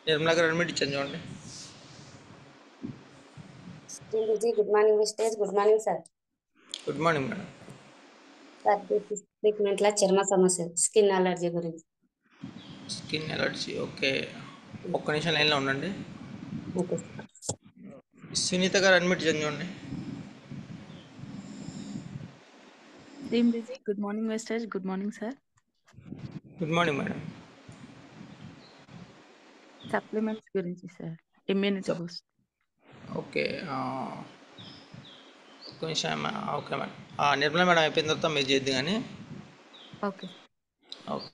నిర్మలా గారు అడ్మిట్ ఇచ్చాను చూడండి. जी good morning mister good morning sir. Good morning madam. Sir ట్రీట్మెంట్ల చర్మ సమస్య స్కిన్ అలర్జీ గురించి. Skin allergy, okay. ఒక్క నిమిషం లైన్లో ఉండండి. ఓకే సునీత గారు అడ్మిట్ ఇచ్చాను చూడండి. Team busy. Good morning, Vestige. Good morning, sir. Good morning madam. Supplements gurinchi, sir. Immunity boost. Okay, ఒక్క నిమిషం. Okay madam. నిర్మలా మేడం అయిపోయిన తర్వాత మీరు చేద్ది కానీ. Okay. Okay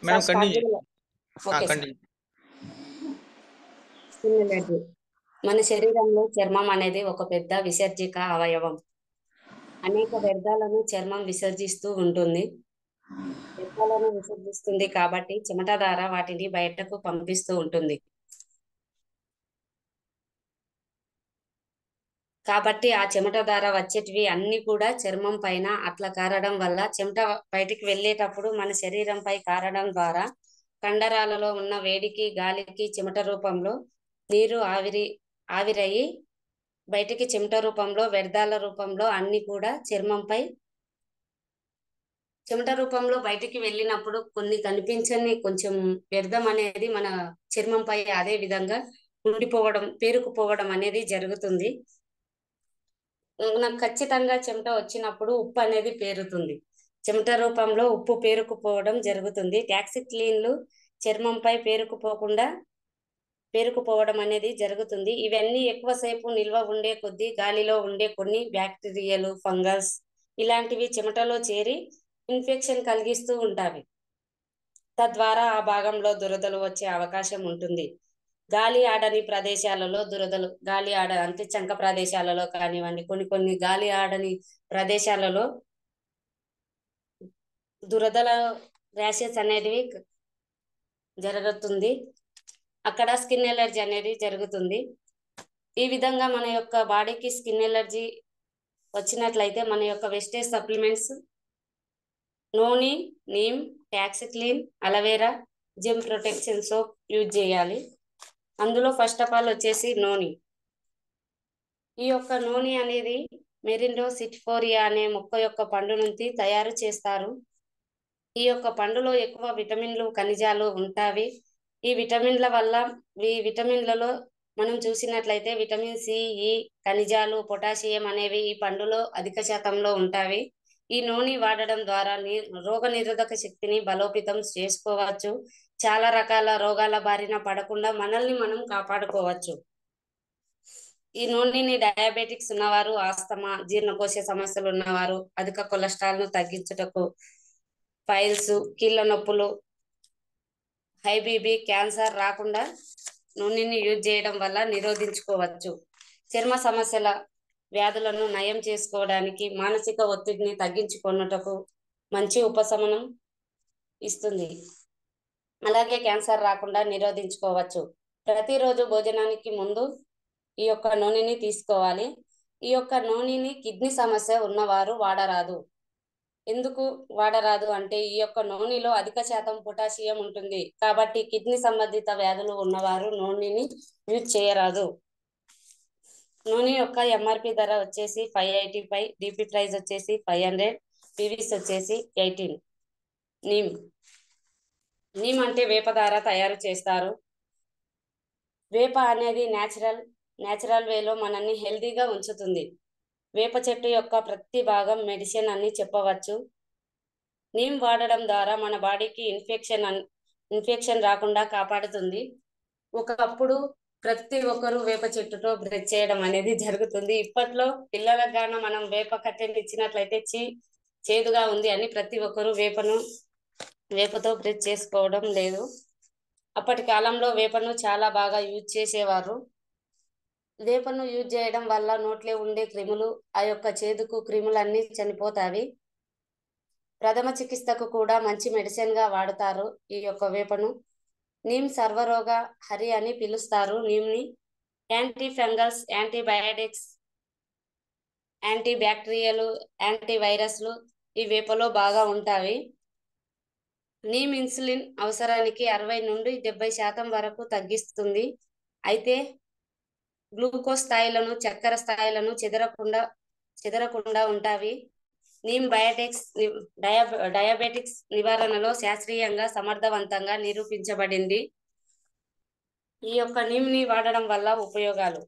madam, sir start continue. Okay sir. Continue. Skin allergy మన శరీరంలో చర్మం అనేది ఒక పెద్ద విసర్జిక అవయవం. అనేక వ్యర్థాలను చర్మం విసర్జిస్తూ ఉంటుంది. వ్యర్థాలను విసర్జిస్తుంది కాబట్టి చెమట ద్వారా వాటిని బయటకు పంపిస్తూ ఉంటుంది. కాబట్టి ఆ చెమట ద్వారా వచ్చేటివి అన్ని కూడా చర్మం పైన అట్లా కారడం వల్ల చెమట బయటికి వెళ్ళేటప్పుడు మన శరీరంపై కారడం ద్వారా కండరాలలో ఉన్న వేడికి గాలికి చెమట రూపంలో నీరు ఆవిరయి బయటికి చెమట రూపంలో వ్యర్థాల రూపంలో అన్ని కూడా చెమట రూపంలో బయటికి వెళ్ళినప్పుడు కొన్ని కనిపించని కొంచెం వ్యర్థం అనేది మన చర్మంపై అదే విధంగా ఉండిపోవడం పేరుకుపోవడం అనేది జరుగుతుంది. నాకు ఖచ్చితంగా చెమట వచ్చినప్పుడు ఉప్పు అనేది పేరుతుంది. చెమట రూపంలో ఉప్పు పేరుకుపోవడం జరుగుతుంది. టాక్సిక్లీన్లు చర్మంపై పేరుకుపోవడం అనేది జరుగుతుంది. ఇవన్నీ ఎక్కువసేపు నిల్వ ఉండే కొద్దీ గాలిలో ఉండే కొన్ని బ్యాక్టీరియాలు, ఫంగస్ ఇలాంటివి చెమటలో చేరి ఇన్ఫెక్షన్ కలిగిస్తూ ఉంటాయి. తద్వారా ఆ భాగంలో దురదలు వచ్చే అవకాశం ఉంటుంది. గాలి ఆడని ప్రదేశాలలో దురదలు, అంటే చంక ప్రదేశాలలో కానివ్వండి, కొన్ని గాలి ఆడని ప్రదేశాలలో దురదల ర్యాషెస్ అనేటివి జరుగుతుంది. అక్కడ స్కిన్ ఎలర్జీ అనేది జరుగుతుంది. ఈ విధంగా మన యొక్క బాడీకి స్కిన్ ఎలర్జీ వచ్చినట్లయితే మన యొక్క వెస్టేజ్ సప్లిమెంట్స్ నూనె, neem, Toxiclean, aloe vera, germ protection soap use చేయాలి. అందులో ఫస్ట్ ఆఫ్ ఆల్ వచ్చేసి నూనె. ఈ యొక్క నూనె అనేది మెరిండో సిటిఫోరియా అనే మొక్క యొక్క పండు నుంచి తయారు చేస్తారు. ఈ యొక్క పండులో ఎక్కువ విటమిన్లు, ఖనిజాలు ఉంటాయి. ఈ విటమిన్లలో మనం చూసినట్లయితే విటమిన్ సి, ఈ, ఖనిజాలు, పొటాషియం అనేవి ఈ పండులో అధిక శాతంలో ఉంటాయి. ఈ నూనె వాడడం ద్వారా రోగ నిరోధక శక్తిని బలోపేతం చేసుకోవచ్చు. చాలా రకాల రోగాల బారిన పడకుండా మనల్ని మనం కాపాడుకోవచ్చు. ఈ నూనెని డయాబెటిక్స్ ఉన్నవారు, ఆస్తమా, జీర్ణకోశ సమస్యలు ఉన్నవారు, అధిక కొలెస్ట్రాల్ ను తగ్గించుటకు, పైల్స్, కీళ్ళ నొప్పులు, హై బీపీ, క్యాన్సర్ రాకుండా నూనెని యూజ్ చేయడం వల్ల నిరోధించుకోవచ్చు. చర్మ సమస్యల వ్యాధులను నయం చేసుకోవడానికి, మానసిక ఒత్తిడిని తగ్గించుకున్నటకు మంచి ఉపశమనం ఇస్తుంది. అలాగే క్యాన్సర్ రాకుండా నిరోధించుకోవచ్చు. ప్రతిరోజు భోజనానికి ముందు ఈ యొక్క నూనెని తీసుకోవాలి. ఈ యొక్క నూనెని కిడ్నీ సమస్య ఉన్నవారు వాడరాదు. ఎందుకు వాడరాదు అంటే ఈ యొక్క నూనెలో అధిక శాతం పొటాషియం ఉంటుంది. కాబట్టి కిడ్నీ సంబంధిత వ్యాధులు ఉన్నవారు నూనెని యూజ్ చేయరాదు. నూనె యొక్క ఎంఆర్పి ధర వచ్చేసి 585, డిపి ప్రైస్ వచ్చేసి 500, పీవీస్ వచ్చేసి 18. నీమ్ అంటే వేప ద్వారా తయారు చేస్తారు. వేప అనేది న్యాచురల్ వేలో మనల్ని హెల్తీగా ఉంచుతుంది. వేప చెట్టు యొక్క ప్రతి భాగం మెడిసిన్ అని చెప్పవచ్చు. నీమ్ వాడడం ద్వారా మన బాడీకి ఇన్ఫెక్షన్ రాకుండా కాపాడుతుంది. ఒకప్పుడు ప్రతి ఒక్కరూ వేప చెట్టుతో బ్రష్ చేయడం అనేది జరుగుతుంది. ఇప్పట్లో పిల్లలకు గాను మనం వేప కట్టెలు ఇచ్చినట్లయితే చేదుగా ఉంది అని ప్రతి ఒక్కరూ వేపతో బ్రష్ చేసుకోవడం లేదు. అప్పటి కాలంలో వేపను చాలా బాగా యూజ్ చేసేవారు. వేపను యూజ్ చేయడం వల్ల నోట్లో ఉండే క్రిములు, ఆ యొక్క చేదుకు క్రిములన్నీ చనిపోతాయి. ప్రథమ చికిత్సకు కూడా మంచి మెడిసిన్ గా వాడతారు ఈ యొక్క వేపను. నీమ్ సర్వరోగ హరి అని పిలుస్తారు. నీమ్ని యాంటీ ఫంగల్స్, యాంటీబయాటిక్స్, యాంటీ బ్యాక్టీరియలు, యాంటీ వైరస్లు ఈ వేపలో బాగా ఉంటాయి. నీమ్ ఇన్సులిన్ అవసరానికి 60 నుండి 70% వరకు తగ్గిస్తుంది. అయితే గ్లూకోజ్ స్థాయిలను, చక్కెర స్థాయిలను చెదరకుండా ఉంటాయి. నీమ్ డయాబెటిక్స్ నివారణలో శాస్త్రీయంగా సమర్థవంతంగా నిరూపించబడింది. ఈ యొక్క నీమ్ని వాడడం వల్ల ఉపయోగాలు: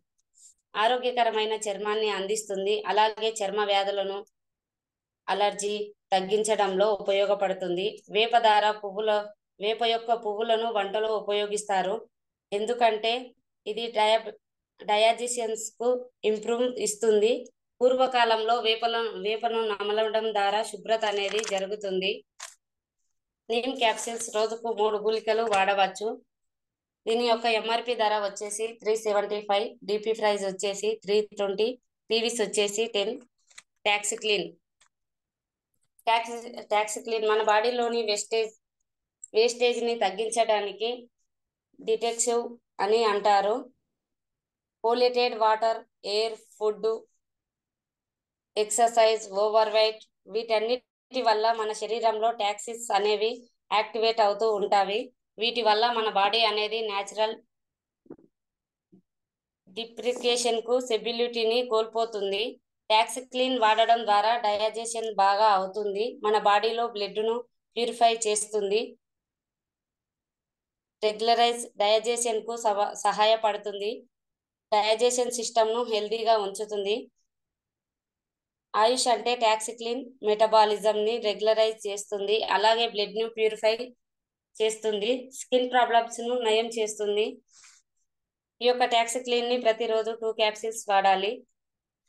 ఆరోగ్యకరమైన చర్మాన్ని అందిస్తుంది. అలాగే చర్మ వ్యాధులను, అలర్జీ తగ్గించడంలో ఉపయోగపడుతుంది. వేప యొక్క పువ్వులను వంటలో ఉపయోగిస్తారు. ఎందుకంటే ఇది డయాజెషన్స్ కు ఇంప్రూవ్ ఇస్తుంది. పూర్వకాలంలో వేపను నమలడం ద్వారా శుభ్రత అనేది జరుగుతుంది. నీమ్ క్యాప్సిల్స్ రోజుకు 3 గుళికలు వాడవచ్చు. దీని యొక్క ఎంఆర్పి ధర వచ్చేసి 375, డిపి ప్రైస్ వచ్చేసి 320, పీవీస్ వచ్చేసి 10. టాక్సిక్లీన్ మన బాడీలోని వేస్టేజ్ ని తగ్గించడానికి డిటెక్టివ్ అని అంటారు. Polluted water, air, food, exercise, over weight వీటన్నిటి వల్ల మన శరీరంలో టాక్సిన్స్ అనేవి యాక్టివేట్ అవుతూ ఉంటాయి. వీటి వల్ల మన బాడీ అనేది న్యాచురల్ డిప్రికేషన్ కు సెబిలిటీని కోల్పోతుంది. టాక్సిక్లీన్ వాడడం ద్వారా డైజెషన్ బాగా అవుతుంది. మన బాడీలో బ్లడ్ ను ప్యూరిఫై చేస్తుంది. రెగ్యులరైజ్ డైజెషన్ కు సహాయపడుతుంది. డైజెషన్ సిస్టమ్ ను హెల్దీగా ఉంచుతుంది. ఆయుష్ అంటే టాక్సిక్లీన్ మెటబాలిజం ని రెగ్యులరైజ్ చేస్తుంది. అలాగే బ్లడ్ ను ప్యూరిఫై చేస్తుంది. స్కిన్ ప్రాబ్లమ్స్ ను నయం చేస్తుంది. ఈ యొక్క టాక్సిక్లీన్ ని ప్రతిరోజు 2 క్యాప్సిల్స్ వాడాలి.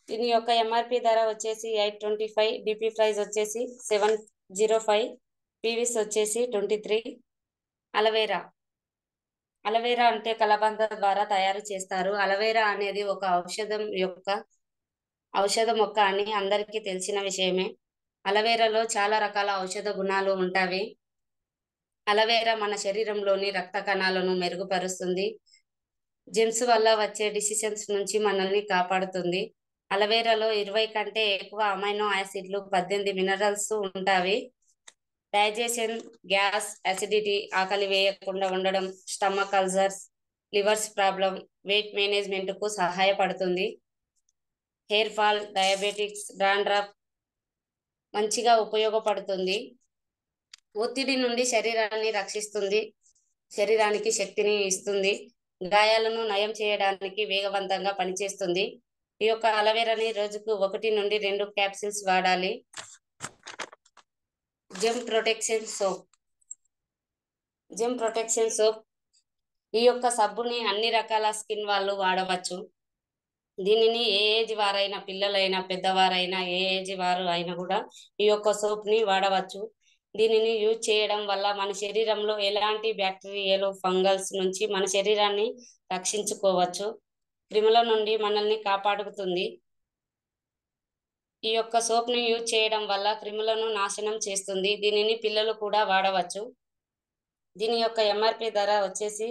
దీని యొక్క ఎంఆర్పి ధర వచ్చేసి 825, డిపి ప్రైస్ వచ్చేసి 705, పీవీస్ వచ్చేసి 23. అలవేరా అంటే కలబంద ద్వారా తయారు చేస్తారు. అలవేరా అనేది ఒక ఔషధ మొక్క అని అందరికీ తెలిసిన విషయమే. అలవేరాలో చాలా రకాల ఔషధ గుణాలు ఉంటాయి. అలవేరా మన శరీరంలోని రక్త కణాలను మెరుగుపరుస్తుంది. జెమ్స్ వల్ల వచ్చే డిసీజెస్ నుంచి మనల్ని కాపాడుతుంది. అలవేరాలో 20 కంటే ఎక్కువ అమైనో యాసిడ్లు, 18 మినరల్స్ ఉంటాయి. డైజెషన్, గ్యాస్, అసిడిటీ, ఆకలి వేయకుండా ఉండడం, stomach ulcers, levers problem, weight management కు సహాయపడుతుంది. హెయిర్ ఫాల్, డయాబెటిక్స్, డాండ్రఫ్ మంచిగా ఉపయోగపడుతుంది. ఒత్తిడి నుండి శరీరాన్ని రక్షిస్తుంది. శరీరానికి శక్తిని ఇస్తుంది. గాయాలను నయం చేయడానికి వేగవంతంగా పనిచేస్తుంది. ఈ యొక్క అలవేరాని రోజుకు 1 నుండి 2 క్యాప్సిల్స్ వాడాలి. జెమ్ ప్రొటెక్షన్ సోప్ ఈ యొక్క సబ్బుని అన్ని రకాల స్కిన్ వాళ్ళు వాడవచ్చు. దీనిని ఏ ఏజ్ వారైనా, పిల్లలైనా, పెద్దవారైనా, ఏ ఏజ్ వారు అయినా కూడా ఈ యొక్క సోప్ ని వాడవచ్చు. దీనిని యూజ్ చేయడం వల్ల మన శరీరంలో ఎలాంటి బ్యాక్టీరియాలు, ఫంగల్స్ నుంచి మన శరీరాన్ని రక్షించుకోవచ్చు. క్రిముల నుండి మనల్ని కాపాడుతుంది. ఈ యొక్క సోప్ ని యూజ్ చేయడం వల్ల క్రిములను నాశనం చేస్తుంది. దీనిని పిల్లలు కూడా వాడవచ్చు. దీని యొక్క ఎంఆర్పి ధర వచ్చేసి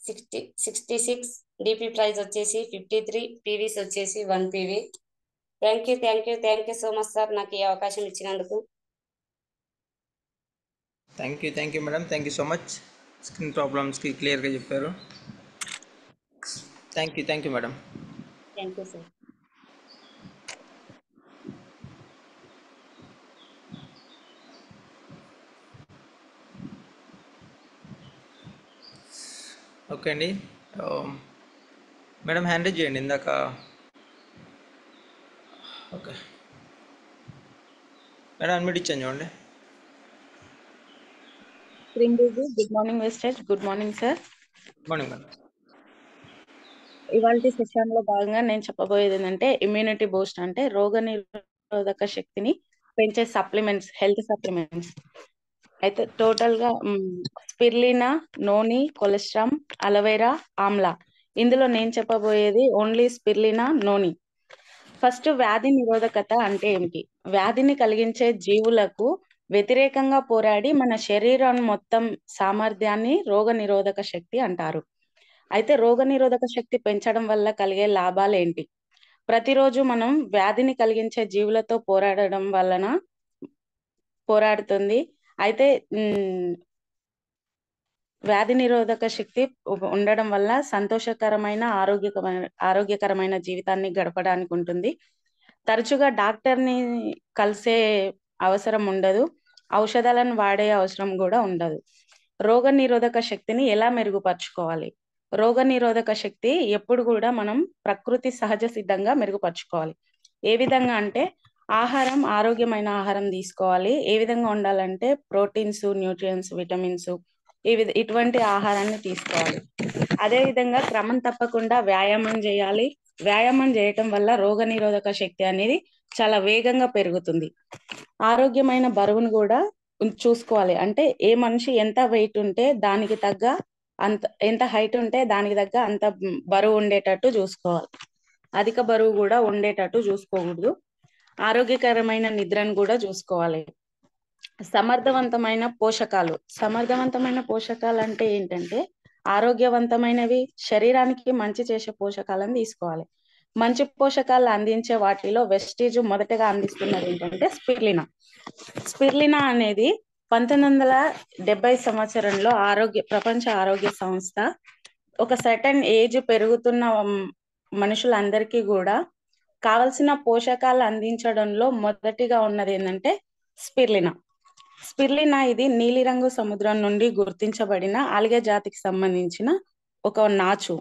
66, డిపి ప్రైస్ వచ్చేసి 53, పీవీస్ వచ్చేసి 1 PV. Thank you so much sir, నాకు ఈ అవకాశం ఇచ్చినందుకు. Thank you madam, thank you so much. Skin ప్రాబ్లమ్స్కి క్లియర్గా చెప్పారు. Thank you madam. Thank you sir. Okay అండి, మేడం హ్యాండ్ రైజ్ చేయండి ఇందాక. ఓకే మేడం, అడ్మిట్ ఇచ్చాను చూడండి. Good morning wastage. Good morning sir. Good morning madam. ఇవాళ సెషన్ లో భాగంగా నేను చెప్పబోయేది ఏంటంటే ఇమ్యూనిటీ బూస్ట్ అంటే రోగ నిరోధక శక్తిని పెంచే సప్లిమెంట్స్, హెల్త్ సప్లిమెంట్స్. అయితే టోటల్ గా స్పిర్లినా, నోని, కొలెస్ట్రామ్, అలోవెరా, ఆమ్లా. ఇందులో నేను చెప్పబోయేది ఓన్లీ స్పిర్లినా, నోని. ఫస్ట్, వ్యాధి నిరోధకత అంటే ఏమిటి? వ్యాధిని కలిగించే జీవులకు వ్యతిరేకంగా పోరాడి మన శరీరం మొత్తం సామర్థ్యాన్ని రోగ నిరోధక శక్తి అంటారు. అయితే రోగ నిరోధక శక్తి పెంచడం వల్ల కలిగే లాభాలు ఏంటి? ప్రతిరోజు మనం వ్యాధిని కలిగించే జీవులతో పోరాడుతుంది. అయితే వ్యాధి నిరోధక శక్తి ఉండడం వల్ల సంతోషకరమైన ఆరోగ్యకరమైన జీవితాన్ని గడపడానికి ఉంటుంది. తరచుగా డాక్టర్ని కలిసే అవసరం ఉండదు, ఔషధాలను వాడే అవసరం కూడా ఉండదు. రోగ నిరోధక శక్తిని ఎలా మెరుగుపరుచుకోవాలి? రోగ నిరోధక శక్తి ఎప్పుడు కూడా మనం ప్రకృతి సహజ సిద్ధంగా మెరుగుపరుచుకోవాలి. ఏ విధంగా అంటే ఆరోగ్యమైన ఆహారం తీసుకోవాలి. ఏ విధంగా ఉండాలంటే ప్రోటీన్స్, న్యూట్రియన్స్, విటమిన్స్ ఇటువంటి ఆహారాన్ని తీసుకోవాలి. అదే విధంగా క్రమం తప్పకుండా వ్యాయామం చేయాలి. వ్యాయామం చేయటం వల్ల రోగ నిరోధక శక్తి అనేది చాలా వేగంగా పెరుగుతుంది. ఆరోగ్యమైన బరువును కూడా చూసుకోవాలి. అంటే ఏ మనిషి ఎంత వెయిట్ ఉంటే దానికి తగ్గ ఎంత హైట్ ఉంటే దానికి తగ్గ అంత బరువు ఉండేటట్టు చూసుకోవాలి. అధిక బరువు కూడా ఉండేటట్టు చూసుకోకూడదు. ఆరోగ్యకరమైన నిద్రను కూడా చూసుకోవాలి. సమర్థవంతమైన పోషకాలు అంటే ఏంటంటే ఆరోగ్యవంతమైనవి, శరీరానికి మంచి చేసే పోషకాలను తీసుకోవాలి. మంచి పోషకాలు అందించే వాటిలో వెస్టీజ్ మొదటగా అందిస్తున్నది ఏంటంటే స్పిర్లినా అనేది 1970 సంవత్సరంలో ప్రపంచ ఆరోగ్య సంస్థ ఒక సర్టన్ ఏజ్ పెరుగుతున్న మనుషులందరికీ కూడా కావలసిన పోషకాలు అందించడంలో మొదటిగా ఉన్నది ఏంటంటే స్పిర్లినా ఇది నీలిరంగు సముద్రం నుండి గుర్తించబడిన ఆల్గే జాతికి సంబంధించిన ఒక నాచు.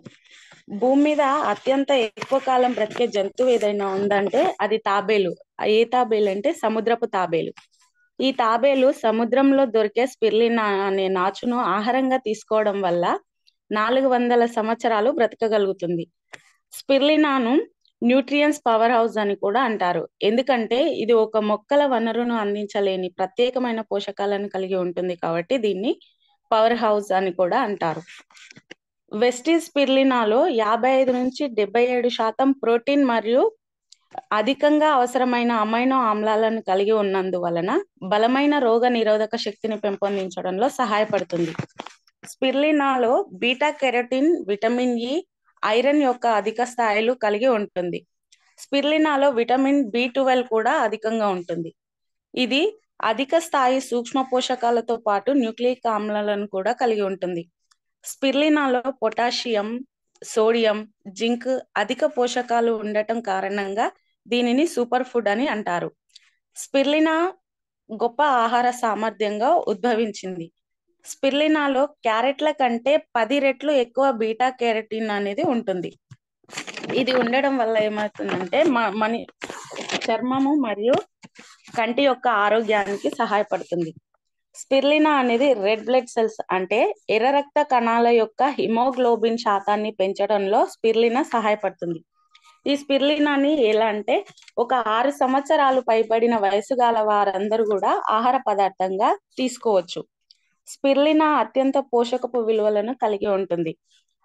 భూమి మీద అత్యంత ఎక్కువ కాలం బ్రతికే జంతువు ఏదైనా ఉందంటే అది తాబేలు. ఏ తాబేలు అంటే సముద్రపు తాబేలు. ఈ తాబేలు సముద్రంలో దొరికే స్పిర్లినా అనే నాచును ఆహారంగా తీసుకోవడం వల్ల 400 సంవత్సరాలు బ్రతకగలుగుతుంది. స్పిర్లినాను న్యూట్రియన్స్ పవర్ హౌస్ అని కూడా అంటారు. ఎందుకంటే ఇది ఒక మొక్కల వనరును అందించలేని ప్రత్యేకమైన పోషకాలను కలిగి ఉంటుంది కాబట్టి దీన్ని పవర్ హౌస్ అని కూడా అంటారు. వెస్టీజ్ స్పిర్లినాలో 55 నుంచి 77% ప్రోటీన్ మరియు అధికంగా అవసరమైన అమైనో ఆమ్లాలను కలిగి ఉన్నందువలన బలమైన రోగ నిరోధక శక్తిని పెంపొందించడంలో సహాయపడుతుంది. స్పిర్లినాలో beta carotene, vitamin E, iron యొక్క అధిక స్థాయిలు కలిగి ఉంటుంది. స్పిర్లినాలో విటమిన్ B12 కూడా అధికంగా ఉంటుంది. ఇది అధిక స్థాయి సూక్ష్మ పోషకాలతో పాటు న్యూక్లియిక్ ఆమ్లాలను కూడా కలిగి ఉంటుంది. స్పిర్లినాలో పొటాషియం, సోడియం, జింక్ అధిక పోషకాలు ఉండటం కారణంగా దీనిని సూపర్ ఫుడ్ అని అంటారు. స్పిర్లినా గొప్ప ఆహార సామర్థ్యంగా ఉద్భవించింది. స్పిర్లినాలో క్యారెట్ల కంటే 10 రెట్లు ఎక్కువ బీటా కెరోటిన్ అనేది ఉంటుంది. ఇది ఉండడం వల్ల ఏమవుతుందంటే మన చర్మము మరియు కంటి యొక్క ఆరోగ్యానికి సహాయపడుతుంది. స్పిర్లినా అనేది రెడ్ బ్లడ్ సెల్స్ అంటే ఎర్ర రక్త కణాల యొక్క హిమోగ్లోబిన్ శాతాన్ని పెంచడంలో స్పిర్లినా సహాయపడుతుంది. ఈ స్పిర్లినాని ఎలా అంటే ఒక 6 సంవత్సరాలు పైబడిన వయసు గల వారందరూ కూడా ఆహార పదార్థంగా తీసుకోవచ్చు. స్పిర్లినా అత్యంత పోషకపు విలువలను కలిగి ఉంటుంది.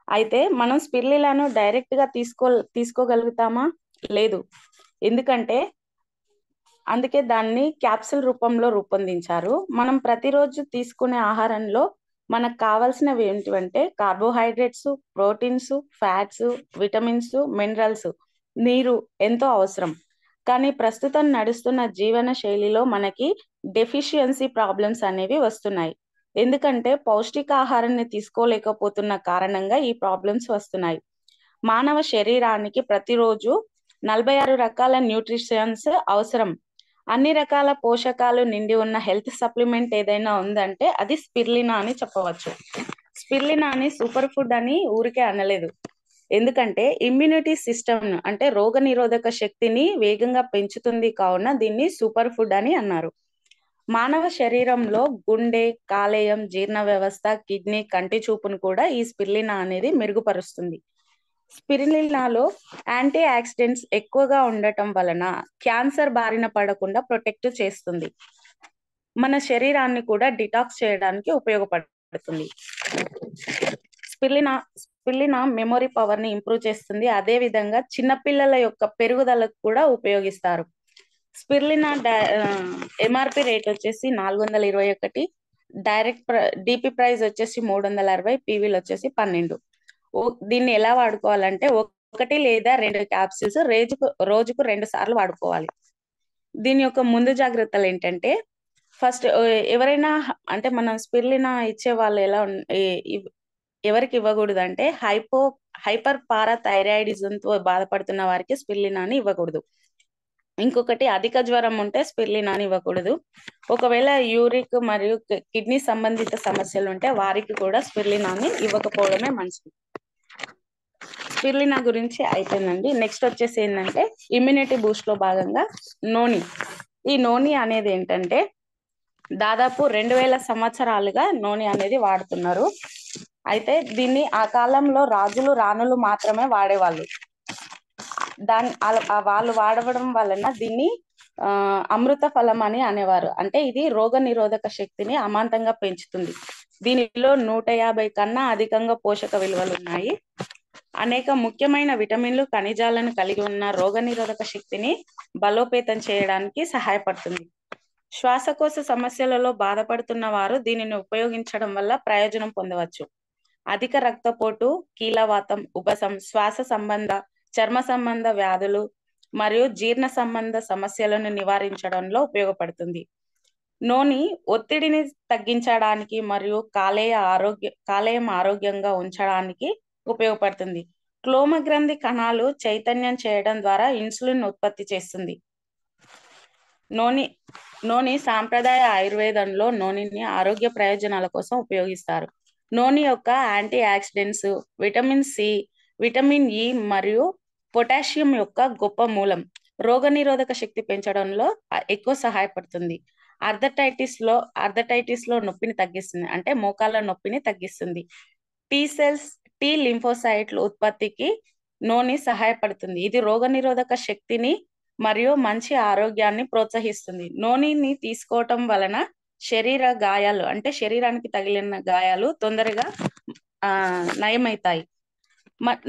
అయితే మనం స్పిర్లినాను డైరెక్ట్ గా తీసుకోగలుగుతామా? లేదు. ఎందుకంటే అందుకే దాన్ని క్యాప్సూల్ రూపంలో రూపొందించారు. మనం ప్రతిరోజు తీసుకునే ఆహారంలో మనకు కావాల్సినవి ఏంటివంటే carbohydrates, proteins, fats, vitamins, minerals, నీరు ఎంతో అవసరం. కానీ ప్రస్తుతం నడుస్తున్న జీవన శైలిలో మనకి డెఫిషియన్సీ ప్రాబ్లమ్స్ అనేవి వస్తున్నాయి. ఎందుకంటే పౌష్టికాహారాన్ని తీసుకోలేకపోతున్న కారణంగా ఈ ప్రాబ్లమ్స్ వస్తున్నాయి. మానవ శరీరానికి ప్రతిరోజు 46 రకాల న్యూట్రిషన్స్ అవసరం. అన్ని రకాల పోషకాలు నిండి ఉన్న హెల్త్ సప్లిమెంట్ ఏదైనా ఉందంటే అది స్పిర్లినా అని చెప్పవచ్చు. స్పిర్లినాని సూపర్ ఫుడ్ అని ఊరికే అనలేదు. ఎందుకంటే ఇమ్యూనిటీ సిస్టమ్ అంటే రోగ నిరోధక శక్తిని వేగంగా పెంచుతుంది కావున దీన్ని సూపర్ ఫుడ్ అని అన్నారు. మానవ శరీరంలో గుండె, కాలేయం, జీర్ణ వ్యవస్థ, కిడ్నీ, కంటి చూపును కూడా ఈ స్పిర్లినా అనేది మెరుగుపరుస్తుంది. స్పిర్లినాలో యాంటీ ఆక్సిడెంట్స్ ఎక్కువగా ఉండటం వలన క్యాన్సర్ బారిన పడకుండా ప్రొటెక్ట్ చేస్తుంది. మన శరీరాన్ని కూడా డిటాక్స్ చేయడానికి ఉపయోగపడుతుంది. స్పిర్లినా మెమొరీ పవర్ ని ఇంప్రూవ్ చేస్తుంది. అదే విధంగా చిన్నపిల్లల యొక్క పెరుగుదలకు కూడా ఉపయోగిస్తారు. స్పిర్లినా ఎంఆర్పి రేట్ వచ్చేసి 421, డైరెక్ట్ డిపి ప్రైస్ వచ్చేసి 360, పీవీలు వచ్చేసి 12. దీన్ని ఎలా వాడుకోవాలంటే 1 లేదా 2 క్యాప్సూల్స్ రోజుకు 2 సార్లు వాడుకోవాలి. దీని యొక్క ముందు జాగ్రత్తలు ఏంటంటే, ఫస్ట్ ఎవరైనా అంటే మనం స్పిరులినా ఇచ్చే వాళ్ళు ఎవరికి ఇవ్వకూడదంటే హైపర్ పారాథైరాయిడిజంతో బాధపడుతున్న వారికి స్పిరులినాని ఇవ్వకూడదు. ఇంకొకటి అధిక జ్వరం ఉంటే స్పిరులినాని ఇవ్వకూడదు. ఒకవేళ యూరిక్ మరియు కిడ్నీ సంబంధిత సమస్యలు ఉంటే వారికి కూడా స్పిరులినాని ఇవ్వకపోవడమే మంచిది. స్పిరులినా గురించి అయిపోయిందండి. నెక్స్ట్ వచ్చేసి ఏంటంటే ఇమ్యూనిటీ బూస్ట్ లో భాగంగా నోని. ఈ నోని అనేది ఏంటంటే దాదాపు 2000 సంవత్సరాలుగా నోని అనేది వాడుతున్నారు. అయితే దీన్ని ఆ కాలంలో రాజులు రాణులు మాత్రమే వాడేవాళ్ళు. వాళ్ళు వాడడం వలన దీన్ని అమృత ఫలం అని అనేవారు. అంటే ఇది రోగ నిరోధక శక్తిని అమాంతంగా పెంచుతుంది. దీనిలో 150 కన్నా అధికంగా పోషక విలువలు ఉన్నాయి. అనేక ముఖ్యమైన విటమిన్లు ఖనిజాలను కలిగి ఉన్న రోగ నిరోధక శక్తిని బలోపేతం చేయడానికి సహాయపడుతుంది. శ్వాసకోశ సమస్యలలో బాధపడుతున్న వారు దీనిని ఉపయోగించడం వల్ల ప్రయోజనం పొందవచ్చు. అధిక రక్తపోటు, కీలవాతం, ఉబసం, శ్వాస సంబంధ, చర్మ సంబంధ వ్యాధులు మరియు జీర్ణ సంబంధ సమస్యలను నివారించడంలో ఉపయోగపడుతుంది. నోని ఒత్తిడిని తగ్గించడానికి మరియు కాలేయం ఆరోగ్యంగా ఉంచడానికి ఉపయోగపడుతుంది. క్లోమ గ్రంథి కణాలు చైతన్యం చేయడం ద్వారా ఇన్సులిన్ ఉత్పత్తి చేస్తుంది. నోని సాంప్రదాయ ఆయుర్వేదంలో నోనిని ఆరోగ్య ప్రయోజనాల కోసం ఉపయోగిస్తారు. నోని యొక్క antioxidants, vitamin C, vitamin E మరియు పొటాషియం యొక్క గొప్ప మూలం. రోగ నిరోధక శక్తి పెంచడంలో ఎక్కువ సహాయపడుతుంది. ఆర్థరైటిస్ లో నొప్పిని తగ్గిస్తుంది, అంటే మోకాళ్ళ నొప్పిని తగ్గిస్తుంది. టీ లింఫోసైట్ల ఉత్పత్తికి నోని సహాయపడుతుంది. ఇది రోగ నిరోధక శక్తిని మరియు మంచి ఆరోగ్యాన్ని ప్రోత్సహిస్తుంది. నోనిని తీసుకోవటం వలన శరీర గాయాలు, అంటే శరీరానికి తగిలిన గాయాలు తొందరగా నయమవుతాయి.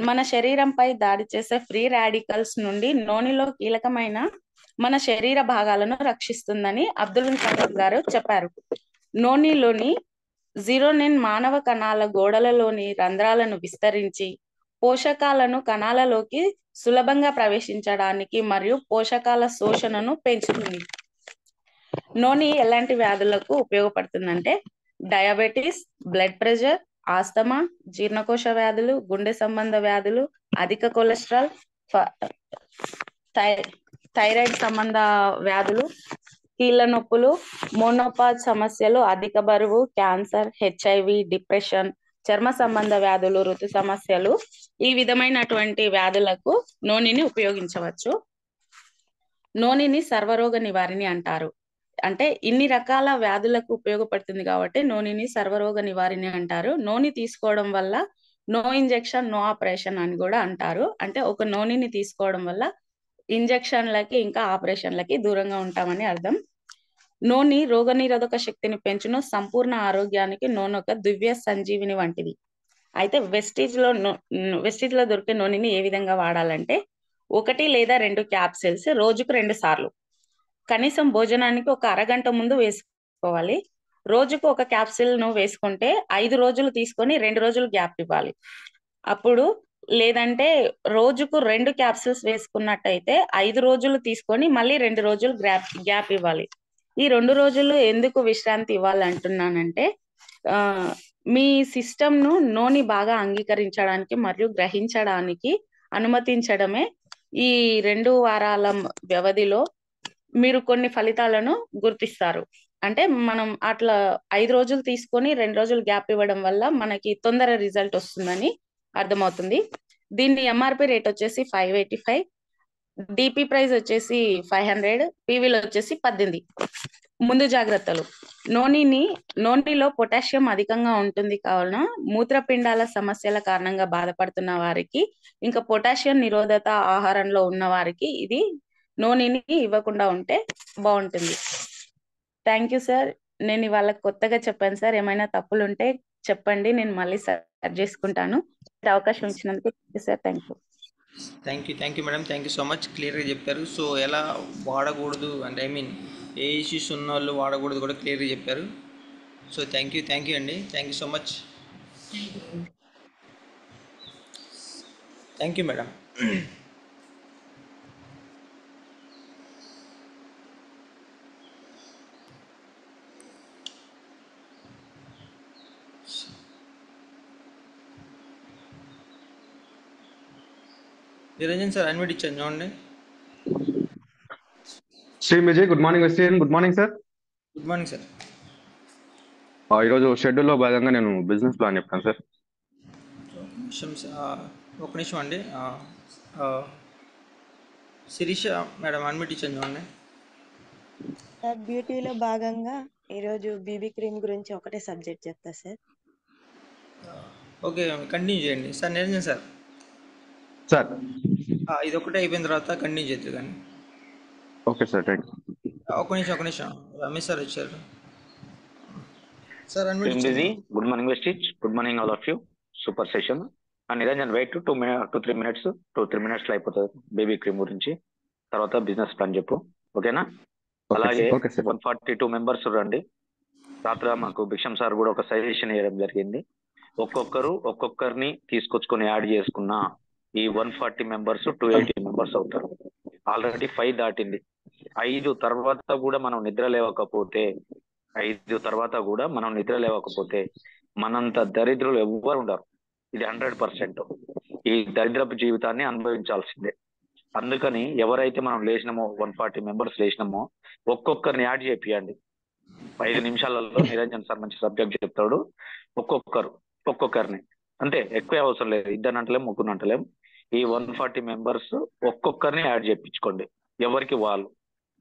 మన శరీరంపై దాడి చేసే ఫ్రీ రాడికల్స్ నుండి నోనిలో కీలకమైన మన శరీర భాగాలను రక్షిస్తుందని అబ్దుల్ కలాం గారు చెప్పారు. నోనిలోని జీరోనిన్ మానవ కణాల గోడలలోని రంధ్రాలను విస్తరించి పోషకాలను కణాలలోకి సులభంగా ప్రవేశించడానికి మరియు పోషకాల శోషణను పెంచుతుంది. నోని ఎలాంటి వ్యాధులకు ఉపయోగపడుతుందంటే డయాబెటీస్, బ్లడ్ ప్రెషర్, ఆస్తమా, జీర్ణకోశ వ్యాధులు, గుండె సంబంధ వ్యాధులు, అధిక కొలెస్ట్రాల్, థైరాయిడ్ సంబంధ వ్యాధులు, కీళ్ళ నొప్పులు, మోనోపాజ్ సమస్యలు, అధిక బరువు, క్యాన్సర్, HIV, డిప్రెషన్, చర్మ సంబంధ వ్యాధులు, ఋతు సమస్యలు, ఈ విధమైనటువంటి వ్యాధులకు నోనిని ఉపయోగించవచ్చు. నోనిని సర్వరోగ నివారిణి అంటారు. అంటే ఇన్ని రకాల వ్యాధులకు ఉపయోగపడుతుంది కాబట్టి నోనిని సర్వరోగ నివారిణి అంటారు. నోని తీసుకోవడం వల్ల నో ఇంజెక్షన్ నో ఆపరేషన్ అని కూడా అంటారు. అంటే ఒక నోనిని తీసుకోవడం వల్ల ఇంజెక్షన్లకి ఇంకా ఆపరేషన్లకి దూరంగా ఉంటామని అర్థం. నోని రోగ నిరోధక శక్తిని పెంచును, సంపూర్ణ ఆరోగ్యానికి నోని ఒక దివ్య సంజీవిని వంటిది. అయితే వెస్టీజ్ లో దొరికే నూనెని ఏ విధంగా వాడాలంటే 1 లేదా 2 క్యాప్సిల్స్ రోజుకు 2 సార్లు, కనీసం భోజనానికి ఒక అరగంట ముందు వేసుకోవాలి. రోజుకు ఒక క్యాప్సిల్ ను వేసుకుంటే 5 రోజులు తీసుకొని 2 రోజులు గ్యాప్ ఇవ్వాలి. అప్పుడు లేదంటే రోజుకు 2 క్యాప్సిల్స్ వేసుకున్నట్టయితే 5 రోజులు తీసుకొని మళ్ళీ 2 రోజులు గ్యాప్ ఇవ్వాలి. ఈ 2 రోజులు ఎందుకు విశ్రాంతి ఇవ్వాలంటున్నానంటే మీ సిస్టమ్ ను నోని బాగా అంగీకరించడానికి మరియు గ్రహించడానికి అనుమతించడమే ఈ 2 వారాల వ్యవధిలో మీరు కొన్ని ఫలితాలను గుర్తిస్తారు. అంటే మనం అట్లా 5 రోజులు తీసుకొని 2 రోజులు గ్యాప్ ఇవ్వడం వల్ల మనకి తొందర రిజల్ట్ వస్తుందని అర్థమవుతుంది. దీని MRP రేట్ వచ్చేసి 585, DP ప్రైస్ వచ్చేసి 500, PVలో వచ్చేసి 18. ముందు జాగ్రత్తలు: నోనిలో పొటాషియం అధికంగా ఉంటుంది కావున మూత్రపిండాల సమస్యల కారణంగా బాధపడుతున్న వారికి, ఇంకా పొటాషియం నిరోధత ఆహారంలో ఉన్న వారికి ఇది నోనిని ఇవ్వకుండా ఉంటే బాగుంటుంది. Thank you sir. నేను ఇవాళ కొత్తగా చెప్పాను సార్, ఏమైనా తప్పులు ఉంటే చెప్పండి, నేను మళ్ళీ సరి చేసుకుంటాను. అవకాశం ఇచ్చినందుకు sir thank you. Thank you madam, thank you so much. క్లియర్గా చెప్పారు. సో ఎలా వాడకూడదు అంటే ఏ ఇష్యూస్ ఉన్న వాళ్ళు వాడకూడదు కూడా క్లియర్గా చెప్పారు. సో థ్యాంక్ యూ అండి, thank you so much. Thank you madam. Niranjan sir unmute ఇచ్చాను చూడండి. Shri Vijay, good morning Vestige. Good morning sir. Good morning sir. ఈరోజు షెడ్యూల్లో భాగంగా నేను బిజినెస్ ప్లాన్ చెప్తాను సార్. ఒక నిమిషం అండి. శిరీష మేడం అన్మిట్ ఇచ్చాను చూడండి. సార్ బ్యూటీలో భాగంగా ఈరోజు బీబీ క్రీమ్ గురించి ఒకటే సబ్జెక్ట్ చెప్తా సార్. ఓకే, కంటిన్యూ చేయండి సార్. నిరంజన్ సార్ సార్ ఇది ఒకటే అయిపోయిన తర్వాత కంటిన్యూ చేద్దరు కానీ. Okay sir, thank you. ఒక నిమిషం రమేష్ సార్ వచ్చారు sir. అన్మిట్ Team busy. Good morning, Vestige. Good morning, all of you. Super session. And Niranjan, wait to 3 minutes. 2-3 minutes లో అయిపోతుంది బేబీ క్రీమ్ గురించి. తర్వాత బిజినెస్ ప్లాన్ చెప్పు, ఓకేనా? అలాగే 142 మెంబర్స్ రండి. రాత్రి మాకు భిక్షం సార్ కూడా ఒక సజెషన్ ఇవ్వడం జరిగింది. ఒక్కొక్కరిని తీసుకొచ్చుకొని యాడ్ చేసుకున్న ఈ 140 మెంబర్స్ 280 మెంబర్స్ అవుతారు. ఆల్రెడీ 5 దాటింది. 5 తర్వాత కూడా మనం నిద్ర లేవకపోతే మనంత దరిద్రులు ఎవ్వరు ఉండరు. ఇది 100%. ఈ దరిద్రపు జీవితాన్ని అనుభవించాల్సిందే. అందుకని ఎవరైతే మనం లేచినామో 140 మెంబర్స్ లేచినామో ఒక్కొక్కరిని యాడ్ చేపియండి. 5 నిమిషాలలో నిరంజన్ సార్ మంచి సబ్జెక్ట్ చెప్తాడు. ఒక్కొక్కరిని అంతే, ఎక్కువ అవసరం లేదు. 2 అంటలేం, 3 అంటలేం. ఈ 140 మెంబర్స్ ఒక్కొక్కరిని యాడ్ చేయించుకోండి, ఎవరికి వాళ్ళు.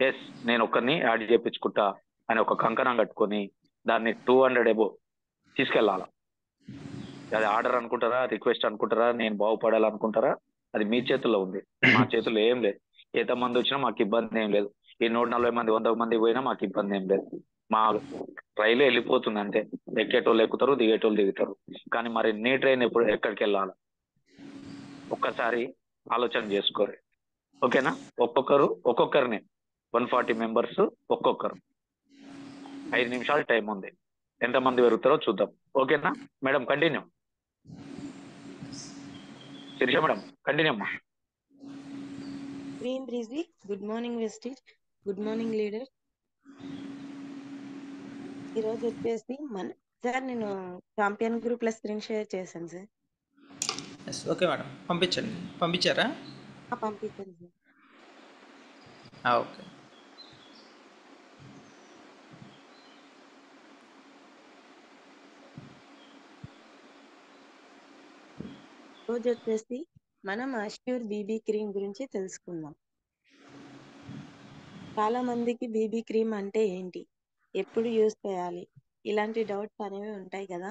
ఎస్, నేను ఒక్కరిని యాడ్ చేయించుకుంటా అని ఒక కంకణం కట్టుకొని దాన్ని 200 ఎబో తీసుకెళ్ళాల. అది ఆర్డర్ అనుకుంటారా, రిక్వెస్ట్ అనుకుంటారా, నేను బాగుపడాలనుకుంటారా, అది మీ చేతుల్లో ఉంది. మా చేతుల్లో ఏం లేదు. ఎంతమంది వచ్చినా మాకు ఇబ్బంది ఏం లేదు. ఈ 140 మంది 100 మంది పోయినా మాకు ఇబ్బంది ఏం లేదు. మా రైలు వెళ్ళిపోతుంది అంతే. ఎక్కేటోళ్ళు ఎక్కుతారు, దిగేటోళ్ళు దిగుతారు. కానీ మరి నీ ట్రైన్ ఎక్కడికి వెళ్ళాలి ఒక్కసారి ఆలోచన చేసుకోరు, ఓకేనా? ఒక్కొక్కరిని 140 మెంబర్స్ ఒక్కొక్కరు. 5 నిమిషాలు టైం ఉంది. ఎంతమంది పెరుగుతారో చూద్దాం, ఓకేనా? Madam continue. Sirisha madam continue అమ్మా. గ్రీన్ బ్రిజ్లీ, good morning Vestige, good morning leader. ఈరోజు వచ్చేసి సార్ నేను చాంపియన్ గ్రూప్ లో స్క్రీన్ షేర్ చేశాను సార్. ఎస్, ఓకే మేడం, పంపించారా? పంపించాను సార్. ఓకే. రోజు వచ్చేసి మనం అష్యూర్ బీబీ క్రీమ్ గురించి తెలుసుకుందాం. చాలా మందికి బీబీ క్రీమ్ అంటే ఏంటి, ఎప్పుడు యూజ్ చేయాలి, ఇలాంటి డౌట్స్ అనేవి ఉంటాయి కదా.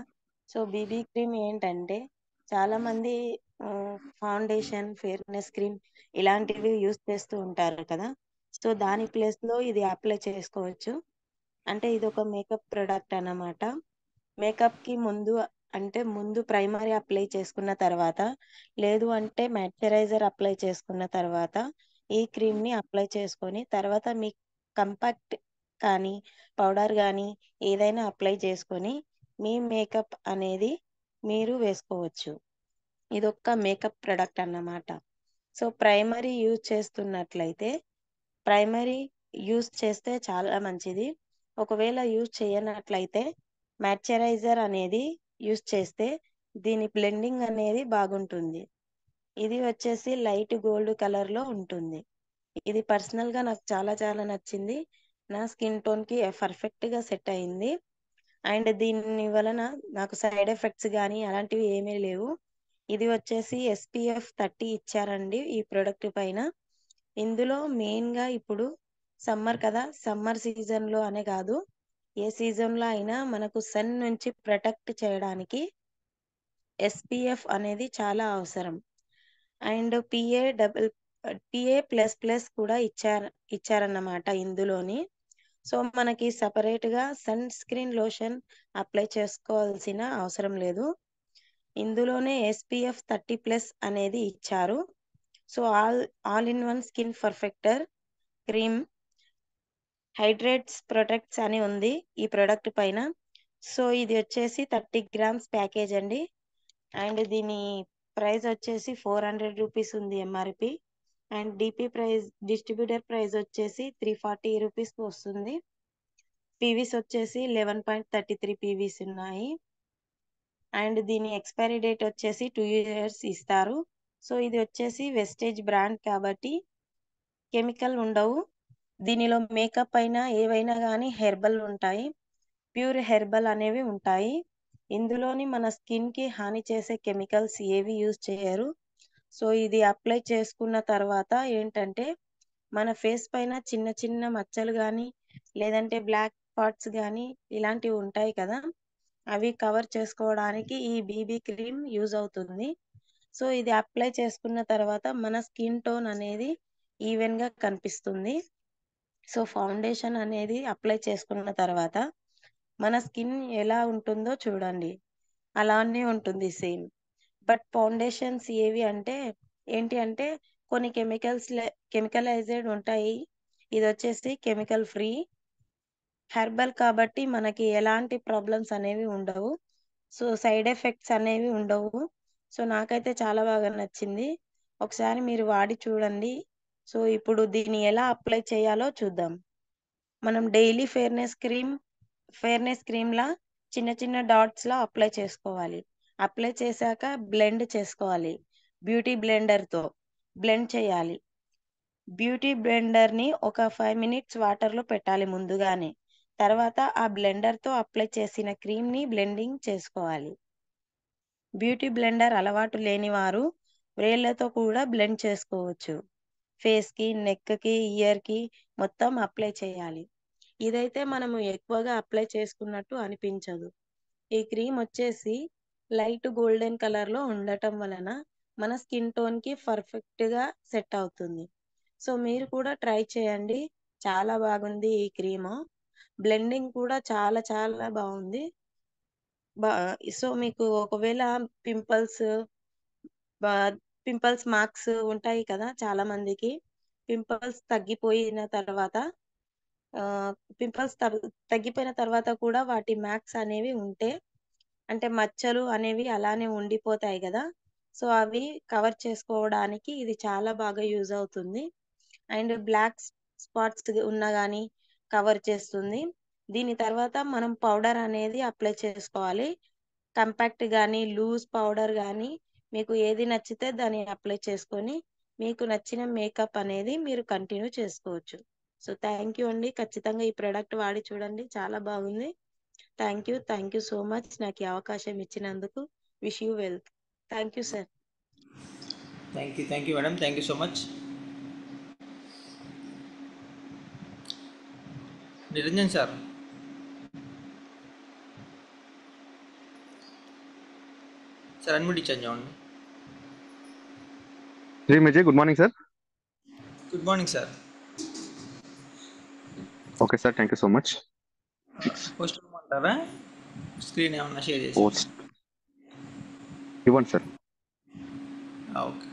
సో బీబీ క్రీమ్ ఏంటంటే చాలా మంది ఫౌండేషన్, ఫెయిర్నెస్ క్రీమ్ ఇలాంటివి యూజ్ చేస్తూ ఉంటారు కదా. సో దాని ప్లేస్ లో ఇది అప్లై చేసుకోవచ్చు. అంటే ఇది ఒక మేకప్ ప్రొడక్ట్ అన్నమాట. మేకప్ కి ముందు ప్రైమరీ అప్లై చేసుకున్న తర్వాత, లేదు అంటే మాయిశ్చరైజర్ అప్లై చేసుకున్న తర్వాత ఈ క్రీమ్ ని అప్లై చేసుకొని తర్వాత మీ కంపాక్ట్ కానీ పౌడర్ కానీ ఏదైనా అప్లై చేసుకొని మీ మేకప్ అనేది మీరు వేసుకోవచ్చు. ఇదొక్క మేకప్ ప్రొడక్ట్ అన్నమాట. సో ప్రైమరీ యూజ్ చేస్తున్నట్లయితే ప్రైమరీ యూజ్ చేస్తే చాలా మంచిది. ఒకవేళ యూజ్ చేయనట్లయితే మాయిశ్చరైజర్ అనేది యూజ్ చేస్తే దీని బ్లెండింగ్ అనేది బాగుంటుంది. ఇది వచ్చేసి లైట్ గోల్డ్ కలర్ లో ఉంటుంది. ఇది పర్సనల్ గా నాకు చాలా చాలా నచ్చింది. నా స్కిన్ టోన్ కి పర్ఫెక్ట్ గా సెట్ అయింది. అండ్ దీని వలన నాకు సైడ్ ఎఫెక్ట్స్ కానీ అలాంటివి ఏమీ లేవు. ఇది వచ్చేసి SPF 30 ఇచ్చారండి ఈ ప్రొడక్ట్ పైన. ఇందులో మెయిన్ గా ఇప్పుడు సమ్మర్ కదా, సమ్మర్ సీజన్ లో అనే కాదు ఏ సీజన్ లో అయినా మనకు సన్ నుంచి ప్రొటెక్ట్ చేయడానికి SPF అనేది చాలా అవసరం. అండ్ PA++ కూడా ఇచ్చారన్నమాట ఇందులోని. సో మనకి సపరేట్ గా సన్ స్క్రీన్ లోషన్ అప్లై చేసుకోవాల్సిన అవసరం లేదు. ఇందులోనే SPF 30+ అనేది ఇచ్చారు. So all in one skin perfector cream hydrates protects అని ఉంది ఈ ప్రొడక్ట్ పైన. సో ఇది వచ్చేసి 30 గ్రామ్స్ ప్యాకేజ్ అండి. అండ్ దీని ప్రైస్ వచ్చేసి 400 రూపీస్ ఉంది ఎంఆర్పి. అండ్ డిస్ట్రిబ్యూటర్ ప్రైస్ వచ్చేసి 340 రూపీస్ వస్తుంది. పీవీస్ వచ్చేసి 11.33 పీవీస్ ఉన్నాయి. అండ్ దీని ఎక్స్పైరీ డేట్ వచ్చేసి 2 years ఇస్తారు. సో ఇది వచ్చేసి వెస్టేజ్ బ్రాండ్ కాబట్టి కెమికల్ ఉండవు. దీనిలో మేకప్ అయినా ఏవైనా కానీ హెర్బల్ ఉంటాయి, ప్యూర్ హెర్బల్ అనేవి ఉంటాయి. ఇందులోని మన స్కిన్ కి హాని చేసే కెమికల్స్ ఏవి యూజ్ చేయరు. సో ఇది అప్లై చేసుకున్న తర్వాత ఏంటంటే మన ఫేస్ పైన చిన్న చిన్న మచ్చలు కానీ లేదంటే బ్లాక్ స్పాట్స్ కానీ ఇలాంటివి ఉంటాయి కదా, అవి కవర్ చేసుకోవడానికి ఈ బీబీ క్రీమ్ యూజ్ అవుతుంది. సో ఇది అప్లై చేసుకున్న తర్వాత మన స్కిన్ టోన్ అనేది ఈవెన్ గా కనిపిస్తుంది. సో ఫౌండేషన్ అనేది అప్లై చేసుకున్న తర్వాత మన స్కిన్ ఎలా ఉంటుందో చూడండి, అలానే ఉంటుంది సేమ్. బట్ ఫౌండేషన్స్ ఏవి అంటే ఏంటి అంటే కొన్ని కెమికలైజ్డ్ ఉంటాయి. ఇది వచ్చేసి కెమికల్ ఫ్రీ హెర్బల్ కాబట్టి మనకి ఎలాంటి ప్రాబ్లమ్స్ అనేవి ఉండవు. సో సైడ్ ఎఫెక్ట్స్ అనేవి ఉండవు. సో నాకైతే చాలా బాగా నచ్చింది. ఒకసారి మీరు వాడి చూడండి. సో ఇప్పుడు దీన్ని ఎలా అప్లై చేయాలో చూద్దాం. మనం డైలీ ఫేర్నెస్ క్రీమ్ లా చిన్న చిన్న డాట్స్ లా అప్లై చేసుకోవాలి. అప్లై చేశాక బ్లెండ్ చేసుకోవాలి. బ్యూటీ బ్లెండర్ తో బ్లెండ్ చేయాలి. బ్యూటీ బ్లెండర్ ని ఒక 5 minutes వాటర్ లో పెట్టాలి ముందుగానే. తర్వాత ఆ బ్లెండర్ తో అప్లై చేసిన క్రీమ్ ని బ్లెండింగ్ చేసుకోవాలి. బ్యూటీ బ్లెండర్ అలవాటు లేని వారు వేళ్లతో కూడా బ్లెండ్ చేసుకోవచ్చు. ఫేస్ కి, నెక్ కి, ఇయర్ కి మొత్తం అప్లై చేయాలి. ఇదైతే మనము ఎక్కువగా అప్లై చేసుకున్నట్టు అనిపించదు. ఈ క్రీమ్ వచ్చేసి లైట్ గోల్డెన్ కలర్ లో ఉండటం వలన మన స్కిన్ టోన్ కి పర్ఫెక్ట్ గా సెట్ అవుతుంది. సో మీరు కూడా ట్రై చేయండి, చాలా బాగుంది ఈ క్రీమ్. బ్లెండింగ్ కూడా చాలా చాలా బాగుంది. సో మీకు ఒకవేళ పింపుల్స్ పింపుల్స్ మార్క్స్ ఉంటాయి కదా చాలా మందికి, పింపుల్స్ తగ్గిపోయిన తర్వాత తగ్గిపోయిన తర్వాత కూడా వాటి మ్యాక్స్ అనేవి ఉంటే అంటే మచ్చలు అనేవి అలానే ఉండిపోతాయి కదా, సో అవి కవర్ చేసుకోవడానికి ఇది చాలా బాగా యూజ్ అవుతుంది. అండ్ బ్లాక్ స్పాట్స్ ఉన్నా కానీ కవర్ చేస్తుంది. దీని తర్వాత మనం పౌడర్ అనేది అప్లై చేసుకోవాలి. కంపాక్ట్ కానీ లూజ్ పౌడర్ కానీ మీకు ఏది నచ్చితే దాన్ని అప్లై చేసుకొని మీకు నచ్చిన మేకప్ అనేది మీరు కంటిన్యూ చేసుకోవచ్చు. సో థ్యాంక్ యూ అండి, ఖచ్చితంగా ఈ ప్రోడక్ట్ వాడి చూడండి, చాలా బాగుంది. థ్యాంక్ యూ సో మచ్ నాకు ఈ అవకాశం ఇచ్చినందుకు. Wish you wealth. Thank you sir. Thank you madam, thank you so much. Niranjan sir, sir unmute ఇచ్చాను చూడండి. శ్రీమిజీ, good morning sir. Good morning sir. Okay sir, thank you so much. Post ఇవ్వమంటారా? Screen ఏమన్నా share చేసి post ఇవ్వండి sir. Okay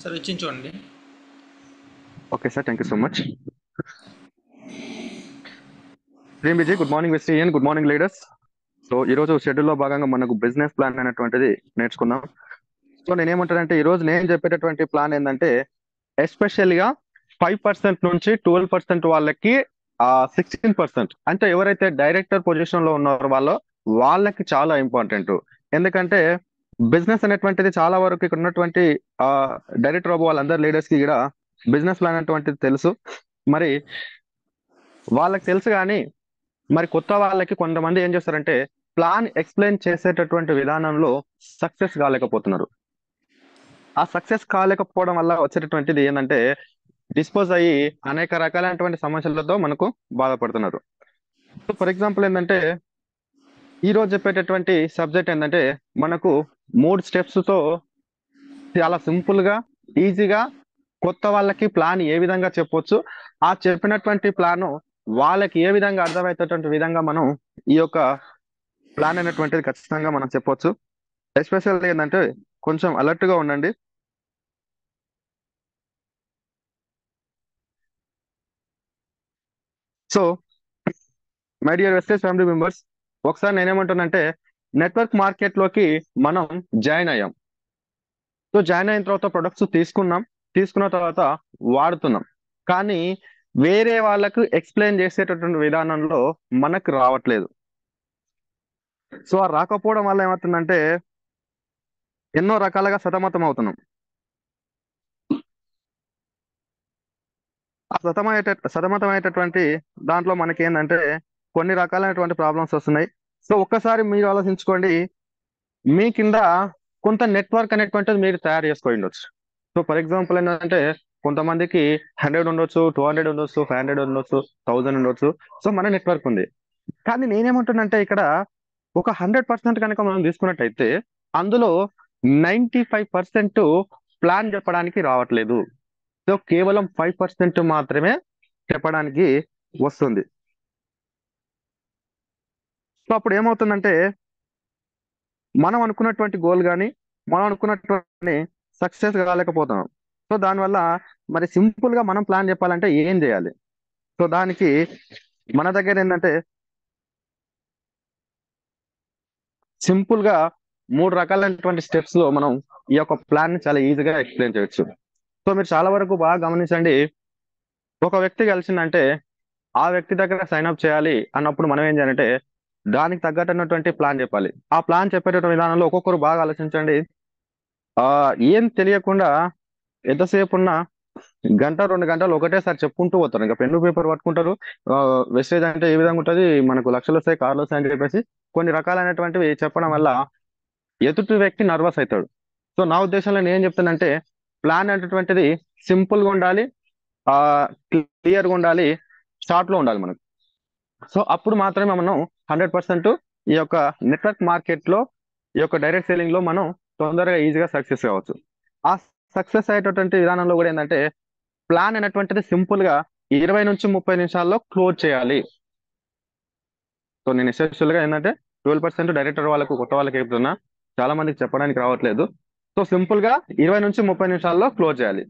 sir, వచ్చింది చూడండి. Okay sir, thank you so much. శ్రీమిజీ, good morning Vestige, good morning leaders. So ఈరోజు షెడ్యూల్లో భాగంగా మనకు బిజినెస్ ప్లాన్ అనేటువంటిది నేర్చుకుందాం. సో నేనేమంటానంటే ఈరోజు నేను చెప్పేటటువంటి ప్లాన్ ఏంటంటే ఎస్పెషల్గా 5% నుంచి 12% వాళ్ళకి 16%, అంటే ఎవరైతే డైరెక్టర్ పొజిషన్ లో ఉన్నారో వాళ్ళకి చాలా ఇంపార్టెంట్. ఎందుకంటే బిజినెస్ అనేటువంటిది చాలా వరకు ఇక్కడ ఉన్నటువంటి డైరెక్టర్ బాబు వాళ్ళందరి లీడర్స్ కి కూడా బిజినెస్ ప్లాన్ అనేటువంటిది తెలుసు. మరి వాళ్ళకి తెలుసు కానీ మరి కొత్త వాళ్ళకి కొంతమంది ఏం చేస్తారంటే ప్లాన్ ఎక్స్ప్లెయిన్ చేసేటటువంటి విధానంలో సక్సెస్ కాలేకపోతున్నారు. ఆ సక్సెస్ కాలేకపోవడం వల్ల వచ్చేటటువంటిది ఏంటంటే డిస్పోజ్ అయ్యి అనేక రకాలైనటువంటి సమస్యలతో మనకు బాధపడుతున్నారు. సో ఫర్ ఎగ్జాంపుల్ ఏంటంటే ఈ రోజు చెప్పేటటువంటి సబ్జెక్ట్ ఏంటంటే మనకు 3 steps తో చాలా సింపుల్ గా ఈజీగా కొత్త వాళ్ళకి ప్లాన్ ఏ విధంగా చెప్పొచ్చు, ఆ చెప్పినటువంటి ప్లాన్ వాళ్ళకి ఏ విధంగా అర్థమయ్యేటటువంటి విధంగా మనం ఈ యొక్క ప్లాన్ అనేటువంటిది ఖచ్చితంగా మనం చెప్పొచ్చు. ఎస్పెషల్లీ ఏంటంటే కొంచెం అలర్ట్ గా ఉండండి. So my dear Vestige family members, ఒకసారి నేనేమంటున్నానంటే నెట్వర్క్ మార్కెట్ లోకి మనం జాయిన్ అయ్యాం. సో జాయిన్ అయిన తర్వాత ప్రొడక్ట్స్ తీసుకున్న తర్వాత వాడుతున్నాం, కానీ వేరే వాళ్ళకు ఎక్స్ప్లెయిన్ చేసేటటువంటి విధానంలో మనకు రావట్లేదు. సో ఆ రాకపోవడం వల్ల ఏమవుతుందంటే ఎన్నో రకాలుగా సతమతం అవుతున్నాం. ఆ సతమతమయ్యేటటువంటి దాంట్లో మనకి ఏంటంటే కొన్ని రకాలైనటువంటి ప్రాబ్లమ్స్ వస్తున్నాయి. సో ఒక్కసారి మీరు ఆలోచించుకోండి, మీ కింద కొంత నెట్వర్క్ అనేటువంటిది మీరు తయారు చేసుకొని ఉండొచ్చు. సో ఫర్ ఎగ్జాంపుల్ ఏంటంటే కొంతమందికి 100 ఉండొచ్చు, 200 ఉండొచ్చు, 500 ఉండొచ్చు, 1000 ఉండొచ్చు. సో మన నెట్వర్క్ ఉంది. కానీ నేనేమంటున్నానంటే ఇక్కడ ఒక 100% కనుక మనం తీసుకున్నట్టయితే అందులో 95% ప్లాన్ చెప్పడానికి రావట్లేదు. సో కేవలం 5% మాత్రమే చెప్పడానికి వస్తుంది. సో అప్పుడు ఏమవుతుందంటే మనం అనుకున్నటువంటి గోల్ కానీ మనం అనుకున్నటువంటి సక్సెస్ కాలేకపోతున్నాం. సో దానివల్ల మరి సింపుల్ గా మనం ప్లాన్ చెప్పాలంటే ఏం చేయాలి? సో దానికి మన దగ్గర ఏంటంటే సింపుల్ గా 3 రకాలైనటువంటి స్టెప్స్ లో మనం ఈ యొక్క ప్లాన్ ని చాలా ఈజీగా ఎక్స్ప్లెయిన్ చేయొచ్చు. సో మీరు చాలా వరకు బాగా గమనించండి, ఒక వ్యక్తి కలిసిందంటే ఆ వ్యక్తి దగ్గర సైన్ అప్ చేయాలి అన్నప్పుడు మనం ఏం చేయాలంటే దానికి తగ్గట్టున్నటువంటి ప్లాన్ చెప్పాలి. ఆ ప్లాన్ చెప్పేటటువంటి విధానంలో ఒక్కొక్కరు బాగా ఆలోచించండి. ఏం తెలియకుండా ఎంతసేపు ఉన్నా 1-2 గంటలు ఒకటేసారి చెప్పుకుంటూ పోతారు. ఇంకా పెన్ను పేపర్ పట్టుకుంటారు. వెస్టేజ్ అంటే ఏ విధంగా ఉంటుంది, మనకు లక్షలు వస్తాయి, కార్లు వస్తాయి అని చెప్పేసి కొన్ని రకాలైనటువంటివి చెప్పడం వల్ల ఎదుటి వ్యక్తి నర్వస్ అవుతాడు. సో నా ఉద్దేశంలో నేను ఏం చెప్తానంటే ప్లాన్ అనేటువంటిది సింపుల్ గా ఉండాలి, క్లియర్ గా ఉండాలి, షార్ట్ లో ఉండాలి మనకు. సో అప్పుడు మాత్రమే మనం 100% ఈ యొక్క నెట్వర్క్ మార్కెట్ లో ఈ యొక్క డైరెక్ట్ సెల్లింగ్ లో మనం తొందరగా ఈజీగా సక్సెస్ కావచ్చు. ఆ సక్సెస్ అయ్యేటటువంటి విధానంలో కూడా ఏంటంటే ప్లాన్ అనేటువంటిది సింపుల్ గా 20 నుంచి 30 నిమిషాల్లో క్లోజ్ చేయాలి. సో నేను ఎస్పెషల్ గా ఏంటంటే 12% డైరెక్టర్ వాళ్ళకు కొత్త వాళ్ళకి చెప్తున్నా, చాలా మందికి చెప్పడానికి రావట్లేదు. సో సింపుల్ గా 20 నుంచి 30 నిమిషాల్లో క్లోజ్ చేయాలి.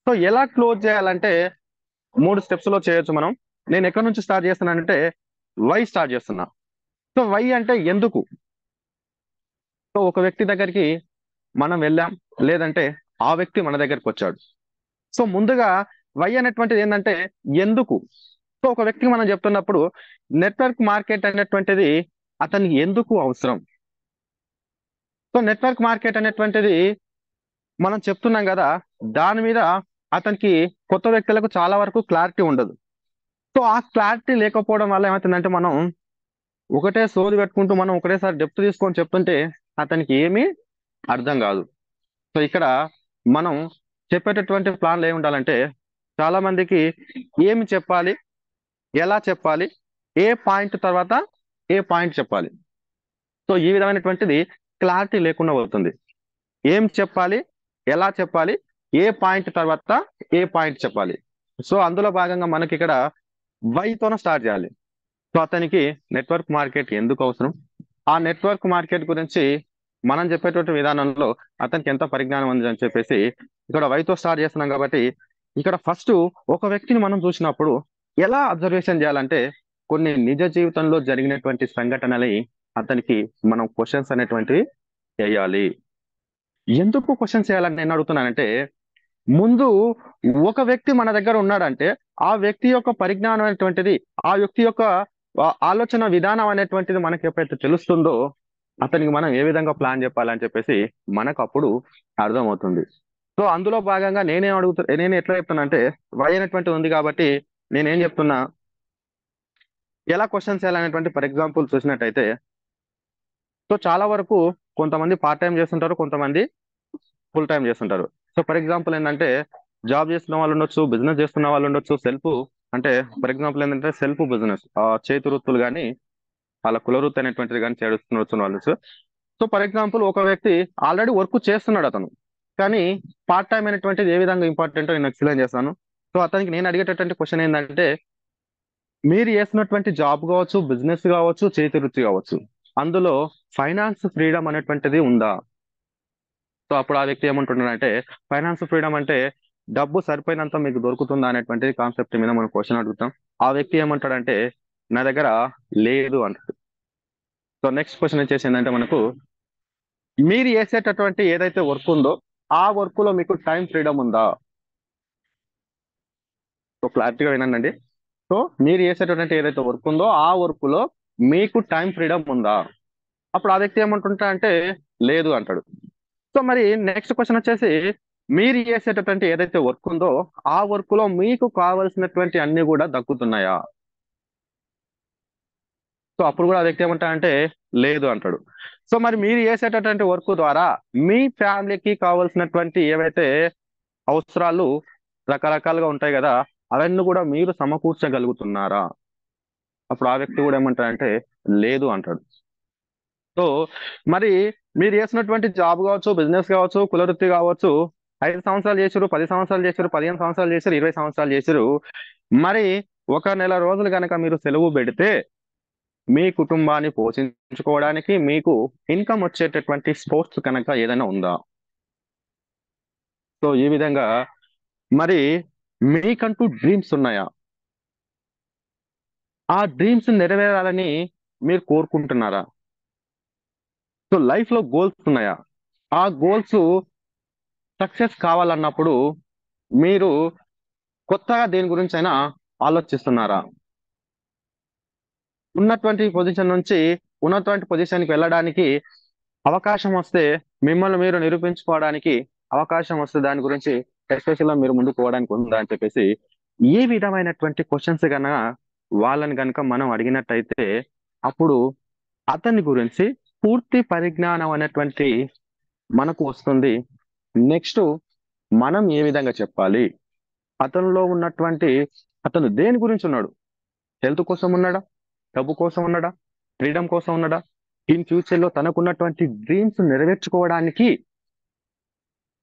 సో ఎలా క్లోజ్ చేయాలంటే 3 స్టెప్స్ లో చేయొచ్చు మనం. నేను ఎక్కడి నుంచి స్టార్ట్ చేస్తున్నానంటే వై స్టార్ట్ చేస్తున్నా. సో వై అంటే ఎందుకు. సో ఒక వ్యక్తి దగ్గరికి మనం వెళ్ళాం, లేదంటే ఆ వ్యక్తి మన దగ్గరికి వచ్చాడు. సో ముందుగా వై అనేటువంటిది ఏంటంటే ఎందుకు. సో ఒక వ్యక్తికి మనం చెప్తున్నప్పుడు నెట్వర్క్ మార్కెట్ అనేటువంటిది అతనికి ఎందుకు అవసరం. సో నెట్వర్క్ మార్కెట్ అనేటువంటిది మనం చెప్తున్నాం కదా, దాని మీద అతనికి కొత్త వ్యక్తులకు చాలా వరకు క్లారిటీ ఉండదు. సో ఆ క్లారిటీ లేకపోవడం వల్ల ఏమవుతుందంటే మనం ఒకటే సోది పెట్టుకుంటూ మనం ఒకటేసారి డెప్త్ తీసుకొని చెప్తుంటే అతనికి ఏమీ అర్థం కాదు. సో ఇక్కడ మనం చెప్పేటటువంటి ప్లాన్లు ఏమి ఉండాలంటే చాలా మందికి ఏమి చెప్పాలి, ఎలా చెప్పాలి, ఏ పాయింట్ తర్వాత ఏ పాయింట్ చెప్పాలి. సో ఈ విధమైనటువంటిది క్లారిటీ లేకుండా పోతుంది. ఏం చెప్పాలి, ఎలా చెప్పాలి, ఏ పాయింట్ తర్వాత ఏ పాయింట్ చెప్పాలి. సో అందులో భాగంగా మనకి ఇక్కడ వైతోనే స్టార్ట్ చేయాలి. సో అతనికి నెట్వర్క్ మార్కెట్ ఎందుకు అవసరం, ఆ నెట్వర్క్ మార్కెట్ గురించి మనం చెప్పేటువంటి విధానంలో అతనికి ఎంత పరిజ్ఞానం ఉంది అని చెప్పేసి ఇక్కడ వైతో స్టార్ట్ చేస్తున్నాం. కాబట్టి ఇక్కడ ఫస్ట్ ఒక వ్యక్తిని మనం చూసినప్పుడు ఎలా అబ్జర్వేషన్ చేయాలంటే కొన్ని నిజ జీవితంలో జరిగినటువంటి సంఘటనలని అతనికి మనం క్వశ్చన్స్ అనేటువంటివి చేయాలి. ఎందుకు క్వశ్చన్స్ చేయాలని నేను అడుగుతున్నానంటే ముందు ఒక వ్యక్తి మన దగ్గర ఉన్నాడంటే ఆ వ్యక్తి యొక్క పరిజ్ఞానం అనేటువంటిది, ఆ వ్యక్తి యొక్క ఆలోచన విధానం అనేటువంటిది మనకి ఎప్పుడైతే తెలుస్తుందో అతనికి మనం ఏ విధంగా ప్లాన్ చెప్పాలని చెప్పేసి మనకు అప్పుడు అర్థమవుతుంది. సో అందులో భాగంగా నేను ఎట్లా చెప్తున్నా వై అనేటువంటిది ఉంది కాబట్టి నేనేం చెప్తున్నా, ఎలా క్వశ్చన్స్ చేయాలనేటువంటి ఫర్ ఎగ్జాంపుల్ చూసినట్టయితే సో చాలా వరకు కొంతమంది పార్ట్ టైం చేస్తుంటారు, కొంతమంది ఫుల్ టైం చేస్తుంటారు. సో ఫర్ ఎగ్జాంపుల్ ఏంటంటే జాబ్ చేస్తున్న వాళ్ళు ఉండొచ్చు, బిజినెస్ చేస్తున్న వాళ్ళు ఉండొచ్చు, సెల్ఫ్ అంటే ఫర్ ఎగ్జాంపుల్ ఏంటంటే సెల్ఫ్ బిజినెస్ చేతి వృత్తులు కానీ వాళ్ళ కుల వృత్తి అనేటువంటిది కానీ చేస్తున్న వాళ్ళు. సో ఫర్ ఎగ్జాంపుల్ ఒక వ్యక్తి ఆల్రెడీ వర్క్ చేస్తున్నాడు అతను, కానీ పార్ట్ టైం అనేటువంటిది ఏ విధంగా ఇంపార్టెంటో నేను ఎక్స్ప్లెయిన్ చేస్తాను. సో అతనికి నేను అడిగేటటువంటి క్వశ్చన్ ఏంటంటే మీరు చేస్తున్నటువంటి జాబ్ కావచ్చు, బిజినెస్ కావచ్చు, చేతి వృత్తి కావచ్చు, అందులో ఫైనాన్స్ ఫ్రీడమ్ అనేటువంటిది ఉందా. సో అప్పుడు ఆ వ్యక్తి ఏమంటున్నాడంటే ఫైనాన్స్ ఫ్రీడమ్ అంటే డబ్బు సరిపోయినంత మీకు దొరుకుతుందా అనేటువంటి కాన్సెప్ట్ మీద మనం క్వశ్చన్ అడుగుతాం. ఆ వ్యక్తి ఏమంటాడంటే నా దగ్గర లేదు అంటాడు. సో నెక్స్ట్ క్వశ్చన్ వచ్చేసి ఏంటంటే మనకు, మీరు చేసేటటువంటి ఏదైతే వర్క్ ఉందో ఆ వర్క్ లో మీకు టైం ఫ్రీడమ్ ఉందా? సో క్లారిటీగా వినండి. సో మీరు చేసేటటువంటి ఏదైతే వర్క్ ఉందో ఆ వర్క్ లో మీకు టైం ఫ్రీడమ్ ఉందా? అప్పుడు ఆ వ్యక్తి ఏమంటుంటా అంటే లేదు అంటాడు. సో మరి నెక్స్ట్ క్వశ్చన్ వచ్చేసి, మీరు చేసేటటువంటి ఏదైతే వర్క్ ఉందో ఆ వర్క్ లో మీకు కావాల్సినటువంటి అన్ని కూడా దక్కుతున్నాయా? సో అప్పుడు కూడా ఆ వ్యక్తి ఏమంటా అంటే లేదు అంటాడు. సో మరి మీరు చేసేటటువంటి వర్క్ ద్వారా మీ ఫ్యామిలీకి కావాల్సినటువంటి ఏవైతే అవసరాలు రకరకాలుగా ఉంటాయి కదా, అవన్నీ కూడా మీరు సమకూర్చగలుగుతున్నారా? అప్పుడు ఆ వ్యక్తి కూడా ఏమంటాడంటే లేదు అంటాడు. సో మరి మీరు చేసినటువంటి జాబ్ కావచ్చు, బిజినెస్ కావచ్చు, కులవృత్తి కావచ్చు, 5 సంవత్సరాలు చేసారు, 10 సంవత్సరాలు చేసారు, 15 సంవత్సరాలు చేసారు, 20 సంవత్సరాలు చేసారు. మరి ఒక నెల రోజులు కనుక మీరు సెలవు పెడితే మీ కుటుంబాన్ని పోషించుకోవడానికి మీకు ఇన్కమ్ వచ్చేటటువంటి సోర్స్ కనుక ఏదైనా ఉందా? సో ఈ విధంగా మరి మీకంటూ డ్రీమ్స్ ఉన్నాయా? ఆ డ్రీమ్స్ నెరవేరాలని మీరు కోరుకుంటున్నారా? సో లైఫ్ లో గోల్స్ ఉన్నాయా? ఆ గోల్స్ సక్సెస్ కావాలన్నప్పుడు మీరు కొత్తగా దేని గురించి అయినా ఆలోచిస్తున్నారా? ఉన్నటువంటి పొజిషన్ నుంచి ఉన్నటువంటి పొజిషన్కి వెళ్ళడానికి అవకాశం వస్తే, మిమ్మల్ని మీరు నిరూపించుకోవడానికి అవకాశం వస్తే దాని గురించి ఎస్పెషల్గా మీరు ముందుకు పోవడానికి ఉందా అని చెప్పేసి ఏ విధమైనటువంటి క్వశ్చన్స్ కనుక వాళ్ళని కనుక మనం అడిగినట్టయితే అప్పుడు అతని గురించి పూర్తి పరిజ్ఞానం అనేటువంటి మనకు వస్తుంది. నెక్స్ట్ మనం ఏ విధంగా చెప్పాలి, అతనిలో ఉన్నటువంటి అతను దేని గురించి ఉన్నాడు? హెల్త్ కోసం ఉన్నాడా? డబ్బు కోసం ఉన్నాడా? ఫ్రీడమ్ కోసం ఉన్నాడా? ఇన్ ఫ్యూచర్ లో తనకున్నటువంటి డ్రీమ్స్ నెరవేర్చుకోవడానికి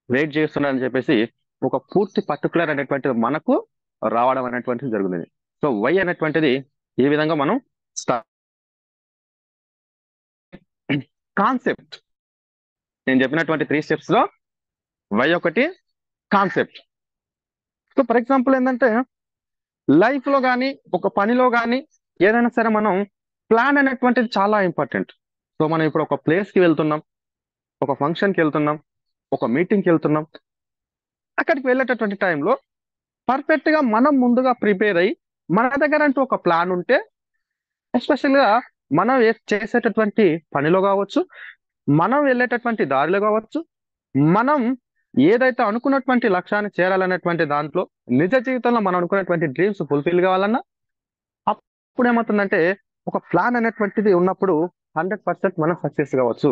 వెయిట్ చేస్తున్నాడని చెప్పేసి ఒక పూర్తి పర్టికులర్ అనేటువంటిది మనకు రావడం అనేటువంటిది జరుగుతుంది. సో వై అనేటువంటిది ఈ విధంగా మనం కాన్సెప్ట్, నేను చెప్పినటువంటి 3 స్టెప్స్ లో వై ఒకటి కాన్సెప్ట్. సో ఫర్ ఎగ్జాంపుల్ ఏంటంటే లైఫ్ లో కానీ ఒక పనిలో కానీ ఏదైనా సరే మనం ప్లాన్ అనేటువంటిది చాలా ఇంపార్టెంట్. సో మనం ఇప్పుడు ఒక ప్లేస్కి వెళ్తున్నాం, ఒక ఫంక్షన్కి వెళ్తున్నాం, ఒక మీటింగ్కి వెళ్తున్నాం. అక్కడికి వెళ్ళేటటువంటి టైంలో పర్ఫెక్ట్ గా మనం ముందుగా ప్రిపేర్ అయ్యి మన దగ్గర అంటూ ఒక ప్లాన్ ఉంటే, ఎస్పెషల్గా మనం చేసేటటువంటి పనిలో కావచ్చు, మనం వెళ్ళేటటువంటి దారిలో కావచ్చు, మనం ఏదైతే అనుకున్నటువంటి లక్ష్యాన్ని చేరాలనేటువంటి దాంట్లో నిజ జీవితంలో మనం అనుకున్నటువంటి డ్రీమ్స్ ఫుల్ఫిల్ కావాలన్నా అప్పుడు ఏమవుతుందంటే ఒక ప్లాన్ అనేటువంటిది ఉన్నప్పుడు 100% మనం సక్సెస్ కావచ్చు.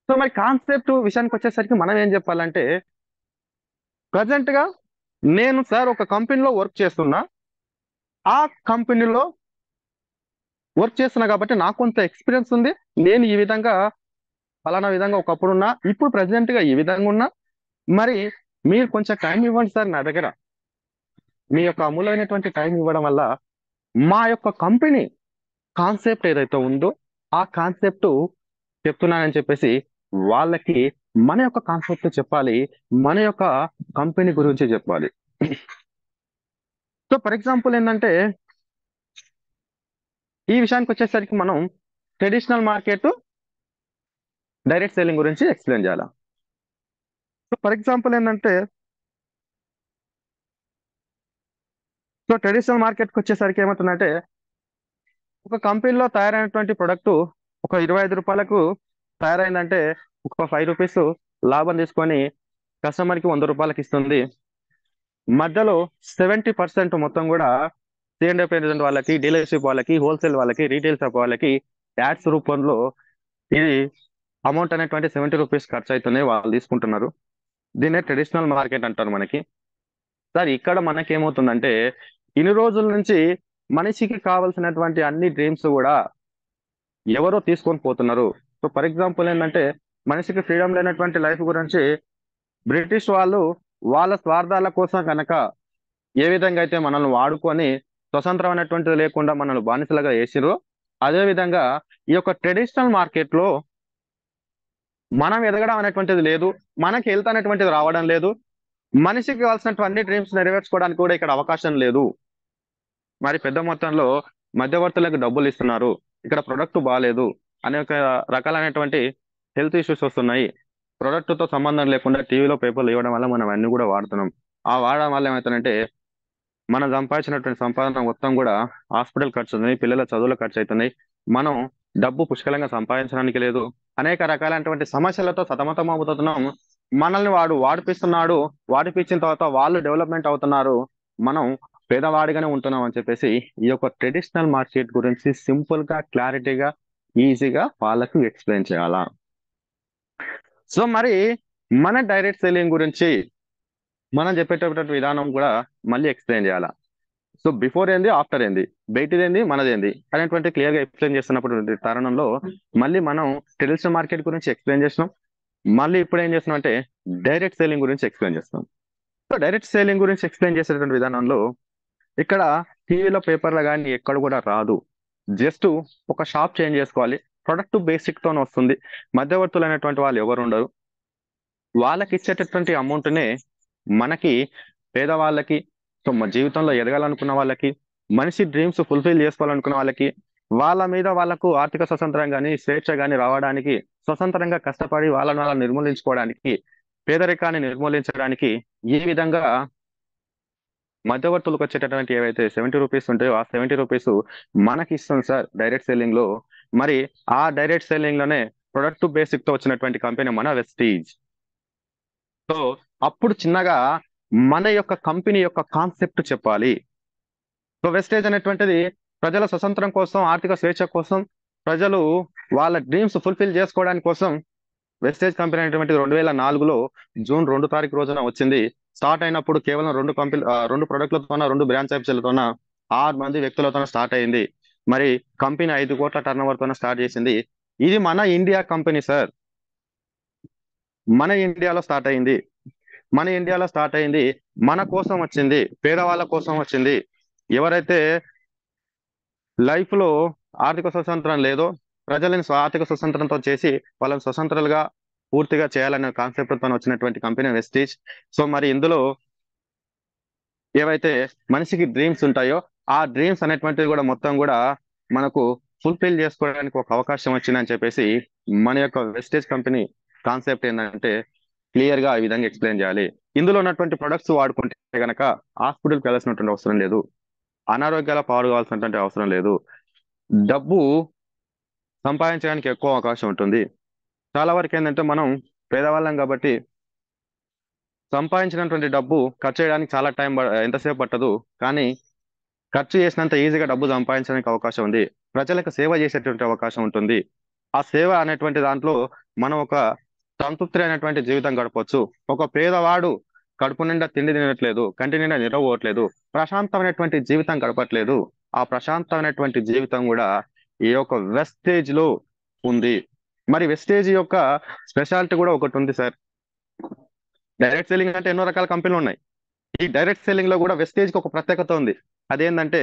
సో మరి కాన్సెప్ట్ విషయానికి వచ్చేసరికి మనం ఏం చెప్పాలంటే, ప్రజెంట్ గా నేను సార్ ఒక కంపెనీలో వర్క్ చేస్తున్నా, ఆ కంపెనీలో వర్క్ చేస్తున్నా కాబట్టి నాకు కొంత ఎక్స్పీరియన్స్ ఉంది, నేను ఈ విధంగా ఫలానా విధంగా ఒకప్పుడు ఉన్నా, ఇప్పుడు ప్రజెంట్ గా ఈ విధంగా ఉన్నా, మరి మీరు కొంచెం టైం ఇవ్వండి సార్ నా దగ్గర. మీ యొక్క అమూల్యమైనటువంటి టైం ఇవ్వడం వల్ల మా యొక్క కంపెనీ కాన్సెప్ట్ ఏదైతే ఉందో ఆ కాన్సెప్ట్ చెప్తున్నానని చెప్పేసి వాళ్ళకి మన యొక్క కాన్సెప్ట్ చెప్పాలి, మన యొక్క కంపెనీ గురించి చెప్పాలి. సో ఫర్ ఎగ్జాంపుల్ ఏంటంటే ఈ విషయానికి వచ్చేసరికి మనం ట్రెడిషనల్ మార్కెట్, డైరెక్ట్ సెల్లింగ్ గురించి ఎక్స్ప్లెయిన్ చేయాలి. సో ఫర్ ఎగ్జాంపుల్ ఏంటంటే సో ట్రెడిషనల్ మార్కెట్కి వచ్చేసరికి ఏమవుతుందంటే ఒక కంపెనీలో తయారైనటువంటి ప్రొడక్ట్ ఒక 25 రూపాయలకు తయారైందంటే ఒక 5 రూపీస్ లాభం తీసుకొని కస్టమర్కి 100 రూపాయలకి ఇస్తుంది. మధ్యలో 70% మొత్తం కూడా C&F ఏజెంట్ వాళ్ళకి, డీలర్షిప్ వాళ్ళకి, హోల్సేల్ వాళ్ళకి, రీటైల్ షాప్ వాళ్ళకి యాడ్స్ రూపంలో ఇది అమౌంట్ అనేటువంటి 70 రూపీస్ ఖర్చు అవుతున్నాయి, వాళ్ళు తీసుకుంటున్నారు. దీన్నే ట్రెడిషనల్ మార్కెట్ అంటారు మనకి. సార్ ఇక్కడ మనకి ఏమవుతుందంటే ఇన్ని రోజుల నుంచి మనిషికి కావాల్సినటువంటి అన్ని డ్రీమ్స్ కూడా ఎవరో తీసుకొని పోతున్నారు. సో ఫర్ ఎగ్జాంపుల్ ఏంటంటే మనిషికి ఫ్రీడమ్ లేనటువంటి లైఫ్ గురించి బ్రిటిష్ వాళ్ళు వాళ్ళ స్వార్థాల కోసం కనుక ఏ విధంగా అయితే మనల్ని వాడుకొని స్వతంత్రం అనేటువంటిది లేకుండా మనల్ని బానిసలుగా వేసిరో, అదే విధంగా ఈ యొక్క ట్రెడిషనల్ మార్కెట్ లో మనం ఎదగడం అనేటువంటిది లేదు, మనకి హెల్త్ అనేటువంటిది రావడం లేదు, మనిషికి కావాల్సినటువంటి డ్రీమ్స్ నెరవేర్చుకోవడానికి కూడా ఇక్కడ అవకాశం లేదు. మరి పెద్ద మొత్తంలో మధ్యవర్తులకు డబ్బులు ఇస్తున్నారు, ఇక్కడ ప్రొడక్ట్ బాగాలేదు, అనేక రకాలైనటువంటి హెల్త్ ఇష్యూస్ వస్తున్నాయి. ప్రొడక్ట్ తో సంబంధం లేకుండా టీవీలో పేపర్లు ఇవ్వడం వల్ల మనం అన్ని కూడా వాడుతున్నాం. ఆ వాడడం వల్ల ఏమవుతుందంటే మనం సంపాదించినటువంటి సంపాదన మొత్తం కూడా హాస్పిటల్ ఖర్చు ఉంది, పిల్లల చదువుల ఖర్చు అవుతున్నాయి, మనం డబ్బు పుష్కలంగా సంపాదించడానికి లేదు, అనేక రకాలైనటువంటి సమస్యలతో సతమతం అవుతున్నాం. మనల్ని వాడు వాడిపిస్తున్నాడు, వాడిపించిన తర్వాత వాళ్ళు డెవలప్మెంట్ అవుతున్నారు, మనం పేదవాడిగానే ఉంటున్నాం అని చెప్పేసి ఈ యొక్క ట్రెడిషనల్ మార్కెట్ గురించి సింపుల్ గా, క్లారిటీగా, ఈజీగా వాళ్ళకు ఎక్స్ప్లెయిన్ చేయాలా. సో మరి మన డైరెక్ట్ సెల్లింగ్ గురించి మనం చెప్పేటటువంటి విధానం కూడా మళ్ళీ ఎక్స్ప్లెయిన్ చేయాలా. సో బిఫోర్ ఏంది, ఆఫ్టర్ ఏంది, బయటిదేంది, మనదేంది అనేటువంటి క్లియర్ గా ఎక్స్ప్లెయిన్ చేస్తున్నప్పుడు తరుణంలో మళ్ళీ మనం ట్రెడిషనల్ మార్కెట్ గురించి ఎక్స్ప్లెయిన్ చేస్తున్నాం. మళ్ళీ ఇప్పుడు ఏం చేస్తున్నాం అంటే డైరెక్ట్ సేలింగ్ గురించి ఎక్స్ప్లెయిన్ చేస్తాం. సో డైరెక్ట్ సేలింగ్ గురించి ఎక్స్ప్లెయిన్ చేసేటువంటి విధానంలో ఇక్కడ టీవీలో పేపర్లో కానీ ఎక్కడ కూడా రాదు. జస్ట్ ఒక షాప్ చేంజ్ చేసుకోవాలి, ప్రొడక్ట్ బేసిక్ తోనే వస్తుంది, మధ్యవర్తులు అనేటువంటి వాళ్ళు ఎవరు ఉండరు. వాళ్ళకి ఇచ్చేటటువంటి అమౌంట్నే మనకి పేదవాళ్ళకి, సో మన జీవితంలో ఎదగాలనుకున్న వాళ్ళకి, మనిషి డ్రీమ్స్ ఫుల్ఫిల్ చేసుకోవాలనుకున్న వాళ్ళకి, వాళ్ళ మీద వాళ్ళకు ఆర్థిక స్వతంత్రం కానీ స్వేచ్ఛ కానీ రావడానికి, స్వతంత్రంగా కష్టపడి వాళ్ళని వాళ్ళని నిర్మూలించుకోవడానికి, పేదరికాన్ని నిర్మూలించడానికి ఏ విధంగా మధ్యవర్తులకు వచ్చేటటువంటి ఏవైతే 70 రూపీస్ ఉంటాయో ఆ 70 రూపీస్ మనకి ఇస్తాం సార్ డైరెక్ట్ సెల్లింగ్ లో. మరి ఆ డైరెక్ట్ సెల్లింగ్ లోనే ప్రొడక్ట్ బేసిక్ తో వచ్చినటువంటి కంపెనీ మన వెస్టీజ్. సో అప్పుడు చిన్నగా మన యొక్క కంపెనీ యొక్క కాన్సెప్ట్ చెప్పాలి. సో వెస్టేజ్ అనేటువంటిది ప్రజల స్వతంత్రం కోసం, ఆర్థిక స్వేచ్ఛ కోసం, ప్రజలు వాళ్ళ డ్రీమ్స్ ఫుల్ఫిల్ చేసుకోవడానికి కోసం వెస్టేజ్ కంపెనీ అనేటువంటిది 2004లో జూన్ 2 తారీఖు రోజున వచ్చింది. స్టార్ట్ అయినప్పుడు కేవలం 2 ప్రొడక్ట్లతోన, 2 బ్రాంచ్ వెబ్సైట్లతోన, 6 మంది వ్యక్తులతో స్టార్ట్ అయింది. మరి కంపెనీ 5 కోట్ల టర్నోవర్ తోన స్టార్ట్ చేసింది. ఇది మన ఇండియా కంపెనీ సార్, మన ఇండియాలో స్టార్ట్ అయింది. మన ఇండియాలో స్టార్ట్ అయింది, మన కోసం వచ్చింది, పేదవాళ్ళ కోసం వచ్చింది. ఎవరైతే లైఫ్ లో ఆర్థిక స్వతంత్రం లేదో ప్రజలను ఆర్థిక స్వతంత్రంతో చేసి వాళ్ళని స్వతంత్రాలుగా పూర్తిగా చేయాలనే కాన్సెప్ట్ తో వచ్చినటువంటి కంపెనీ వెస్టీజ్. సో మరి ఇందులో ఏవైతే మనిషికి డ్రీమ్స్ ఉంటాయో ఆ డ్రీమ్స్ అనేటువంటిది కూడా మొత్తం కూడా మనకు ఫుల్ఫిల్ చేసుకోవడానికి ఒక అవకాశం వచ్చిందని చెప్పేసి మన యొక్క వెస్టేజ్ కంపెనీ కాన్సెప్ట్ ఏంటంటే క్లియర్ గా ఈ విధంగా ఎక్స్ప్లెయిన్ చేయాలి. ఇందులో ఉన్నటువంటి ప్రొడక్ట్స్ వాడుకుంటే గనక హాస్పిటల్కి వెళ్ళాల్సినటువంటి అవసరం లేదు, అనారోగ్యాల పాడు కావాల్సినటువంటి అవసరం లేదు, డబ్బు సంపాదించడానికి ఎక్కువ అవకాశం ఉంటుంది. చాలా వరకు ఏంటంటే మనం పేదవాళ్ళం కాబట్టి సంపాదించినటువంటి డబ్బు ఖర్చు చేయడానికి చాలా ఎంతసేపు పట్టదు, కానీ ఖర్చు చేసినంత ఈజీగా డబ్బు సంపాదించడానికి అవకాశం ఉంది, ప్రజలకు సేవ చేసేటువంటి అవకాశం ఉంటుంది. ఆ సేవ అనేటువంటి దాంట్లో మనం ఒక సంతృప్తి అయినటువంటి జీవితం గడపవచ్చు. ఒక పేదవాడు కడుపు నిండా తిండి తినట్లేదు, కంటి నిండా నిద్రపోవట్లేదు, ప్రశాంతమైనటువంటి జీవితం గడపట్లేదు. ఆ ప్రశాంతమైనటువంటి జీవితం కూడా ఈ యొక్క వెస్టేజ్ లో ఉంది. మరి వెస్టేజ్ యొక్క స్పెషాలిటీ కూడా ఒకటి ఉంది సార్. డైరెక్ట్ సెల్లింగ్ అంటే ఎన్నో రకాల కంపెనీలు ఉన్నాయి, ఈ డైరెక్ట్ సెల్లింగ్ లో కూడా వెస్టేజ్ కి ఒక ప్రత్యేకత ఉంది. అదేంటంటే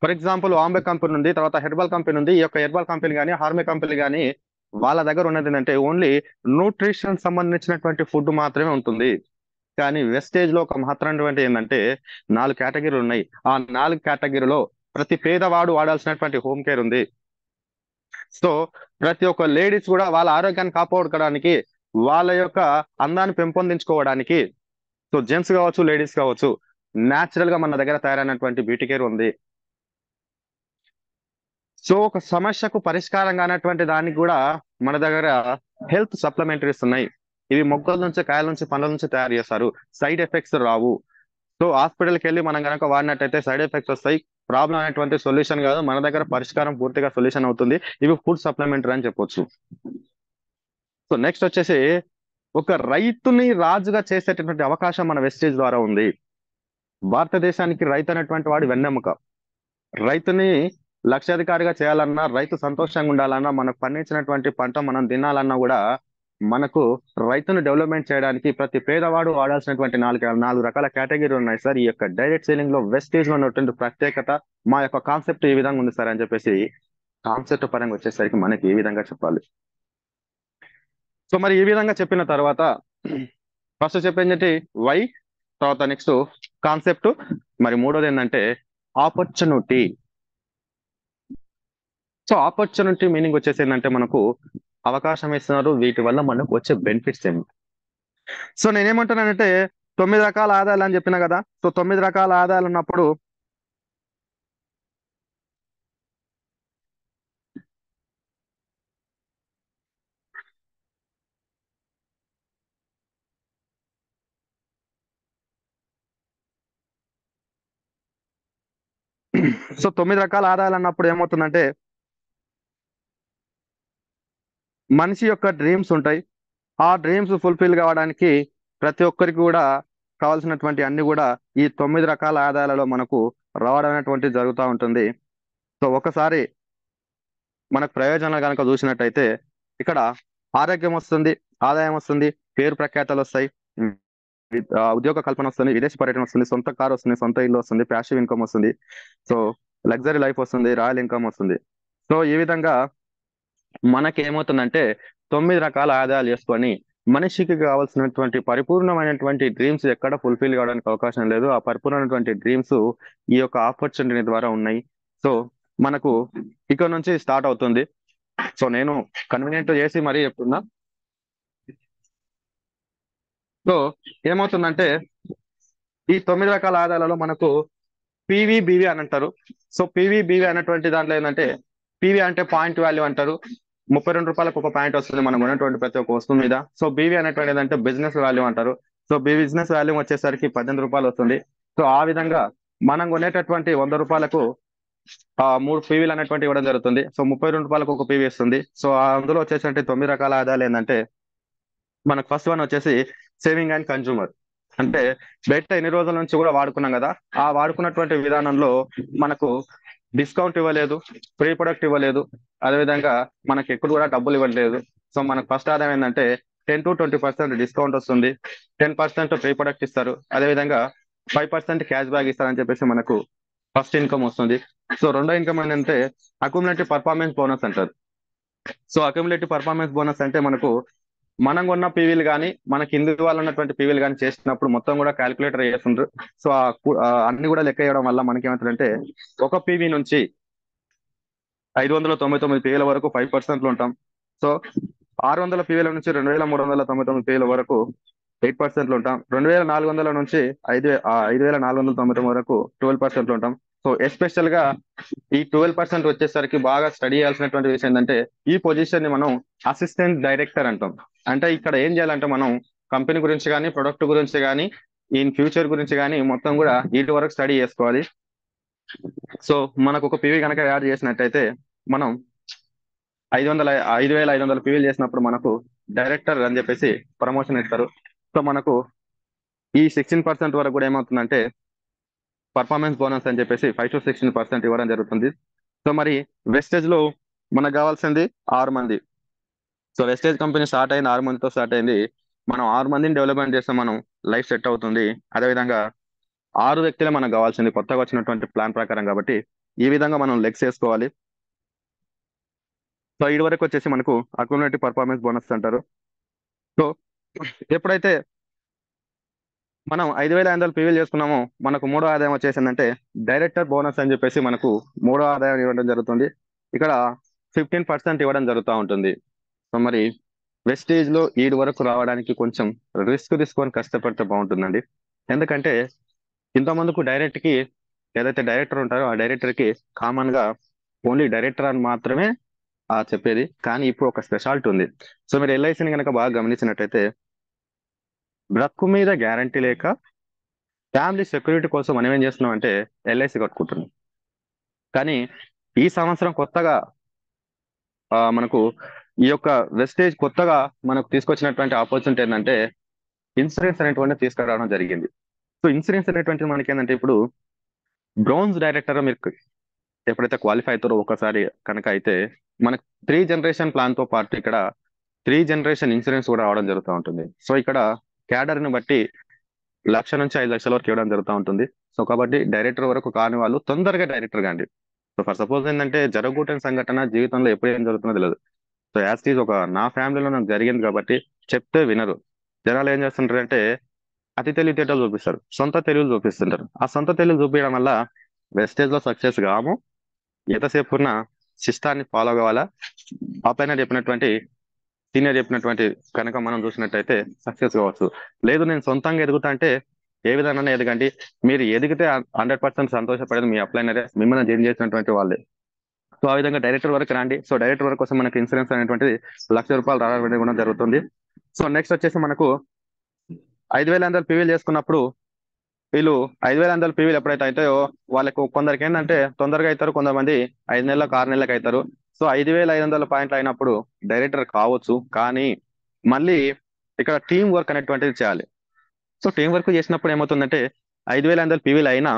ఫర్ ఎగ్జాంపుల్ ఆంబే కంపెనీ ఉంది, తర్వాత హెర్బల్ కంపెనీ ఉంది. ఈ యొక్క హెర్బల్ కంపెనీ కానీ హార్మే కంపెనీ కానీ వాళ్ళ దగ్గర ఉన్నది ఏంటంటే ఓన్లీ న్యూట్రిషన్ సంబంధించినటువంటి ఫుడ్ మాత్రమే ఉంటుంది. కానీ వెస్టేజ్ లో ఒక మహత్తరమైనటువంటి ఏంటంటే 4 కేటగిరీలు ఉన్నాయి. ఆ 4 కేటగిరీలో ప్రతి పేదవాడు వాడాల్సినటువంటి హోమ్ కేర్ ఉంది. సో ప్రతి ఒక్క లేడీస్ కూడా వాళ్ళ ఆరోగ్యాన్ని కాపాడుకోవడానికి, వాళ్ళ యొక్క అందాన్ని పెంపొందించుకోవడానికి, సో జెంట్స్ కావచ్చు, లేడీస్ కావచ్చు, న్యాచురల్ గా మన దగ్గర తయారైనటువంటి బ్యూటీ కేర్ ఉంది. సో ఒక సమస్యకు పరిష్కారంగా అనేటువంటి దానికి కూడా మన దగ్గర హెల్త్ సప్లిమెంటరీస్ ఉన్నాయి. ఇవి మొక్కల నుంచి, కాయల నుంచి, పండ్ల నుంచి తయారు చేస్తారు, సైడ్ ఎఫెక్ట్స్ రావు. సో హాస్పిటల్కి వెళ్ళి మనం కనుక వాడినట్టయితే సైడ్ ఎఫెక్ట్స్ వస్తాయి, ప్రాబ్లం అనేటువంటి సొల్యూషన్ కాదు, మన దగ్గర పరిష్కారం పూర్తిగా సొల్యూషన్ అవుతుంది. ఇవి ఫుడ్ సప్లిమెంటరీ అని చెప్పొచ్చు. సో నెక్స్ట్ వచ్చేసి ఒక రైతుని రాజుగా చేసేటటువంటి అవకాశం మన వెస్టేజ్ ద్వారా ఉంది. భారతదేశానికి రైతు అనేటువంటి వాడు వెన్నెముక. రైతుని లక్షాధికారిగా చేయాలన్నా, రైతు సంతోషంగా ఉండాలన్నా, మనకు పండించినటువంటి పంట మనం తినాలన్నా కూడా మనకు రైతును డెవలప్మెంట్ చేయడానికి ప్రతి పేదవాడు వాడాల్సినటువంటి 4 రకాల కేటగిరీ ఉన్నాయి సార్. ఈ యొక్క డైరెక్ట్ సెల్లింగ్ లో వెస్టేజ్ లో ఉన్నటువంటి ప్రత్యేకత, మా యొక్క కాన్సెప్ట్ ఈ విధంగా ఉంది సార్ అని చెప్పేసి కాన్సెప్ట్ పరంగా వచ్చేసరికి మనకి ఏ విధంగా చెప్పాలి. సో మరి ఈ విధంగా చెప్పిన తర్వాత ఫస్ట్ చెప్పేది వై, తర్వాత నెక్స్ట్ కాన్సెప్ట్, మరి మూడోది ఏంటంటే ఆపర్చునిటీ. సో ఆపర్చునిటీ మీనింగ్ వచ్చేసి ఏంటంటే మనకు అవకాశం ఇస్తున్నారు, వీటి వల్ల మనకు వచ్చే బెనిఫిట్స్ ఏమి. సో నేనేమంటున్నానంటే 9 రకాల ఆదాయాలు అని చెప్పిన కదా. సో 9 రకాల ఆదాయాలు ఉన్నప్పుడు సో 9 రకాల ఆదాయాలు అన్నప్పుడు ఏమవుతుందంటే మనిషి యొక్క డ్రీమ్స్ ఉంటాయి. ఆ డ్రీమ్స్ ఫుల్ఫిల్ కావడానికి ప్రతి ఒక్కరికి కూడా కావాల్సినటువంటి అన్ని కూడా ఈ 9 రకాల ఆదాయాలలో మనకు రావడం అనేటువంటి జరుగుతూ ఉంటుంది. సో ఒకసారి మనకు ప్రయోజనాలు కనుక చూసినట్టయితే ఇక్కడ ఆరోగ్యం వస్తుంది, ఆదాయం వస్తుంది, పేరు ప్రఖ్యాతలు వస్తాయి, ఉద్యోగ కల్పన వస్తుంది, విదేశీ పర్యటన వస్తుంది, సొంత కారు వస్తుంది, సొంత ఇల్లు వస్తుంది, ప్యాసివ్ ఇన్కమ్ వస్తుంది, సో లగ్జరీ లైఫ్ వస్తుంది, రాయల్ ఇన్కమ్ వస్తుంది. సో ఈ విధంగా మనకి ఏమవుతుందంటే 9 రకాల ఆదాయాలు చేసుకొని మనిషికి కావాల్సినటువంటి పరిపూర్ణమైనటువంటి డ్రీమ్స్ ఎక్కడ ఫుల్ఫిల్ కావడానికి అవకాశం లేదు. ఆ పరిపూర్ణమైనటువంటి డ్రీమ్స్ ఈ యొక్క ఆపర్చునిటీ ద్వారా ఉన్నాయి. సో మనకు ఇక్కడ నుంచి స్టార్ట్ అవుతుంది. సో నేను కన్వీనియంట్ చేసి మరీ చెప్తున్నా. సో ఏమవుతుందంటే ఈ 9 రకాల ఆదాయాలలో మనకు పీవీబీవీ అని అంటారు. సో పీవీబీవీ అనేటువంటి దాంట్లో ఏంటంటే పీవీ అంటే పాయింట్ వాల్యూ అంటారు. 32 రూపాయలకు ఒక పాయింట్ వస్తుంది మనం ఉన్నటువంటి ప్రతి ఒక్క వస్తువు మీద. సో బీవీ అనేటువంటి ఏంటంటే బిజినెస్ వాల్యూ అంటారు. సో బిజినెస్ వాల్యూ వచ్చేసరికి 18 రూపాయలు వస్తుంది. సో ఆ విధంగా మనం కొనేటటువంటి 100 రూపాయలకు 3 పీవీలు అనేటువంటి ఇవ్వడం జరుగుతుంది. సో 32 రూపాయలకు ఒక పీవీ ఇస్తుంది. సో అందులో వచ్చేసరికి 9 రకాల ఆదాయాలు ఏంటంటే మనకు ఫస్ట్ వన్ వచ్చేసి సేవింగ్ అండ్ కన్జ్యూమర్. అంటే బయట ఎన్ని రోజుల నుంచి కూడా వాడుకున్నాం కదా, ఆ వాడుకున్నటువంటి విధానంలో మనకు డిస్కౌంట్ ఇవ్వలేదు, ఫ్రీ ప్రొడక్ట్ ఇవ్వలేదు, అదేవిధంగా మనకి ఎప్పుడు కూడా డబ్బులు ఇవ్వలేదు. సో మనకు ఫస్ట్ ఆదాయం ఏంటంటే 10 to 20% డిస్కౌంట్ వస్తుంది, 10% ఫ్రీ ప్రొడక్ట్ ఇస్తారు, అదేవిధంగా 5% క్యాష్ బ్యాక్ ఇస్తారని చెప్పేసి మనకు ఫస్ట్ ఇన్కమ్ వస్తుంది. సో రెండో ఇన్కమ్ ఏంటంటే అక్యుములేటివ్ పర్ఫార్మెన్స్ బోనస్ అంటారు. సో అక్యుములేటివ్ పర్ఫార్మెన్స్ బోనస్ అంటే మనకు మనం కొన్న పీవీలు కానీ మన కింది వాళ్ళు ఉన్నటువంటి పీవీలు కానీ చేసినప్పుడు మొత్తం కూడా క్యాలిక్యులేటర్ చేస్తుండ్రు. సో అన్ని కూడా లెక్క వేయడం వల్ల మనకి ఏమవుతుందంటే ఒక పీవీ నుంచి 599 పీవీల వరకు 5% లో ఉంటాం. సో 600 పీవీల నుంచి 2399 పీవీల వరకు 8% లో ఉంటాం. 2400 నుంచి 5499 వరకు 12% లో ఉంటాం. సో ఎస్పెషల్ గా ఈ 12% వచ్చేసరికి బాగా స్టడీ చేయాల్సినటువంటి విషయం ఏంటంటే ఈ పొజిషన్ ని మనం అసిస్టెంట్ డైరెక్టర్ అంటాం. అంటే ఇక్కడ ఏం చేయాలంటే మనం కంపెనీ గురించి కానీ ప్రొడక్ట్ గురించి కానీ ఇన్ ఫ్యూచర్ గురించి కానీ మొత్తం కూడా వీటి వరకు స్టడీ చేసుకోవాలి. సో మనకు ఒక పీవీ కనుక యాడ్ చేసినట్టయితే మనం 5500 పీవీలు చేసినప్పుడు మనకు డైరెక్టర్ అని చెప్పేసి ప్రమోషన్ ఇస్తారు. సో మనకు ఈ 16% వరకు కూడా ఏమవుతుందంటే పర్ఫార్మెన్స్ బోనస్ అని చెప్పేసి 5 to 16% ఇవ్వడం జరుగుతుంది. సో మరి వెస్టేజ్ లో మనకు కావాల్సింది 6 మంది. సో వెస్టేజ్ కంపెనీ స్టార్ట్ అయింది 6 మందితో స్టార్ట్ అయింది. మనం 6 మందిని డెవలప్మెంట్ చేస్తే మనం లైఫ్ సెట్ అవుతుంది. అదేవిధంగా 6 వ్యక్తులే మనకు కావాల్సింది కొత్తగా వచ్చినటువంటి ప్లాన్ ప్రకారం. కాబట్టి ఈ విధంగా మనం లెగ్స్ వేసుకోవాలి. సో ఇది వరకు వచ్చేసి మనకు అక్యుములేటివ్ పర్ఫార్మెన్స్ బోనస్ అంటారు. సో ఎప్పుడైతే మనం 5500 పీవీలు చేసుకున్నామో మనకు మూడో ఆదాయం వచ్చేసిందంటే డైరెక్టర్ బోనస్ అని చెప్పేసి మనకు మూడో ఆదాయం ఇవ్వడం జరుగుతుంది. ఇక్కడ 15% ఇవ్వడం జరుగుతూ ఉంటుంది. సో మరి వెస్టేజ్ లో ఈడు వరకు రావడానికి కొంచెం రిస్క్ తీసుకొని కష్టపడితే బాగుంటుందండి. ఎందుకంటే ఇంతమందికి డైరెక్ట్ కి ఏదైతే డైరెక్టర్ ఉంటారో ఆ డైరెక్టర్ కి కామన్ గా ఓన్లీ డైరెక్టర్ అని మాత్రమే చెప్పేది. కానీ ఇప్పుడు ఒక స్పెషాలిటీ ఉంది. సో మీరు ఎల్ఐసిని కనుక బాగా గమనించినట్టయితే బ్రతుకు మీద గ్యారంటీ లేక ఫ్యామిలీ సెక్యూరిటీ కోసం మనం ఏం చేస్తున్నాం అంటే ఎల్ఐసి కట్టుకుంటున్నాం. కానీ ఈ సంవత్సరం కొత్తగా మనకు ఈ యొక్క వెస్టేజ్ కొత్తగా మనకు తీసుకొచ్చినటువంటి ఆపర్చునిటీ ఏంటంటే ఇన్సూరెన్స్ అనేటువంటి తీసుకురావడం జరిగింది. సో ఇన్సూరెన్స్ అనేటువంటిది మనకి ఏంటంటే ఇప్పుడు బ్రోన్స్ డైరెక్టర్ మీరు ఎప్పుడైతే క్వాలిఫై అవుతారో ఒకసారి కనుక అయితే మనకు 3 జనరేషన్ ప్లాన్ తో పాటు ఇక్కడ 3 జనరేషన్ ఇన్సూరెన్స్ కూడా రావడం జరుగుతూ ఉంటుంది. సో ఇక్కడ క్యాడర్ ని బట్టి 1,00,000 నుంచి 5,00,000 వరకు ఇవ్వడం జరుగుతూ ఉంటుంది. సో కాబట్టి డైరెక్టర్ వరకు కాని వాళ్ళు తొందరగా డైరెక్టర్ కాండి. సో ఫర్ సపోజ్ ఏంటంటే జరగకూడని సంఘటన జీవితంలో ఎప్పుడు ఏం జరుగుతుందో తెలియదు. సో యాజ్ ఈజ్ నా ఫ్యామిలీలో నాకు జరిగింది కాబట్టి చెప్తే వినరు. జనాలు ఏం చేస్తుంటారంటే అతి తెలివితేటలు చూపిస్తారు, సొంత తెలివిలు చూపిస్తుంటారు. ఆ సొంత తెలివిలు చూపించడం వల్ల వెస్టేజ్ లో సక్సెస్ కాము. ఎంతసేపు ఉన్నా సిస్టాన్ని ఫాలో కావాలా, ఆఫ్లైనర్ చెప్పినటువంటి సీనియర్ చెప్పినటువంటి కనుక మనం చూసినట్టయితే సక్సెస్ కావచ్చు. లేదు నేను సొంతంగా ఎదుగుతా అంటే ఏ విధంగా ఎదగండి. మీరు ఎదిగితే 100% సంతోషపడేది మీ అప్లైనరే, మిమ్మల్ని జైన్ చేసినటువంటి వాళ్ళే. సో ఆ విధంగా డైరెక్టర్ వరకు రండి. సో డైరెక్టర్ వరకు కోసం మనకి ఇన్సూరెన్స్ అనేటువంటిది ₹1,00,000 రావడం కూడా జరుగుతుంది. సో నెక్స్ట్ వచ్చేసి మనకు 5,500 పీవీలు చేసుకున్నప్పుడు వీళ్ళు 5,500 పీవీలు ఎప్పుడైతే అవుతాయో వాళ్ళకు కొందరికి ఏంటంటే తొందరగా అవుతారు, కొంతమంది 5 నెలలకు 6 నెలలకు అవుతారు. సో 5,500 పాయింట్లు అయినప్పుడు డైరెక్టర్ కావచ్చు. కానీ మళ్ళీ ఇక్కడ టీం వర్క్ అనేటువంటిది చేయాలి. సో టీం వర్క్ చేసినప్పుడు ఏమవుతుందంటే 5,500 పీవీలు అయినా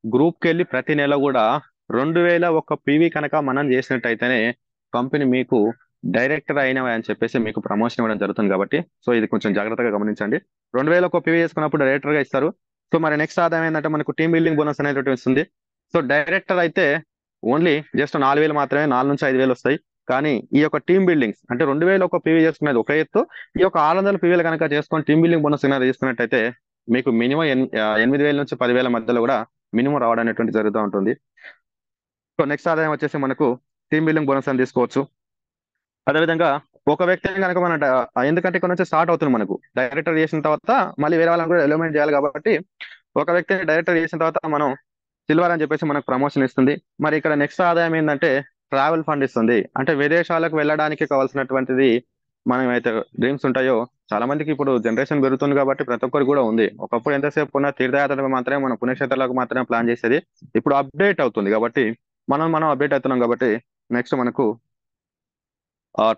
గ్రూప్కి వెళ్ళి ప్రతి నెల కూడా 2,001 పీవీ కనుక మనం చేసినట్టయితేనే కంపెనీ మీకు డైరెక్టర్ అయినవి అని చెప్పేసి మీకు ప్రమోషన్ ఇవ్వడం జరుగుతుంది. కాబట్టి సో ఇది కొంచెం జాగ్రత్తగా గమనించండి. 2,001 పీవీ చేసుకున్నప్పుడు డైరెక్టర్ గా ఇస్తారు. సో మరి నెక్స్ట్ ఆదాయం ఏంటంటే మనకు టీమ్ బిల్డింగ్ బోనస్ అనేది వస్తుంది. సో డైరెక్టర్ అయితే ఓన్లీ జస్ట్ 4,000 మాత్రమే, 4 నుంచి 5,000 వస్తాయి. కానీ ఈ యొక్క టీమ్ బిల్డింగ్స్ అంటే 2,001 పీవీ చేసుకునేది ఒక ఎత్తు. ఈ యొక్క 600 పీవీలు కనుక చేసుకొని టీమ్ బిల్డింగ్ బోనస్ తీసుకున్నట్టయితే మీకు మినిమం 8,000 నుంచి 10,000 మధ్యలో కూడా మినిమం రావడం అనేటువంటి జరుగుతూ ఉంటుంది. సో నెక్స్ట్ ఆదాయం వచ్చేసి మనకు టీమ్ బిల్డింగ్ బోనస్ అని తీసుకోవచ్చు. అదేవిధంగా ఒక వ్యక్తిని కనుక మనం ఎందుకంటే ఇక్కడ నుంచి స్టార్ట్ అవుతుంది, మనకు డైరెక్టర్ చేసిన తర్వాత మళ్ళీ వేరే వాళ్ళని కూడా ఎలిమెంట్ చేయాలి. కాబట్టి ఒక వ్యక్తిని డైరెక్టర్ చేసిన తర్వాత మనం సిల్వర్ అని చెప్పేసి మనకు ప్రమోషన్ ఇస్తుంది. మరి ఇక్కడ నెక్స్ట్ ఆదాయం ఏంటంటే ట్రావెల్ ఫండ్ ఇస్తుంది. అంటే విదేశాలకు వెళ్ళడానికి కావాల్సినటువంటిది మనం అయితే డ్రీమ్స్ ఉంటాయో చాలా మందికి ఇప్పుడు జనరేషన్ పెరుగుతుంది కాబట్టి ప్రతి ఒక్కరు కూడా ఉంది. ఒకప్పుడు ఎంతసేపు ఉన్న తీర్థయాత్రలకు మాత్రమే మనం పుణ్యక్షేత్రాలకు మాత్రమే ప్లాన్ చేసేది. ఇప్పుడు అప్డేట్ అవుతుంది కాబట్టి మనం అప్డేట్ అవుతున్నాం. కాబట్టి నెక్స్ట్ మనకు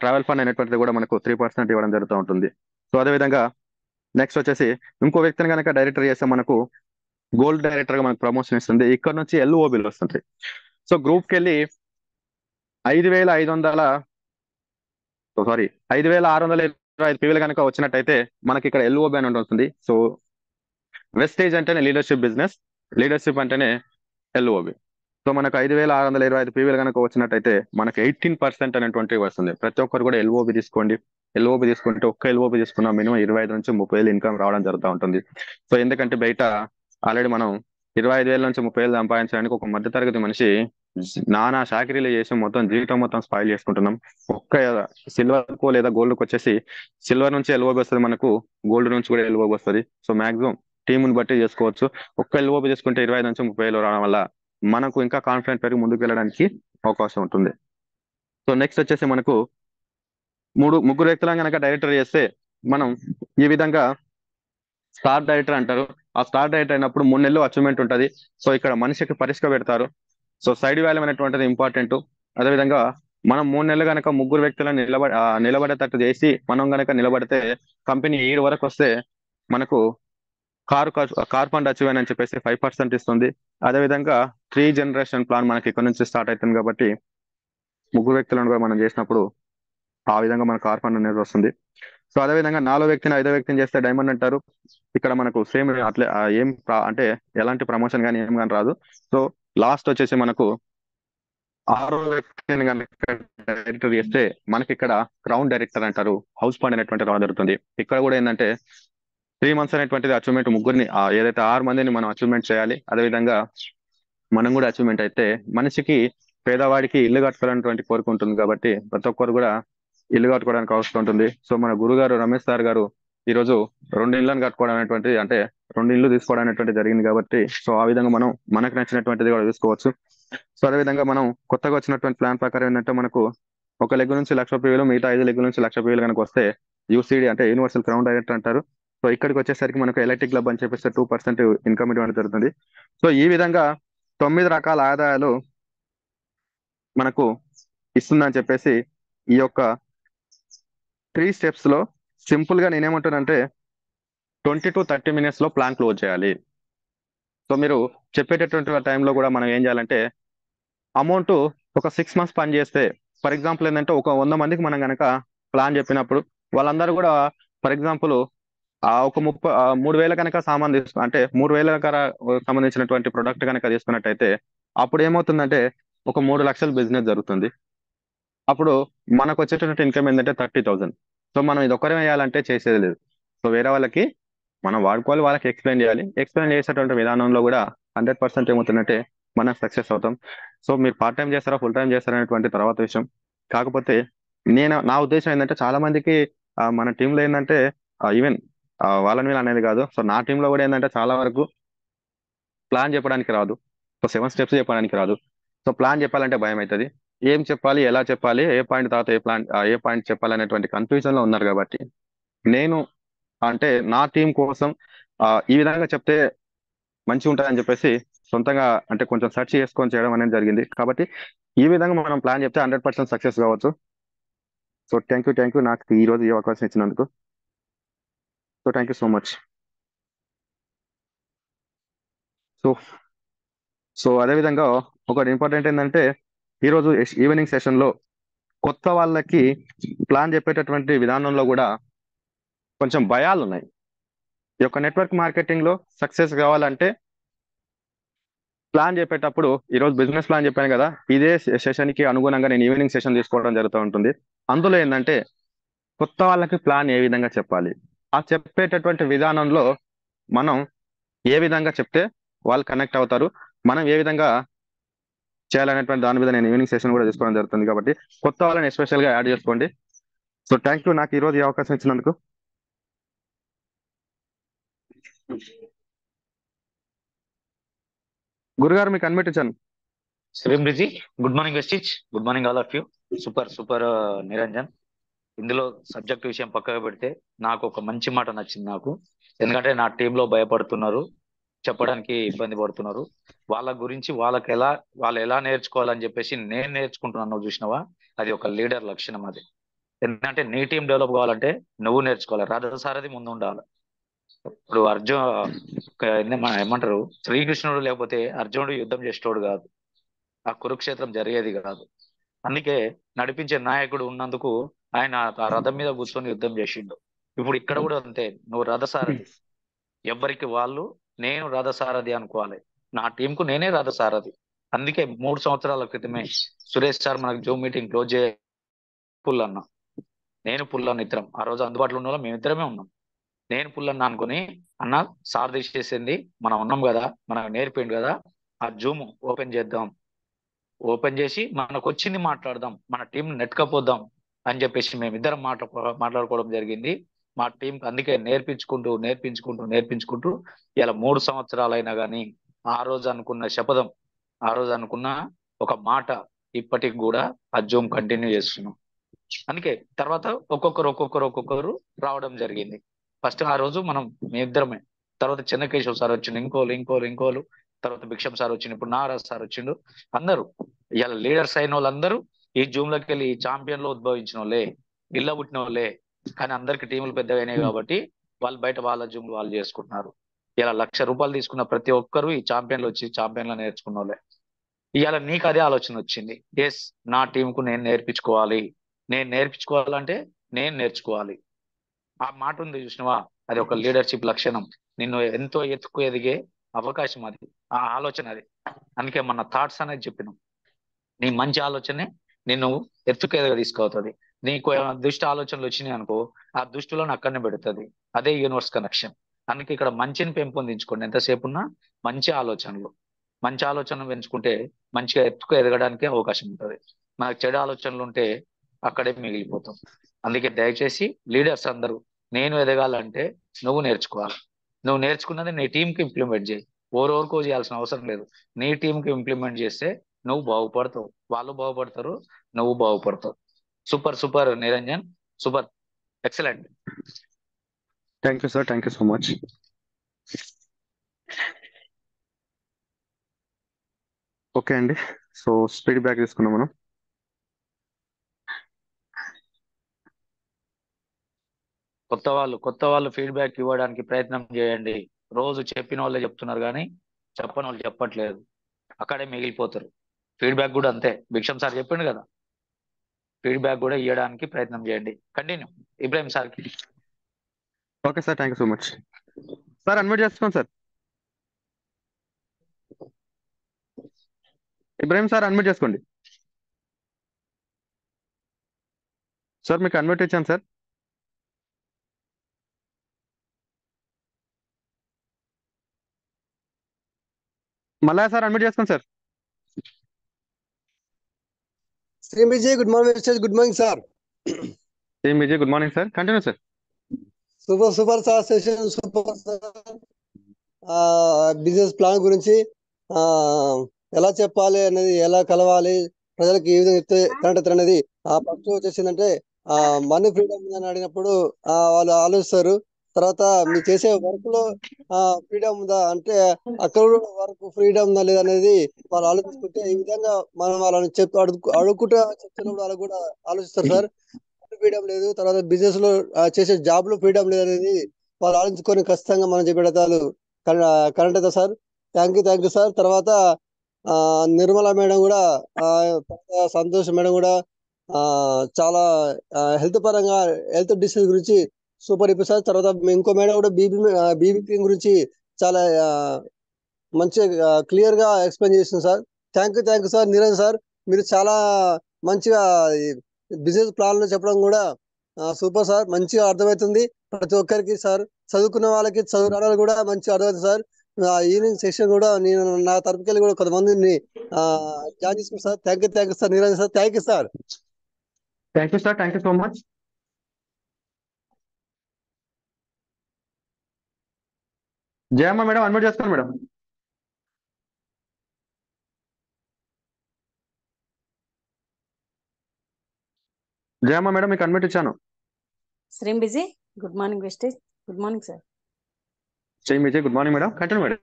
ట్రావెల్ ఫండ్ అనేటువంటిది కూడా మనకు 3% ఇవ్వడం జరుగుతూ ఉంటుంది. సో అదేవిధంగా నెక్స్ట్ వచ్చేసి ఇంకో వ్యక్తిని కనుక డైరెక్టర్ చేస్తే మనకు గోల్డ్ డైరెక్టర్ గా మనకు ప్రమోషన్ ఇస్తుంది. ఇక్కడ నుంచి LOBలు వస్తుంటాయి. సో గ్రూప్కి వెళ్ళి 5,625 పీవీలు కనుక వచ్చినట్టయితే మనకి ఇక్కడ LOB అని ఉంటుంది. సో వెస్టేజ్ అంటేనే లీడర్షిప్ బిజినెస్, లీడర్షిప్ అంటేనే LOB. సో మనకు 5,625 పీవీలు కనుక వచ్చినట్టయితే మనకు 18% అనేటువంటి వస్తుంది. ప్రతి ఒక్కరు కూడా LOB తీసుకోండి. LOB తీసుకుంటే ఒక్క LOB తీసుకున్న మినిమం 25 నుంచి 30,000 ఇన్కమ్ రావడం జరుగుతూ ఉంటుంది. సో ఎందుకంటే బయట ఆల్రెడీ మనం 25,000 నుంచి 30,000 సంపాదించడానికి ఒక మధ్యతరగతి మనిషి నానా చాకరీలు చేసి మొత్తం జీవితం మొత్తం స్పాయిల్ చేసుకుంటున్నాం. ఒక్క సిల్వర్ కో లేదా గోల్డ్ కు వచ్చేసి సిల్వర్ నుంచి LOB వస్తుంది, మనకు గోల్డ్ నుంచి కూడా LOB వస్తుంది. సో మాక్సిమం టీముని బట్టి చేసుకోవచ్చు. ఒక్క LOB తీసుకుంటే 25 నుంచి 30,000 రావడం వల్ల మనకు ఇంకా కాన్ఫిడెంట్ పెరిగి ముందుకు వెళ్ళడానికి అవకాశం ఉంటుంది. సో నెక్స్ట్ వచ్చేసి మనకు ముగ్గురు వ్యక్తులను కనుక డైరెక్టర్ చేస్తే మనం ఈ విధంగా స్టార్ డైరెక్టర్ అంటారు. ఆ స్టార్ డైరెక్టర్ అయినప్పుడు 3 నెలలు అచీవ్మెంట్ ఉంటుంది. సో ఇక్కడ మనిషికి పరీక్ష పెడతారు. సో సైడ్ వాల్యూ అనేటువంటిది ఇంపార్టెంట్. అదేవిధంగా మనం 3 నెలలు కనుక ముగ్గురు వ్యక్తులను నిలబడేటట్టు చేసి మనం కనుక నిలబడితే కంపెనీ 7 వరకు వస్తే మనకు కార్ ఫండ్ అచీవ్ అని చెప్పేసి 5% ఇస్తుంది. అదేవిధంగా 3 జనరేషన్ ప్లాన్ మనకి ఇక్కడ నుంచి స్టార్ట్ అవుతుంది. కాబట్టి ముగ్గురు వ్యక్తులను కూడా మనం చేసినప్పుడు ఆ విధంగా మన కార్ ఫండ్ అనేది వస్తుంది. సో అదేవిధంగా 4వ వ్యక్తిని 5వ వ్యక్తిని చేస్తే డైమండ్ అంటారు. ఇక్కడ మనకు సేమ్ అట్లే అంటే ఎలాంటి ప్రమోషన్ కానీ ఏం కానీ రాదు. సో లాస్ట్ వచ్చేసి మనకు 6వ వ్యక్తిని కనుక డైరెక్టర్ చేస్తే మనకి ఇక్కడ క్రౌన్ డైరెక్టర్ అంటారు. హౌస్ ఫండ్ అనేటువంటి రావడం జరుగుతుంది. ఇక్కడ కూడా ఏంటంటే 3 మంత్స్ అనేటువంటిది అచీవ్మెంట్ ముగ్గురిని ఏదైతే 6 మందిని మనం అచీవ్మెంట్ చేయాలి. అదేవిధంగా మనం కూడా అచీవ్మెంట్ అయితే మనిషికి పేదవాడికి ఇల్లు కట్టుకోవాలనేటువంటి కోరిక ఉంటుంది. కాబట్టి ప్రతి ఒక్కరు కూడా ఇల్లు కట్టుకోవడానికి అవసరం ఉంటుంది. సో మన గురుగారు రమేష్ సార్ గారు ఈరోజు 2 ఇళ్ళను కట్టుకోవడం అనేటువంటిది అంటే 2 ఇల్లు తీసుకోవడం అనేటువంటి జరిగింది. కాబట్టి సో ఆ విధంగా మనం మనకు నచ్చినటువంటిది కూడా తీసుకోవచ్చు. సో అదేవిధంగా మనం కొత్తగా వచ్చినటువంటి ప్లాన్ ప్రకారం ఏంటంటే మనకు ఒక లెగ్ నుంచి 1,00,000 పీవీలు, మిగతా 5 లెగ్ నుంచి 1,00,000 పీవీలు కనుక వస్తే UCD అంటే యూనివర్సల్ క్రౌన్ డైరెక్టర్ అంటారు. సో ఇక్కడికి వచ్చేసరికి మనకు ఎలక్ట్రిక్ క్లబ్ అని చెప్పేసి 2% ఇన్కమ్ ఇవ్వడం జరుగుతుంది. సో ఈ విధంగా 9 రకాల ఆదాయాలు మనకు ఇస్తుందని చెప్పేసి ఈ యొక్క 3 స్టెప్స్ లో సింపుల్ గా నేనేమంటానంటే 20 to 30 minutes లో ప్లాన్ క్లోజ్ చేయాలి. సో మీరు చెప్పేటటువంటి టైంలో కూడా మనం ఏం చేయాలంటే అమౌంట్ ఒక 6 months పని చేస్తే ఫర్ ఎగ్జాంపుల్ ఏంటంటే ఒక 100 మందికి మనం కనుక ప్లాన్ చెప్పినప్పుడు వాళ్ళందరూ కూడా ఫర్ ఎగ్జాంపుల్ ఒక 3,000 కనుక సామాన్ అంటే 3,000 సంబంధించినటువంటి ప్రొడక్ట్ కనుక తీసుకున్నట్టయితే అప్పుడు ఏమవుతుందంటే ఒక 3 లక్షల బిజినెస్ జరుగుతుంది. అప్పుడు మనకు వచ్చేటటువంటి ఇన్కమ్ ఏంటంటే 30,000. సో మనం ఇది ఒక్కరే వేయాలంటే చేసేది లేదు. సో వేరే వాళ్ళకి మనం వాడుకోవాలి, వాళ్ళకి ఎక్స్ప్లెయిన్ చేయాలి. ఎక్స్ప్లెయిన్ చేసేటువంటి విధానంలో కూడా 100% ఏమవుతుందంటే మనం సక్సెస్ అవుతాం. సో మీరు పార్ట్ టైం చేస్తారా ఫుల్ టైం చేస్తారా అనేటువంటి తర్వాత విషయం. కాకపోతే నా ఉద్దేశం ఏంటంటే చాలా మందికి మన టీంలో ఏంటంటే ఈవెన్ వాళ్ళని వీళ్ళు అనేది కాదు. సో నా టీంలో కూడా ఏంటంటే చాలా వరకు ప్లాన్ చెప్పడానికి రాదు. సో 7 స్టెప్స్ చెప్పడానికి రాదు. సో ప్లాన్ చెప్పాలంటే భయం అవుతుంది. ఏం చెప్పాలి, ఎలా చెప్పాలి, ఏ పాయింట్ తర్వాత ఏ పాయింట్ చెప్పాలి అనేటువంటి కన్ఫ్యూజన్ లో ఉన్నారు. కాబట్టి నేను అంటే నా టీం కోసం ఈ విధంగా చెప్తే మంచిగా ఉంటుందని చెప్పేసి సొంతంగా అంటే కొంచెం సెర్చ్ చేసుకొని చేయడం అనేది జరిగింది. కాబట్టి ఈ విధంగా మనం ప్లాన్ చెప్తే 100% సక్సెస్ కావచ్చు. సో థ్యాంక్ యూ నాకు ఈ రోజు ఈ అవకాశం ఇచ్చినందుకు. So thank you so much. So so అదేవిధంగా ఒకటి ఇంపార్టెంట్ ఏంటంటే ఈరోజు ఈవినింగ్ సెషన్లో కొత్త వాళ్ళకి ప్లాన్ చెప్పేటటువంటి విధానంలో కూడా కొంచెం భయాలు ఉన్నాయి. ఈ యొక్క నెట్వర్క్ మార్కెటింగ్లో సక్సెస్ కావాలంటే ప్లాన్ చెప్పేటప్పుడు ఈరోజు బిజినెస్ ప్లాన్ చెప్పాను కదా, ఇదే సెషన్కి అనుగుణంగా నేను ఈవినింగ్ సెషన్ తీసుకోవడం జరుగుతూ ఉంటుంది. అందులో ఏంటంటే కొత్త వాళ్ళకి ప్లాన్ ఏ విధంగా చెప్పాలి, ఆ చెప్పేటటువంటి విధానంలో మనం ఏ విధంగా చెప్తే వాళ్ళు కనెక్ట్ అవుతారు, మనం ఏ విధంగా చేయాలనేటువంటి దాని మీద నేను ఈవినింగ్ సెషన్ కూడా తీసుకోవడం జరుగుతుంది. కాబట్టి కొత్త వాళ్ళని ఎస్పెషల్గా యాడ్ చేసుకోండి. సో థ్యాంక్ యూ నాకు ఈరోజు ఈ అవకాశం ఇచ్చినందుకు. గురుగారు మీకు అన్మిట్ ఇచ్చాను. శ్రీమ్రిజీ, good morning Vestige, good morning all of you. Super Niranjan. ఇందులో సబ్జెక్ట్ విషయం పక్కగా పెడితే నాకు ఒక మంచి మాట నచ్చింది నాకు. ఎందుకంటే నా టీంలో భయపడుతున్నారు, చెప్పడానికి ఇబ్బంది పడుతున్నారు. వాళ్ళ గురించి వాళ్ళు ఎలా నేర్చుకోవాలని చెప్పేసి నేను నేర్చుకుంటున్నాను. చూసినావా, అది ఒక లీడర్ లక్షణం. అది ఎందుకంటే నీ టీం డెవలప్ కావాలంటే నువ్వు నేర్చుకోవాలి. రథసారథి ముందు ఉండాలి. ఇప్పుడు ఏమంటారు, శ్రీకృష్ణుడు లేకపోతే అర్జునుడు యుద్ధం చేసేటోడు కాదు, ఆ కురుక్షేత్రం జరిగేది కాదు. అందుకే నడిపించే నాయకుడు ఉన్నందుకు ఆయన ఆ రథం మీద కూర్చొని యుద్ధం చేసిండు. ఇప్పుడు ఇక్కడ కూడా అంతే, నువ్వు రథసారథి. ఎవ్వరికి వాళ్ళు నేను రథసారథి అనుకోవాలి. నా టీంకు నేనే రథసారథి. అందుకే 3 సంవత్సరాల క్రితమే సురేష్ సార్ మనకు జూమ్ మీటింగ్ క్లోజ్ చేయ పుల్లన్న, నేను పుల్లన్న ఇద్దరం ఆ రోజు అందుబాటులో ఉన్న వాళ్ళం, మేమిద్దరమే ఉన్నాం. నేను పుల్లన్న అనుకుని, అన్న సార్ తీసేసింది, మనం ఉన్నాం కదా, మనకు నేర్పిండు కదా, ఆ జూమ్ ఓపెన్ చేద్దాం, ఓపెన్ చేసి మనకు వచ్చింది మాట్లాడదాం, మన టీం నెట్కపోద్దాం అని చెప్పేసి మేమిద్దరం మాట్లాడుకోవడం జరిగింది. మా టీం అందుకే నేర్పించుకుంటూ ఇలా 3 సంవత్సరాలైనా కానీ ఆ రోజు అనుకున్న శపథం, ఆ రోజు అనుకున్న ఒక మాట ఇప్పటికి కూడా ఆ జూమ్ కంటిన్యూ చేస్తున్నాం. అందుకే తర్వాత ఒక్కొక్కరు రావడం జరిగింది. ఫస్ట్ ఆ రోజు మేమిద్దరమే, తర్వాత చెన్నకేశవ్ సార్ వచ్చిండు, ఇంకోలు, తర్వాత భిక్షం సార్ వచ్చిండు, ఇప్పుడు నారాజ్ సార్ వచ్చిండు. అందరూ ఇలా లీడర్స్ అయిన వాళ్ళందరూ ఈ జూమ్ లోకి వెళ్ళి ఛాంపియన్ లో ఉద్భవించిన వాళ్ళే, ఇళ్ళ పుట్టిన వాళ్ళే. కానీ అందరికి టీములు పెద్దగా అయినాయి కాబట్టి వాళ్ళు బయట వాళ్ళ జూమ్ వాళ్ళు చేసుకుంటున్నారు. ఇలా ₹1,00,000 తీసుకున్న ప్రతి ఒక్కరు ఈ ఛాంపియన్లు వచ్చి ఛాంపియన్లో నేర్చుకున్న వాళ్ళే. ఇవాళ నీకు అదే ఆలోచన వచ్చింది, ఎస్ నా టీంకు నేను నేర్పించుకోవాలంటే నేను నేర్చుకోవాలి. ఆ మాట ఉంది చూసినవా, అది ఒక లీడర్షిప్ లక్షణం. నిన్ను ఎంతో ఎత్తుకు ఎదిగే అవకాశం అది, ఆ ఆలోచన అది. అందుకే మన థాట్స్ అనేది చెప్పినాం. నీ మంచి ఆలోచనే నిన్ను ఎత్తుకు ఎదగ తీసుకువుతుంది. నీకు ఏమైనా దుష్ట ఆలోచనలు వచ్చినాయి అనుకో, ఆ దుష్టులను అక్కడనే పెడుతుంది. అదే యూనివర్స్ కనెక్షన్. అందుకే ఇక్కడ మంచిని పెంపొందించుకోండి. ఎంతసేపు ఉన్నా మంచి ఆలోచనలు పెంచుకుంటే మంచిగా ఎత్తుకు ఎదగడానికి అవకాశం ఉంటుంది. మనకు చెడు ఆలోచనలు ఉంటే అక్కడే మిగిలిపోతాం. అందుకే దయచేసి లీడర్స్ అందరూ నేను ఎదగాలంటే నువ్వు నేర్చుకోవాలి. నువ్వు నేర్చుకున్నది నీ టీంకి ఇంప్లిమెంట్ చేయి. ఓరోకో చేయాల్సిన అవసరం లేదు. నీ టీంకి ఇంప్లిమెంట్ చేస్తే నువ్వు బాగుపడతావు, వాళ్ళు బాగుపడతారు, నువ్వు బాగుపడతావు. Super Niranjan, super, excellent. Thank you sir, thank you so much. Okay అండి, సో స్పీడ్ బ్యాక్ తీసుకున్నాం మనం. కొత్త వాళ్ళు ఫీడ్బ్యాక్ ఇవ్వడానికి ప్రయత్నం చేయండి. రోజు చెప్పిన వాళ్ళే చెప్తున్నారు కానీ చెప్పని వాళ్ళు చెప్పట్లేదు, అక్కడే మిగిలిపోతారు. ఫీడ్బ్యాక్ కూడా అంతే, భిక్షం సార్ చెప్పిండు కదా, ఫీడ్బ్యాక్ కూడా ఇవ్వడానికి ప్రయత్నం చేయండి. కంటిన్యూ ఇబ్రాహిం సార్కి. Okay sir, thank you so much. Sir unmute చేసుకోండి సార్. ఇబ్రాహిం సార్ అన్మ్యూట్ చేసుకోండి. సార్ మీకు అన్మ్యూట్ ఇచ్చాను సార్. మళ్ళా సార్ అన్మ్యూట్ చేసుకోండి sir. Sri Vijay, good morning, Mr. Good morning, sir. Sri Vijay, good morning, sir. Continue, sir. Super sir session, super sir. Business plan గురించి ఎలా చెప్పాలి అనేది, ఎలా కలవాలి, ప్రజలకు ఏ విధంగా చెప్తే కరెక్ట్ అనేది ఫస్ట్ వచ్చేసిందంటే మనీ ఫ్రీడమ్ అని అడిగినప్పుడు వాళ్ళు ఆలోచిస్తారు. తర్వాత మీరు చేసే వర్క్ లో ఫ్రీడమ్ ఉందా అంటే అక్కడ వర్క్ ఫ్రీడమ్ ఉందా లేదా అనేది వాళ్ళు ఆలోచించుకుంటే ఈ విధంగా మనం వాళ్ళని అడుగుకుంటా చెప్తున్నప్పుడు వాళ్ళు కూడా ఆలోచిస్తారు సార్. ఫ్రీడమ్ లేదు, తర్వాత బిజినెస్ లో చేసే జాబ్ లో ఫ్రీడమ్ లేదు అనేది వాళ్ళు ఆలోచించుకొని ఖచ్చితంగా మనం చెప్పేటాలు కరెంట్ అవుతా సార్. Thank you sir. తర్వాత నిర్మల మేడం కూడా సంతోష్ మేడం కూడా చాలా హెల్త్ పరంగా హెల్త్ డిసీజ్ గురించి సూపర్ ఇప్పుడు సార్. తర్వాత ఇంకో మేడం కూడా బీబీ క్రీమ్ గురించి చాలా మంచిగా క్లియర్ గా ఎక్స్ప్లెయిన్ చేస్తుంది sir. Thank you sir. Niranjan sir, మీరు చాలా మంచిగా బిజినెస్ ప్లాన్ లో చెప్పడం కూడా సూపర్ సార్. మంచిగా అర్థమవుతుంది ప్రతి ఒక్కరికి సార్. చదువుకున్న వాళ్ళకి, చదువు రావాలి కూడా మంచిగా అర్థమవుతుంది సార్. ఈవినింగ్ సెషన్ కూడా నేను నా తరపుకెళ్ళి కూడా కొంతమందిని జాయిన్ చేసుకున్నాను sir. Thank you sir. Niranjan sir, thank you sir. Thank you sir. Thank you so much. Jayamma madam, unmute చేసుకోండి మేడం. జయమ్మ మేడం, మీకు అన్మ్యూట్ ఇచ్చాను. Shri Vijay, good morning wastage. Good morning sir. Shri Vijay, good morning madam. Continue madam.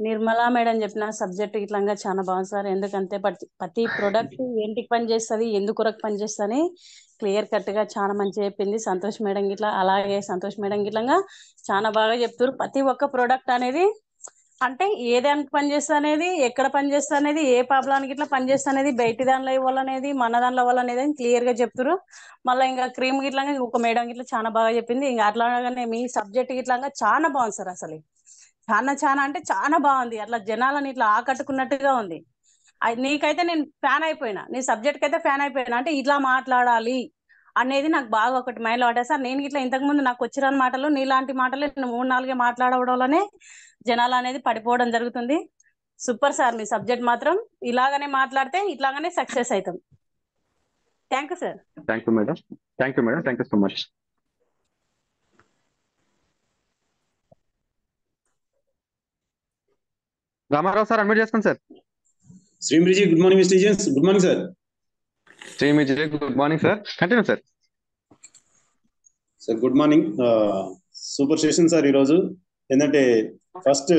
Nirmala madam చెప్పిన subject ఇట్లా చాలా బాగుంది sir. ఎందుకంటే ప్రతి product ఏంటికి పని చేస్తుంది, ఎందుకు కొరకు పని చేస్తుంది క్లియర్ కట్ గా చాలా మంచిగా చెప్పింది సంతోష్ మేడం గిట్లా. అలాగే సంతోష్ మేడం గిట్లంగా చాలా బాగా చెప్తారు. ప్రతి ఒక్క ప్రోడక్ట్ అనేది అంటే ఏ దానికి పనిచేస్తా అనేది, ఎక్కడ పనిచేస్తా అనేది, ఏ ప్రాబ్లానికి ఇట్లా పనిచేస్తా అనేది, బయటి దానిలో ఇవ్వాలనేది, మన దానిలో ఇవ్వాలనేది క్లియర్ గా చెప్తారు. మళ్ళీ ఇంకా క్రీమ్ గిట్లా ఒక మేడం గిట్లా చాలా బాగా చెప్పింది. ఇంకా అట్లాగానే మీ సబ్జెక్ట్ గిట్లా చాలా బాగుంది సార్. అసలు చాలా అంటే చాలా బాగుంది. అట్లా జనాలను ఇట్లా ఆకట్టుకున్నట్టుగా ఉంది. నీకైతే నేను ఫ్యాన్ అయిపోయినా, నీ సబ్జెక్ట్ కి అయితే ఫ్యాన్ అయిపోయినా. అంటే ఇట్లా మాట్లాడాలి అనేది నాకు బాగా ఒకటి మైండ్లో పడ్డా సార్. నేను ఇట్లా ఇంతకు ముందు నాకు వచ్చిన మాటలు, నీలాంటి మాటలు నేను 3-4 మాట్లాడడంలోనే జనాలు అనేది పడిపోవడం జరుగుతుంది. సూపర్ సార్, మీ సబ్జెక్ట్ మాత్రం ఇలాగనే మాట్లాడితే ఇట్లాగానే సక్సెస్ అవుతాం. Thank you sir. Thank you madam. Thank you madam. Thank you so much. Ramarao sir, unmute చేసుకోండి sir. Shri Vijay, good morning students. Good morning sir. Shri Vijay, good morning sir. Continue sir. Sir good morning. Super session sir. ఈరోజు ఏంటంటే first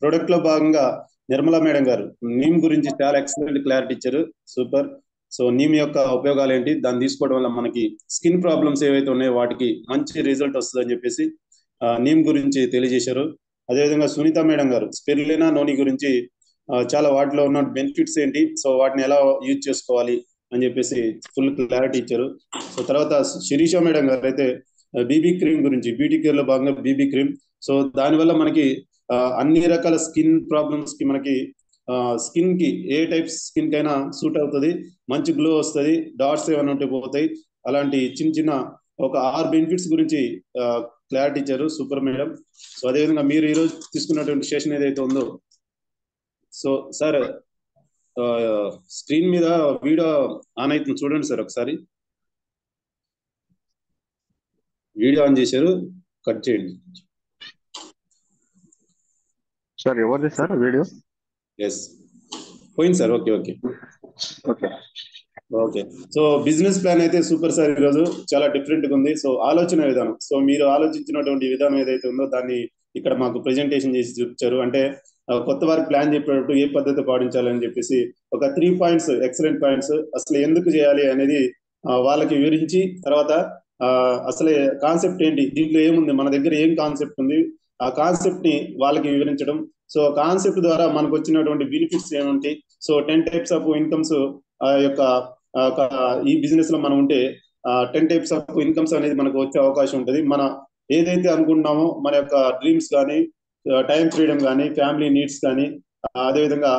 product లో భాగంగా Nirmala madam గారు neem గురించి చాలా excellent clarity ఇచ్చారు. Super. So neem యొక్క ఉపయోగాలు ఏంటి, దాన్ని తీసుకోవడం వల్ల మనకి స్కిన్ ప్రాబ్లమ్స్ ఏవైతే ఉన్నాయో వాటికి మంచి రిజల్ట్ వస్తుంది అని చెప్పేసి నీమ్ గురించి తెలియజేశారు. అదేవిధంగా సునీత మేడం గారు స్పిరులినా నూనె గురించి చాలా వాటిలో ఉన్న బెనిఫిట్స్ ఏంటి, సో వాటిని ఎలా యూజ్ చేసుకోవాలి అని చెప్పేసి ఫుల్ క్లారిటీ ఇచ్చారు. సో తర్వాత శిరీష మేడం గారు అయితే బీబీ క్రీమ్ గురించి, బ్యూటీ కేర్ లో భాగంగా బీబీ క్రీమ్, సో దానివల్ల మనకి అన్ని రకాల స్కిన్ ప్రాబ్లమ్స్ కి మనకి స్కిన్ కి ఏ టైప్ స్కిన్ కైనా సూట్ అవుతుంది, మంచి గ్లో వస్తుంది, డాట్స్ ఏమైనా ఉంటే పోతాయి. అలాంటి చిన్న ఒక 6 బెనిఫిట్స్ గురించి క్లారిటీ ఇచ్చారు. Super madam. సో అదేవిధంగా మీరు ఈరోజు తీసుకున్నటువంటి సెషన్ ఏదైతే ఉందో, సో సార్ స్క్రీన్ మీద వీడియో ఆన్ అవుతుంది చూడండి సార్. ఒకసారి వీడియో ఆన్ చేశారు, కట్ చేయండి సార్. ఎవరిది సార్ వీడియో? ఎస్, పోయింది sir. Okay okay okay okay. So business plan అయితే సూపర్ సార్. ఈరోజు చాలా డిఫరెంట్ గా ఉంది. సో ఆలోచన విధానం, సో మీరు ఆలోచించినటువంటి విధానం ఏదైతే ఉందో దాన్ని ఇక్కడ మాకు ప్రెజెంటేషన్ చేసి చూపించారు. అంటే కొత్త వారికి ప్లాన్ చెప్పేటప్పుడు ఏ పద్ధతి పాటించాలని చెప్పేసి ఒక 3 పాయింట్స్, ఎక్సలెంట్ పాయింట్స్, అసలు ఎందుకు చేయాలి అనేది వాళ్ళకి వివరించి, తర్వాత అసలు కాన్సెప్ట్ ఏంటి, దీంట్లో ఏముంది, మన దగ్గర ఏం కాన్సెప్ట్ ఉంది, ఆ కాన్సెప్ట్ ని వాళ్ళకి వివరించడం. సో కాన్సెప్ట్ ద్వారా మనకు వచ్చినటువంటి బెనిఫిట్స్ ఏమంటే, సో 10 టైప్స్ ఆఫ్ ఇన్కమ్స్ యొక్క ఈ బిజినెస్ లో మనం ఉంటే 10 టైప్స్ ఆఫ్ ఇన్కమ్స్ అనేది మనకు వచ్చే అవకాశం ఉంటుంది. మన ఏదైతే అనుకుంటున్నామో మన యొక్క డ్రీమ్స్ కానీ, టైం ఫ్రీడమ్ కానీ, ఫ్యామిలీ నీడ్స్ కానీ, అదేవిధంగా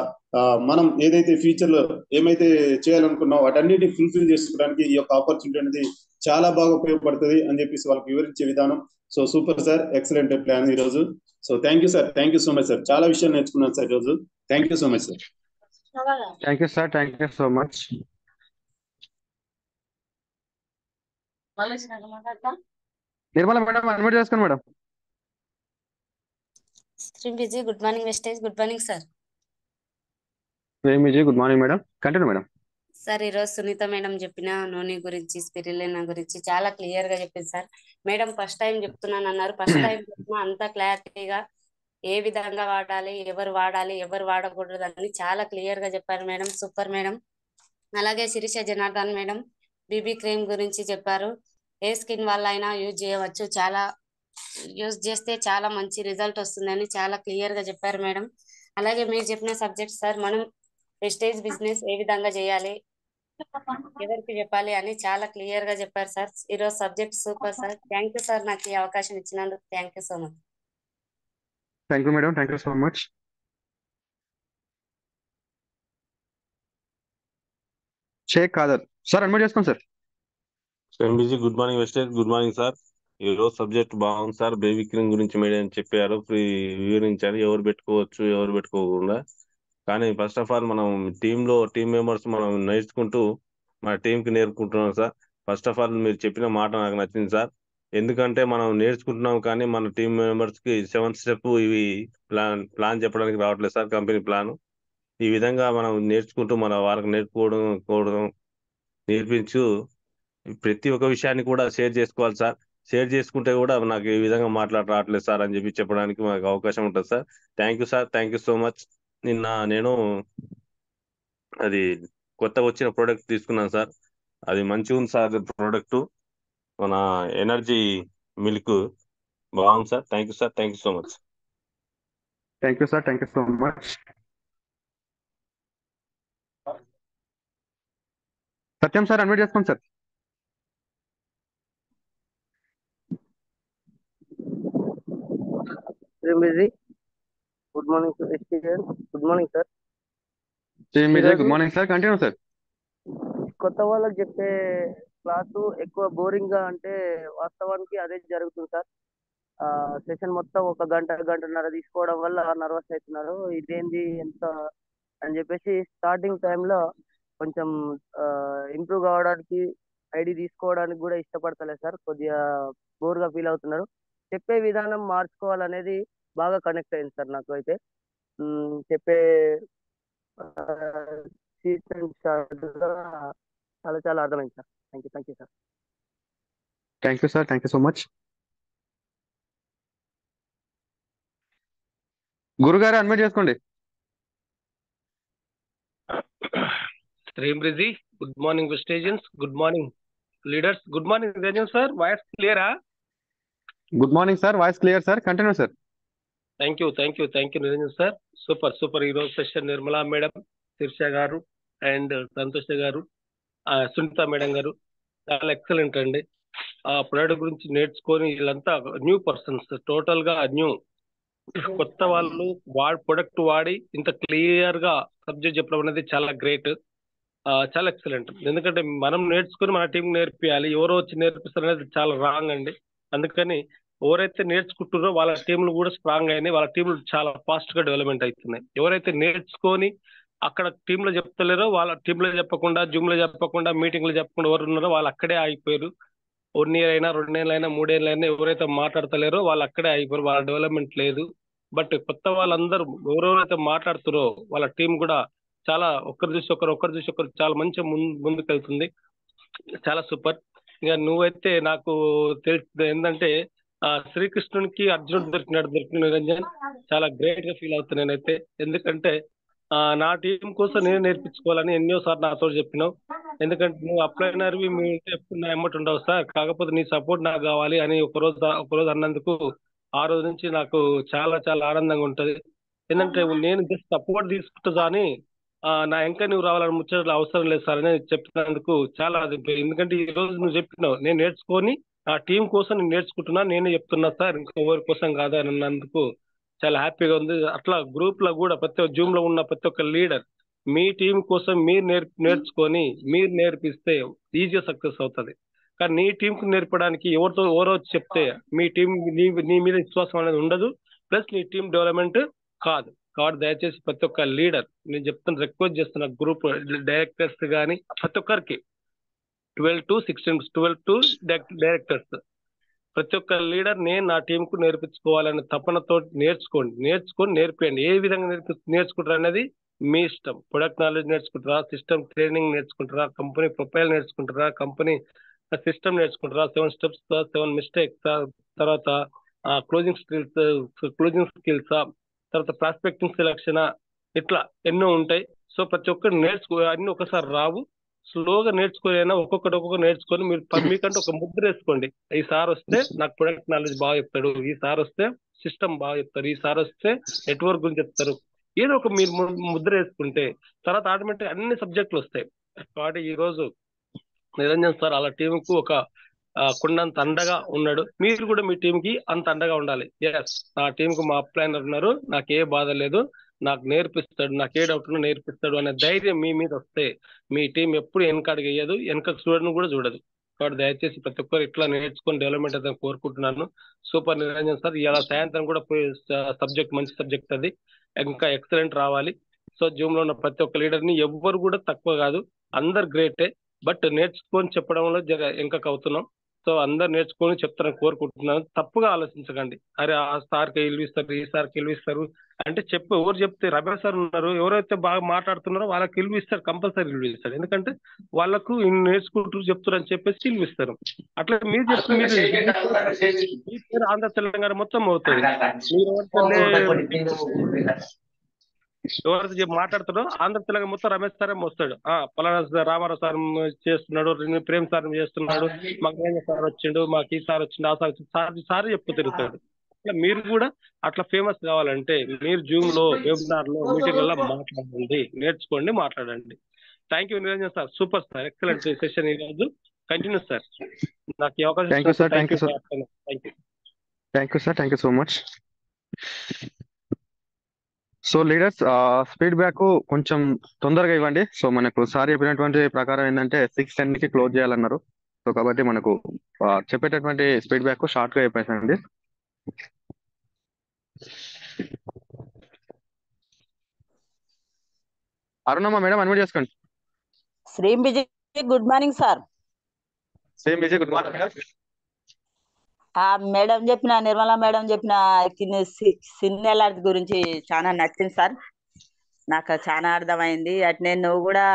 మనం ఏదైతే ఫ్యూచర్ లో ఏమైతే చేయాలనుకున్నామో వాటన్నిటిని ఫుల్ఫిల్ చేసుకోవడానికి ఈ యొక్క ఆపర్చునిటీ అనేది చాలా బాగా ఉపయోగపడుతుంది అని చెప్పేసి వాళ్ళకి వివరించే విధానం. So super sir, excellent plan ఈరోజు. So thank you sir. Thank you so much sir. చాలా విషయాలు నేర్చుకున్నాను సార్ ఈరోజు. Thank you so much sir. Thank you sir. Thank you so much. Nirmala madam admit చేసుకోండి మేడం. శ్రీ బిజీ good morning wastage good morning sir. Prem Vijay good morning madam. Continue madam. Sir ఈరోజు Sunitha madam చెప్పిన నూనె గురించి స్పిరులినా గురించి చాలా క్లియర్ గా చెప్పింది సార్. మేడం ఫస్ట్ టైం చెప్తున్నాను అన్నారు. ఫస్ట్ టైం చెప్పినా అంత క్లారిటీగా ఏ విధంగా వాడాలి, ఎవరు వాడకూడదు అని చాలా క్లియర్ గా చెప్పారు మేడం. Super madam. అలాగే Sirisha Janardhan madam BB cream గురించి చెప్పారు. ఏ స్కిన్ వల్ల అయినా యూజ్ చేయవచ్చు, చాలా యూజ్ చేస్తే చాలా మంచి రిజల్ట్ వస్తుందని చాలా క్లియర్ గా చెప్పారు మేడం. అలాగే మీరు చెప్పిన సబ్జెక్ట్ సార్, మనం వెస్టేజ్ బిజినెస్ ఏ విధంగా చేయాలి, ఎవరికి చెప్పాలి అని చాలా క్లియర్ గా చెప్పారు సార్. ఈరోజు subject super sir. Thank you sir, నాకు ఈ అవకాశం ఇచ్చినందుకు thank you so much. Thank you madam. Thank you so much. Sheikh Khader sir admit చేసుకోండి సార్. ఎంబీజీ good morning wastage good morning sir. ఈ రోజు సబ్జెక్ట్ బాగుంది సార్. బేబీ క్రీమ్ గురించి మేడం చెప్పారు, వివరించారు ఎవరు పెట్టుకోవచ్చు ఎవరు పెట్టుకోకుండా. కానీ ఫస్ట్ ఆఫ్ ఆల్ మనం టీమ్ మెంబర్స్ మనం నేర్చుకుంటూ మన టీం కి నేర్పుకుంటున్నాం సార్. ఫస్ట్ ఆఫ్ ఆల్ మీరు చెప్పిన మాట నాకు నచ్చింది సార్. ఎందుకంటే మనం నేర్చుకుంటున్నాం కానీ మన టీం మెంబర్స్ కి 7th స్టెప్ ఇవి ప్లాన్ చెప్పడానికి రావట్లేదు సార్, కంపెనీ ప్లాన్. ఈ విధంగా మనం నేర్చుకుంటూ మన వారికి నేర్పించు ప్రతి ఒక్క విషయాన్ని కూడా షేర్ చేసుకోవాలి సార్. షేర్ చేసుకుంటే కూడా నాకు ఈ విధంగా రావట్లేదు సార్ అని చెప్పడానికి మాకు అవకాశం ఉంటుంది sir. Thank you sir. Thank you so much. నిన్న నేను అది కొత్తగా వచ్చిన ప్రోడక్ట్ తీసుకున్నాను సార్. అది మంచిగా ఉంది సార్. ప్రోడక్ట్ మన ఎనర్జీ మిల్క్ బాగుంది sir. Thank you sir. Thank you so much. Thank you sir. Thank you so much. Satyam sir admit చేసుకోండి sir. Good morning good morning sir. Good morning sir. Continue sir. కొత్త వాళ్ళకి చెప్పే class ఎక్కువ boring గా అంటే వాస్తవానికి అదే జరుగుతుంది సార్. సెషన్ మొత్తం 1 గంట గంటన్నర తీసుకోవడం వల్ల నర్వస్ అవుతున్నారు. ఇదేంది ఎంత అని చెప్పేసి స్టార్టింగ్ టైంలో కొంచెం ఇంప్రూవ్ కావడానికి ఐడి తీసుకోవడానికి కూడా ఇష్టపడతలేదు సార్. కొద్దిగా బోర్ గా ఫీల్ అవుతున్నారు. చెప్పే విధానం మార్చుకోవాలనేది బాగా కనెక్ట్ అయింది సార్ నాకు. అయితే చెప్పే చాలా చాలా అర్థమైంది sir. Thank you sir. Thank you sir. Thank you so much. గురుగారు అడ్మిట్ చేసుకోండి. Stream Busy, good morning Vestagians, good morning leaders, good morning Rajan sir, voice clear? Good morning sir. Voice clear sir. Continue sir. Thank you Rajan sir. Super ఈరోజు session Nirmala madam, Shirsha గారు and Santosh గారు, Sunitha madam గారు చాలా excellent అండి. ఆ product గురించి నేర్చుకొని వీళ్ళంతా న్యూ పర్సన్స్, టోటల్ గా న్యూ కొత్త వాళ్ళు ప్రొడక్ట్ వాడి ఇంత క్లియర్ గా సబ్జెక్ట్ చెప్పడం అనేది చాలా గ్రేట్, చాలా ఎక్సలెంట్. ఎందుకంటే మనం నేర్చుకుని మన టీం నేర్పియాలి, ఎవరో వచ్చి నేర్పిస్తారు అనేది చాలా రాంగ్ అండి. అందుకని ఎవరైతే నేర్చుకుంటున్నారో వాళ్ళ టీంలు కూడా స్ట్రాంగ్ అయినాయి, వాళ్ళ టీంలు చాలా ఫాస్ట్ గా డెవలప్మెంట్ అవుతున్నాయి. ఎవరైతే నేర్చుకొని అక్కడ టీంలో చెప్తలేరో వాళ్ళ టీంలో చెప్పకుండా, జూమ్ లో చెప్పకుండా, మీటింగ్ లో చెప్పకుండా ఎవరు ఉన్నారో వాళ్ళు అక్కడే ఆగిపోయారు. 1 year అయినా 2 నెలలైనా 3 ఏళ్ళైనా ఎవరైతే మాట్లాడతలేరో వాళ్ళు అక్కడే ఆగిపోయారు, వాళ్ళ డెవలప్మెంట్ లేదు. బట్ కొత్త వాళ్ళందరూ ఎవరెవరైతే మాట్లాడుతారో వాళ్ళ టీం కూడా చాలా ఒకరు చూసి ఒకరు చాలా మంచిగా ముందుకు వెళ్తుంది. చాలా సూపర్. ఇక నువ్వైతే నాకు తెలిసింది ఏంటంటే శ్రీకృష్ణునికి అర్జునుడు దొరికిన నిరంజన్, చాలా గ్రేట్ గా ఫీల్ అవుతాను నేనైతే. ఎందుకంటే నా టీం కోసం నేను నేర్పించుకోవాలని ఎన్నోసార్లు నాతో చెప్పినావు. ఎందుకంటే నువ్వు అప్లైనర్వి మీ ఎప్పుడు నా ఎమ్మటి ఉండవు సార్, కాకపోతే నీ సపోర్ట్ నాకు కావాలి అని ఒకరోజు అన్నందుకు ఆ రోజు నుంచి నాకు చాలా చాలా ఆనందంగా ఉంటది. ఎందుకంటే నేను జస్ట్ సపోర్ట్ తీసుకుంటా కానీ నా ఇంకా నువ్వు రావాలని ముచ్చట్లు అవసరం లేదు సార్ అని చెప్పినందుకు చాలా ఎందుకంటే ఈ రోజు నువ్వు చెప్పినావు నేను నేర్చుకొని ఆ టీం కోసం నేను నేర్చుకుంటున్నా, నేనే చెప్తున్నా సార్, ఇంకెవరి కోసం కాదు అని అన్నందుకు చాలా హ్యాపీగా ఉంది. అట్లా గ్రూప్ లో కూడా జూమ్ లో ఉన్న ప్రతి ఒక్క లీడర్ మీ టీం కోసం మీరు నేర్చుకొని మీరు నేర్పిస్తే ఈజీగా సక్సెస్ అవుతుంది. కానీ నీ టీంకు నేర్పడానికి ఎవరో చెప్తే మీ టీం నీ మీద విశ్వాసం అనేది ఉండదు, ప్లస్ నీ టీం డెవలప్మెంట్ కాదు. కాబట్టి దయచేసి ప్రతి ఒక్క లీడర్ నేను చెప్తున్నా, రిక్వెస్ట్ చేస్తున్నా గ్రూప్ డైరెక్టర్స్ కానీ ప్రతి ఒక్కరికి 12 to డైరెక్టర్స్. ప్రతి ఒక్క లీడర్ నేను నా టీంకు నేర్పించుకోవాలనే తపనతో నేర్చుకొని నేర్పియండి. ఏ విధంగా నేర్చుకుంటారు అనేది మీ ఇష్టం. ప్రొడక్ట్ నాలెడ్జ్ నేర్చుకుంటారా, సిస్టమ్ ట్రైనింగ్ నేర్చుకుంటారా, కంపెనీ ప్రొఫైల్ నేర్చుకుంటారా, కంపెనీ సిస్టమ్ నేర్చుకుంటారా, 7 స్టెప్స్ 7 మిస్టేక్స్, తర్వాత క్లోజింగ్ స్కిల్స్, తర్వాత ప్రాస్పెక్టింగ్ సెలక్షన్, ఇట్లా ఎన్నో ఉంటాయి. సో ప్రతి ఒక్కరు అన్ని ఒకసారి రావు, స్లోగా నేర్చుకోలేనా ఒక్కొక్కటి నేర్చుకొని మీరు మీకంటే ఒక ముద్ర వేసుకోండి. ఈ సార్ వస్తే నాకు ప్రొడక్ట్ నాలెడ్జ్ బాగా చెప్తాడు, ఈ సార్ వస్తే సిస్టమ్ బాగా చెప్తారు, ఈ సార్ వస్తే నెట్వర్క్ గురించి చెప్తారు. ఏదో ఒక మీరు ముద్ర వేసుకుంటే తర్వాత ఆటోమేటిక్ అన్ని సబ్జెక్టులు వస్తాయి. కాబట్టి ఈ రోజు నిరంజన్ సార్ అలా టీంకు ఒక కొండంత అండగా ఉన్నాడు. మీరు కూడా మీ టీంకి అంత అండగా ఉండాలి. ఎస్, నా టీంకు మా అప్లైనర్ ఉన్నారు, నాకు ఏ బాధ లేదు, నాకు నేర్పిస్తాడు, నాకు ఏ డౌట్ ఉన్నా నేర్పిస్తాడు అనే ధైర్యం మీ మీద వస్తే మీ టీం ఎప్పుడు వెనకడుగు వేయదు, వెనక చూడను కూడా చూడదు. కాబట్టి దయచేసి ప్రతి ఒక్కరు ఇట్లా నేర్చుకొని డెవలప్మెంట్ అయితే కోరుకుంటున్నాను. సూపర్ నిరంజన్ సార్, ఇలా సాయంత్రం కూడా పోయి సబ్జెక్ట్ మంచి సబ్జెక్ట్ అది, ఇంకా ఎక్సలెంట్ రావాలి. సో జూమ్ లో ఉన్న ప్రతి ఒక్క లీడర్ ని ఎవ్వరు కూడా తక్కువ కాదు, అందరు గ్రేటే. బట్ నేర్చుకొని చెప్పడంలో ఎంకక్ అవుతున్నాం. సో అందరు నేర్చుకొని చెప్తారని కోరుకుంటున్నాను. తప్పుగా ఆలోచించకండి, అరే ఆ సార్కి ఇల్లు ఇస్తారు, ఈ సార్కి ఇల్లు ఇస్తారు అంటే ఎవరు చెప్తే రమేష్ సార్ ఉన్నారు, ఎవరైతే బాగా మాట్లాడుతున్నారో వాళ్ళకి ఇల్లు ఇస్తారు, కంపల్సరీ ఇల్లు ఇస్తారు. ఎందుకంటే వాళ్ళకు నేర్చుకుంటూ చెప్తారు అని చెప్పేసి ఇల్లు ఇస్తారు. అట్లా మీరు చెప్తే మీరు మీ పేరు ఆంధ్ర తెలంగాణ మొత్తం అవుతుంది. మీరు ఎవరైతే మాట్లాడుతాడో ఆంధ్ర తెలంగాణ మొత్తం రమేష్ సార్ వస్తాడు, పలానా రామారావు సార్ చేస్తున్నాడు, ప్రేమ్ సార్ చేస్తున్నాడు, మాకు సార్ వచ్చిండు, మాకు ఈ సార్ వచ్చిండు, ఆ సార్ వచ్చిండు, సార్ చెప్తూ తిరుగుతాడు. అట్లా మీరు కూడా అట్లా ఫేమస్ కావాలంటే మీరు జూమ్ లో, వెబినార్ లో, మీటింగ్లలో మాట్లాడండి, నేర్చుకోండి, మాట్లాడండి. Thank you Niranjan sir, super sir, excellent session ఈ రోజు. కంటిన్యూ సార్, నాకు ఈ అవకాశం thank you sir. Thank you so much. So leaders feedback కొంచెం తొందరగా ఇవ్వండి. సో మనకు సార్ చెప్పినటువంటి ప్రకారం ఏంటంటే 6:10 కి క్లోజ్ చేయాలన్నారు. సో కాబట్టి మనకు చెప్పేటటువంటి ఫీడ్బ్యాక్ షార్ట్ గా చెప్పేసండి. అరుణమ్మ మేడం అన్మ్యూట్ చేసుకోండి. శ్రీం Vijay good morning sir. Same Vijay good morning madam. Madam చెప్పిన, నిర్మలా మేడం చెప్పిన సిన్నెలర్జీ గురించి చాలా నచ్చింది సార్, నాకు చాలా అర్థమైంది. అట్నే నువ్వు కూడా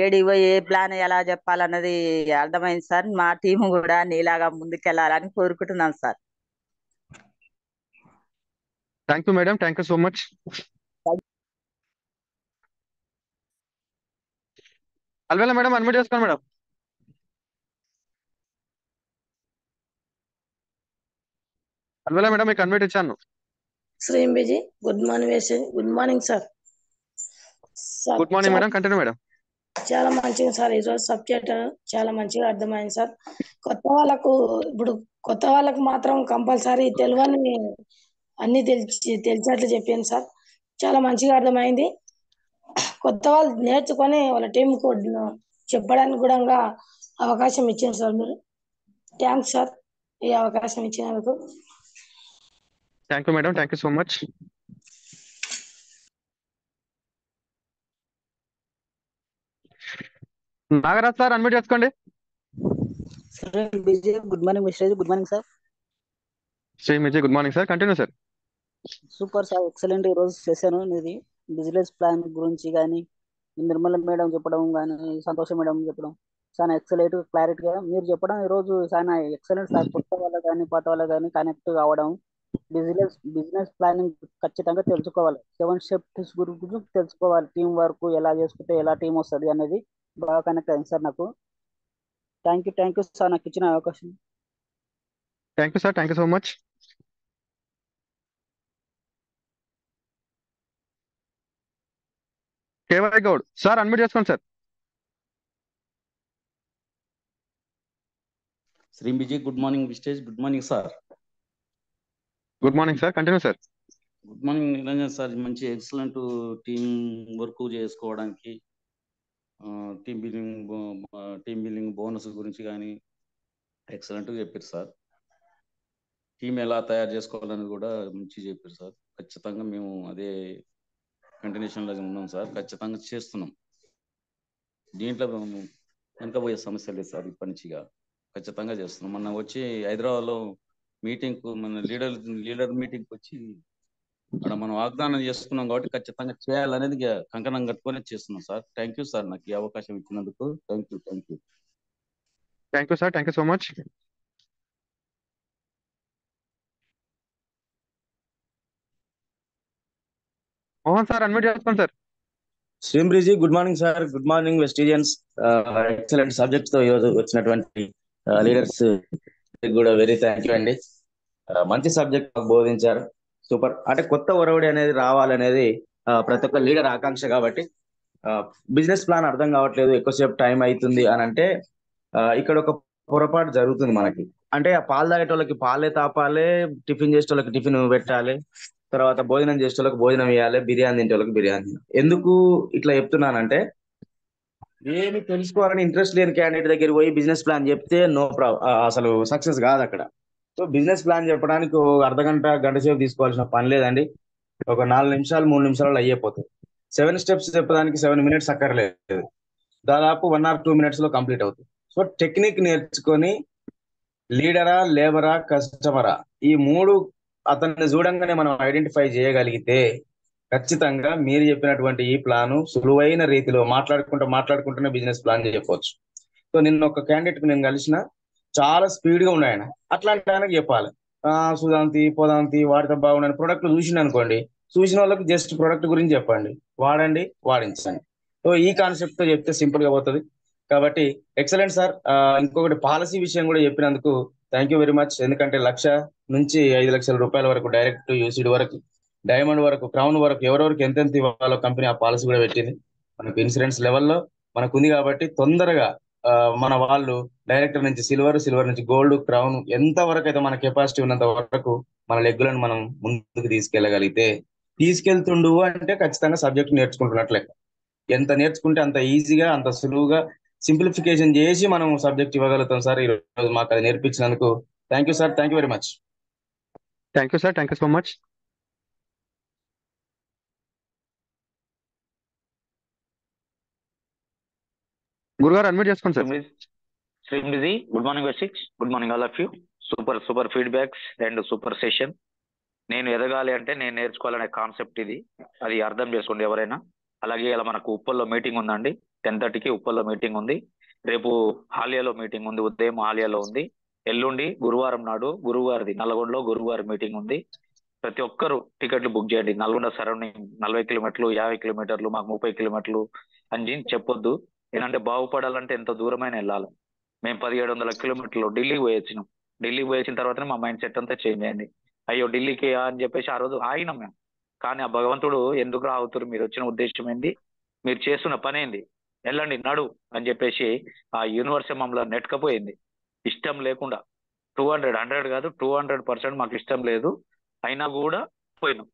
ఏడివో ఏ ప్లాన్ ఎలా చెప్పాలన్నది అర్థమైంది సార్. మా టీం కూడా నీలాగా ముందుకెళ్ళాలని కోరుకుంటున్నాం sir. Thank you madam, thank you so much. అల్వేలా మేడం అన్మ్యూట్ చేసుకోండి మేడం. అల్వేలా మేడం మీకు అన్మ్యూట్ ఇచ్చాను. శ్రీం Vijay good morning. Good morning sir. Good morning madam, continue madam. చాలా మంచిగా సార్, ఈరోజు సబ్జెక్ట్ చాలా మంచిగా అర్థమైంది సార్. కొత్త వాళ్ళకు మాత్రం కంపల్సరీ తెలియని అన్ని తెలిసేట్లు చెప్పాను సార్, చాలా మంచిగా అర్థమైంది. కొత్త వాళ్ళు నేర్చుకొని వాళ్ళ టీంకు చెప్పడానికి కూడా అవకాశం ఇచ్చారు సార్ మీరు. థ్యాంక్స్ సార్ ఈ అవకాశం ఇచ్చినందుకు. Thank you madam, thank you so much. Nagaraj sir unmute చేసుకోండి. Good morning mister, good morning sir. Shri Vijay good morning sir, continue sir. Super sir, excellent. ఈ రోజు చేశాను ఇది బిజినెస్ ప్లాన్ గురించి కానీ, నిర్మల మేడం చెప్పడం కానీ, సంతోష మేడం చెప్పడం చాలా ఎక్సలెంట్, క్లారిటీగా మీరు చెప్పడం ఈరోజు చాలా ఎక్సలెంట్ సార్. కొత్త వాళ్ళకి కానీ పాత వాళ్ళకి కానీ కనెక్ట్ కావడం, బిజినెస్ ప్లానింగ్ ఖచ్చితంగా తెలుసుకోవాలి. 7 స్టెప్స్ గురించి తెలుసుకోవాలి. టీం వర్క్ ఎలా చేసుకుంటే ఎలా టీం వస్తుంది అనేది బాగా కనెక్ట్ అయింది సార్ నాకు. థ్యాంక్ యూ సార్ నాకు ఇచ్చిన అవకాశం. Thank you sir, thank you so much. KY Goud sir unmute చేసుకోండి సార్. శ్రీం విజయ్ గుడ్ మార్నింగ్ విస్టేజ్, good morning sir. Good morning sir, continue sir. Good morning Niranjan sir, మంచి ఎక్సలెంట్ టీం వర్క్ చేసుకోవడానికి, టీం బిల్డింగ్ బోనస్ గురించి కానీ ఎక్సలెంట్గా చెప్పారు సార్. టీం ఎలా తయారు చేసుకోవాలని కూడా మంచిగా చెప్పారు సార్. ఖచ్చితంగా మేము అదే కంటిన్యూషన్లో ఉన్నాం సార్, ఖచ్చితంగా చేస్తున్నాం. దీంట్లో వెనకపోయే సమస్య లేదు సార్. ఇప్పటి నుంచి ఖచ్చితంగా చేస్తున్నాం. మొన్న వచ్చి హైదరాబాద్లో మీటింగ్ మన లీడర్ మీటింగ్ వచ్చి అక్కడ మనం వాగ్దానం చేసుకున్నాం కాబట్టి ఖచ్చితంగా చేయాలనేది కంకణం కట్టుకొని చేస్తున్నాం సార్. థ్యాంక్ యూ సార్, నాకు ఈ అవకాశం ఇచ్చినందుకు. Thank you. Thank you sir, thank you so much. Mohan sir unmute చేసుకోండి సార్. శ్రీంబ్రిజీ, good morning sir. Good morning వెస్టీజియన్స్. ఎక్సలెంట్ సబ్జెక్ట్ తో ఈరోజు వచ్చినటువంటి లీడర్స్ కూడా వెరీ థ్యాంక్ యూ అండి. మంచి సబ్జెక్ట్ మాకు బోధించారు. సూపర్. అంటే కొత్త ఒరవడి అనేది రావాలనేది ప్రతి ఒక్క లీడర్ ఆకాంక్ష. కాబట్టి బిజినెస్ ప్లాన్ అర్థం కావట్లేదు, ఎక్కువసేపు టైం అవుతుంది అని అంటే ఇక్కడ ఒక పొరపాటు జరుగుతుంది మనకి. అంటే ఆ పాలు తాగేటోళ్ళకి పాలే తాపాలి, టిఫిన్ చేసేటోళ్ళకి టిఫిన్ పెట్టాలి, తర్వాత భోజనం చేసేటోళ్ళకి భోజనం ఇవ్వాలి, బిర్యానీ తింటోళ్ళకి బిర్యానీ. ఎందుకు ఇట్లా చెప్తున్నానంటే, ఏమి తెలుసుకోవాలని ఇంట్రెస్ట్ లేని క్యాండిడేట్ దగ్గర పోయి బిజినెస్ ప్లాన్ చెప్తే అసలు సక్సెస్ కాదు అక్కడ. సో బిజినెస్ ప్లాన్ చెప్పడానికి అర్ధ గంట సేపు తీసుకోవాల్సిన పని లేదండి. ఒక 4 నిమిషాలు 3 నిమిషాలు అయిపోతుంది. 7 స్టెప్స్ చెప్పడానికి 7 మినిట్స్ అక్కర్లేదు, దాదాపు 1 or 2 minutes లో కంప్లీట్ అవుతుంది. సో టెక్నిక్ నేర్చుకొని లీడరా, లేబరా, కస్టమరా, ఈ 3 అతన్ని చూడంగానే మనం ఐడెంటిఫై చేయగలిగితే ఖచ్చితంగా మీరు చెప్పినటువంటి ఈ ప్లాను సులువైన రీతిలో మాట్లాడుకుంటూనే బిజినెస్ ప్లాన్ చెప్పవచ్చు. సో నిన్న ఒక క్యాండిడేట్ నేను కలిసిన, చాలా స్పీడ్ గా ఉన్నాయి ఆయన. అట్లాంటి ఆయనకు చెప్పాలి, సుదాంతి పోదాంతి వాడితే బాగుండని ప్రొడక్ట్ చూసిన అనుకోండి, చూసిన వాళ్ళకి జస్ట్ ప్రొడక్ట్ గురించి చెప్పండి, వాడండి, వాడించండి. సో ఈ కాన్సెప్ట్ తో చెప్తే సింపుల్ గా పోతుంది. కాబట్టి ఎక్సలెంట్ సార్. ఇంకొకటి పాలసీ విషయం కూడా చెప్పినందుకు థ్యాంక్ యూ వెరీ మచ్. ఎందుకంటే 1 లక్ష నుంచి 5 లక్షల రూపాయల వరకు డైరెక్ట్ యూసిడ్ వరకు, డైమండ్ వరకు, క్రౌన్ వరకు ఎవరెవరికి ఎంతెంత ఇవ్వాలో కంపెనీ ఆ పాలసీ కూడా పెట్టింది. మనకు ఇన్సూరెన్స్ లెవెల్లో మనకు ఉంది. కాబట్టి తొందరగా మన వాళ్ళు డైరెక్టర్ నుంచి సిల్వర్ నుంచి గోల్డ్, క్రౌన్ ఎంత వరకు అయితే మన కెపాసిటీ ఉన్నంత వరకు మన లెగ్గులను మనం ముందుకు తీసుకెళ్తుండు అంటే ఖచ్చితంగా సబ్జెక్ట్ నేర్చుకుంటున్నట్లే. ఎంత నేర్చుకుంటే అంత ఈజీగా, అంత సులువుగా సింప్లిఫికేషన్ చేసి మనం సబ్జెక్ట్ ఇవ్వగలుగుతాం సార్. ఈ రోజు మాకు అది నేర్పించినందుకు thank you sir. Thank you very much. Thank you sir, thank you so much. గురుగారు అన్మ్యూట్ చేసుకోండి సార్. శ్రీంబ్రిజీ, గుడ్ మార్నింగ్ వెస్టిక్స్. Good morning all of you. Super feedbacks and super session. నేను ఎదగాలి అంటే నేను నేర్చుకోవాలనే కాన్సెప్ట్ ఇది, అది అర్థం చేసుకోండి ఎవరైనా. అలాగే ఇలా మనకు ఉప్పల్లో మీటింగ్ ఉందండి, 10:30కి ఉప్పల్లో మీటింగ్ ఉంది. రేపు హాలియాలో మీటింగ్ ఉంది, ఉదయం హాలియాలో ఉంది. ఎల్లుండి గురువారం నాడు గురువారిది నల్గొండలో గురువారం మీటింగ్ ఉంది. ప్రతి ఒక్కరు టికెట్లు బుక్ చేయండి. నల్గొండ సరౌండింగ్ 40 కిలోమీటర్లు, 50 కిలోమీటర్లు, మాకు 30 కిలోమీటర్లు అని చెప్పొద్దు. ఏంటంటే బాగుపడాలంటే ఎంత దూరమైన వెళ్ళాలి. మేము 1700 కిలోమీటర్లు ఢిల్లీకి పోయొచ్చినాం. ఢిల్లీకి పోయొచ్చిన తర్వాతనే మా మైండ్ సెట్ అంతా చేంజ్ అయింది. అయ్యో ఢిల్లీకి అని చెప్పేసి ఆ రోజు ఆగినాం మేము. కానీ ఆ భగవంతుడు ఎందుకు రావుతారు, మీరు వచ్చిన ఉద్దేశం ఏంది, మీరు చేస్తున్న పని ఏంది, వెళ్ళండి నడు అని చెప్పేసి ఆ యూనివర్స్ మమ్మల్ని నెట్టకపోయింది. ఇష్టం లేకుండా 100 కాదు 200% మాకు ఇష్టం లేదు, అయినా కూడా పోయినాం.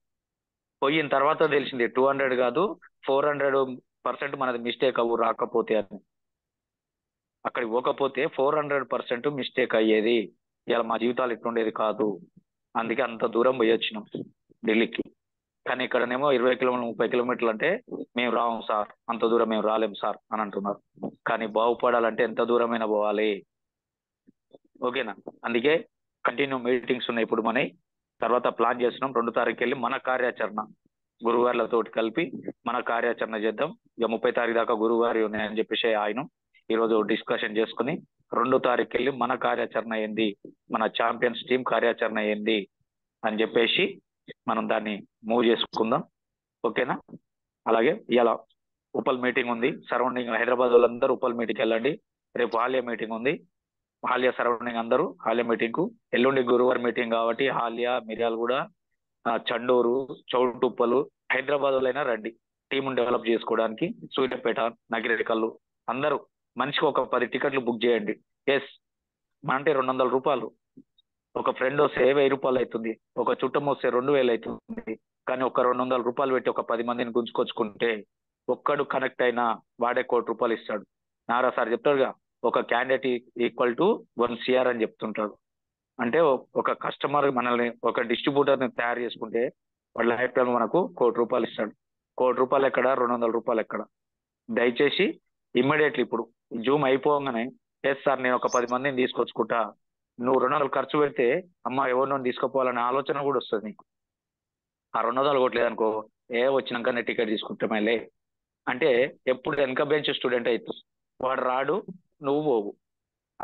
పోయిన తర్వాత తెలిసింది 200 కాదు 400% మనది మిస్టేక్ రాకపోతే అని. అక్కడికి పోకపోతే 400% మిస్టేక్ అయ్యేది. ఇలా మా జీవితాలు ఇట్లుండేది కాదు. అందుకే అంత దూరం పోయి వచ్చినాం ఢిల్లీకి. కానీ ఇక్కడనేమో 20 కిలోమీటర్లు 30 కిలోమీటర్లు అంటే మేము రాము సార్, అంత దూరం మేము రాలేము సార్ అని అంటున్నారు. కానీ బాగుపడాలంటే ఎంత దూరమైనా పోవాలి. ఓకేనా? అందుకే కంటిన్యూ మీటింగ్స్ ఉన్నాయి ఇప్పుడు మన. తర్వాత ప్లాన్ చేస్తున్నాం 2 తారీఖు వెళ్ళి మన కార్యాచరణ గురువారులతో కలిపి మన కార్యాచరణ చేద్దాం. ఇక 30 తారీఖు దాకా గురువారి ఉన్నాయని చెప్పేసి ఆయన ఈరోజు డిస్కషన్ చేసుకుని 2 తారీఖు వెళ్ళి మన కార్యాచరణ ఏంది, మన ఛాంపియన్స్ టీం కార్యాచరణ ఏంది అని చెప్పేసి మనం దాన్ని మూవ్ చేసుకుందాం. ఓకేనా? అలాగే ఇలా ఉప్పల్ మీటింగ్ ఉంది, సరౌండింగ్ హైదరాబాద్ వాళ్ళందరూ ఉప్పల్ మీటింగ్కి వెళ్ళండి. రేపు హాలియా మీటింగ్ ఉంది, హాలియా సరౌండింగ్ అందరూ హాలియా మీటింగ్ కు. ఎల్లుండి గురువారం మీటింగ్ కాబట్టి హాలియా, మిర్యాలగూడ, చండూరు, చౌటుప్పలు, హైదరాబాద్ వాళ్ళైనా రండి టీం డెవలప్ చేసుకోవడానికి. సూర్యాపేట, నగిరేకల్లు అందరూ మనిషికి ఒక 10 టికెట్లు బుక్ చేయండి. ఎస్ అంటే 200 రూపాయలు. ఒక ఫ్రెండ్ వస్తే 1000 రూపాయలు అవుతుంది, ఒక చుట్టం వస్తే 2000 అవుతుంది. కానీ ఒక 200 రూపాయలు పెట్టి ఒక 10 మందిని గుంజుకొచ్చుకుంటే ఒక్కడు కనెక్ట్ అయినా వాడే 1 కోటి రూపాయలు ఇస్తాడు. నారా సార్ చెప్తాడుగా, ఒక క్యాండిడేట్ ఈక్వల్ టు 1 CR అని చెప్తుంటాడు. అంటే ఒక కస్టమర్ మనల్ని, ఒక డిస్ట్రిబ్యూటర్ ని తయారు చేసుకుంటే వాళ్ళ లైఫ్ టైం మనకు 1 కోటి రూపాయలు ఇస్తాడు. 1 కోటి రూపాయలు ఎక్కడ, 200 రూపాయలు ఎక్కడ? దయచేసి ఇమ్మీడియట్లీ ఇప్పుడు జూమ్ అయిపోగానే ఎస్ సార్ నేను ఒక 10 మందిని తీసుకొచ్చుకుంటా, నువ్వు 200 ఖర్చు పెడితే అమ్మ ఎవరినో తీసుకుపోవాలనే ఆలోచన కూడా వస్తుంది నీకు. ఆ 200 కొట్టలేదనుకో, వచ్చినాక నేను టికెట్ తీసుకుంటామేలే అంటే ఎప్పుడు వెనక బెంచ్ స్టూడెంట్ అవుతుంది, వాడు రాడు, నువ్వు పోవు.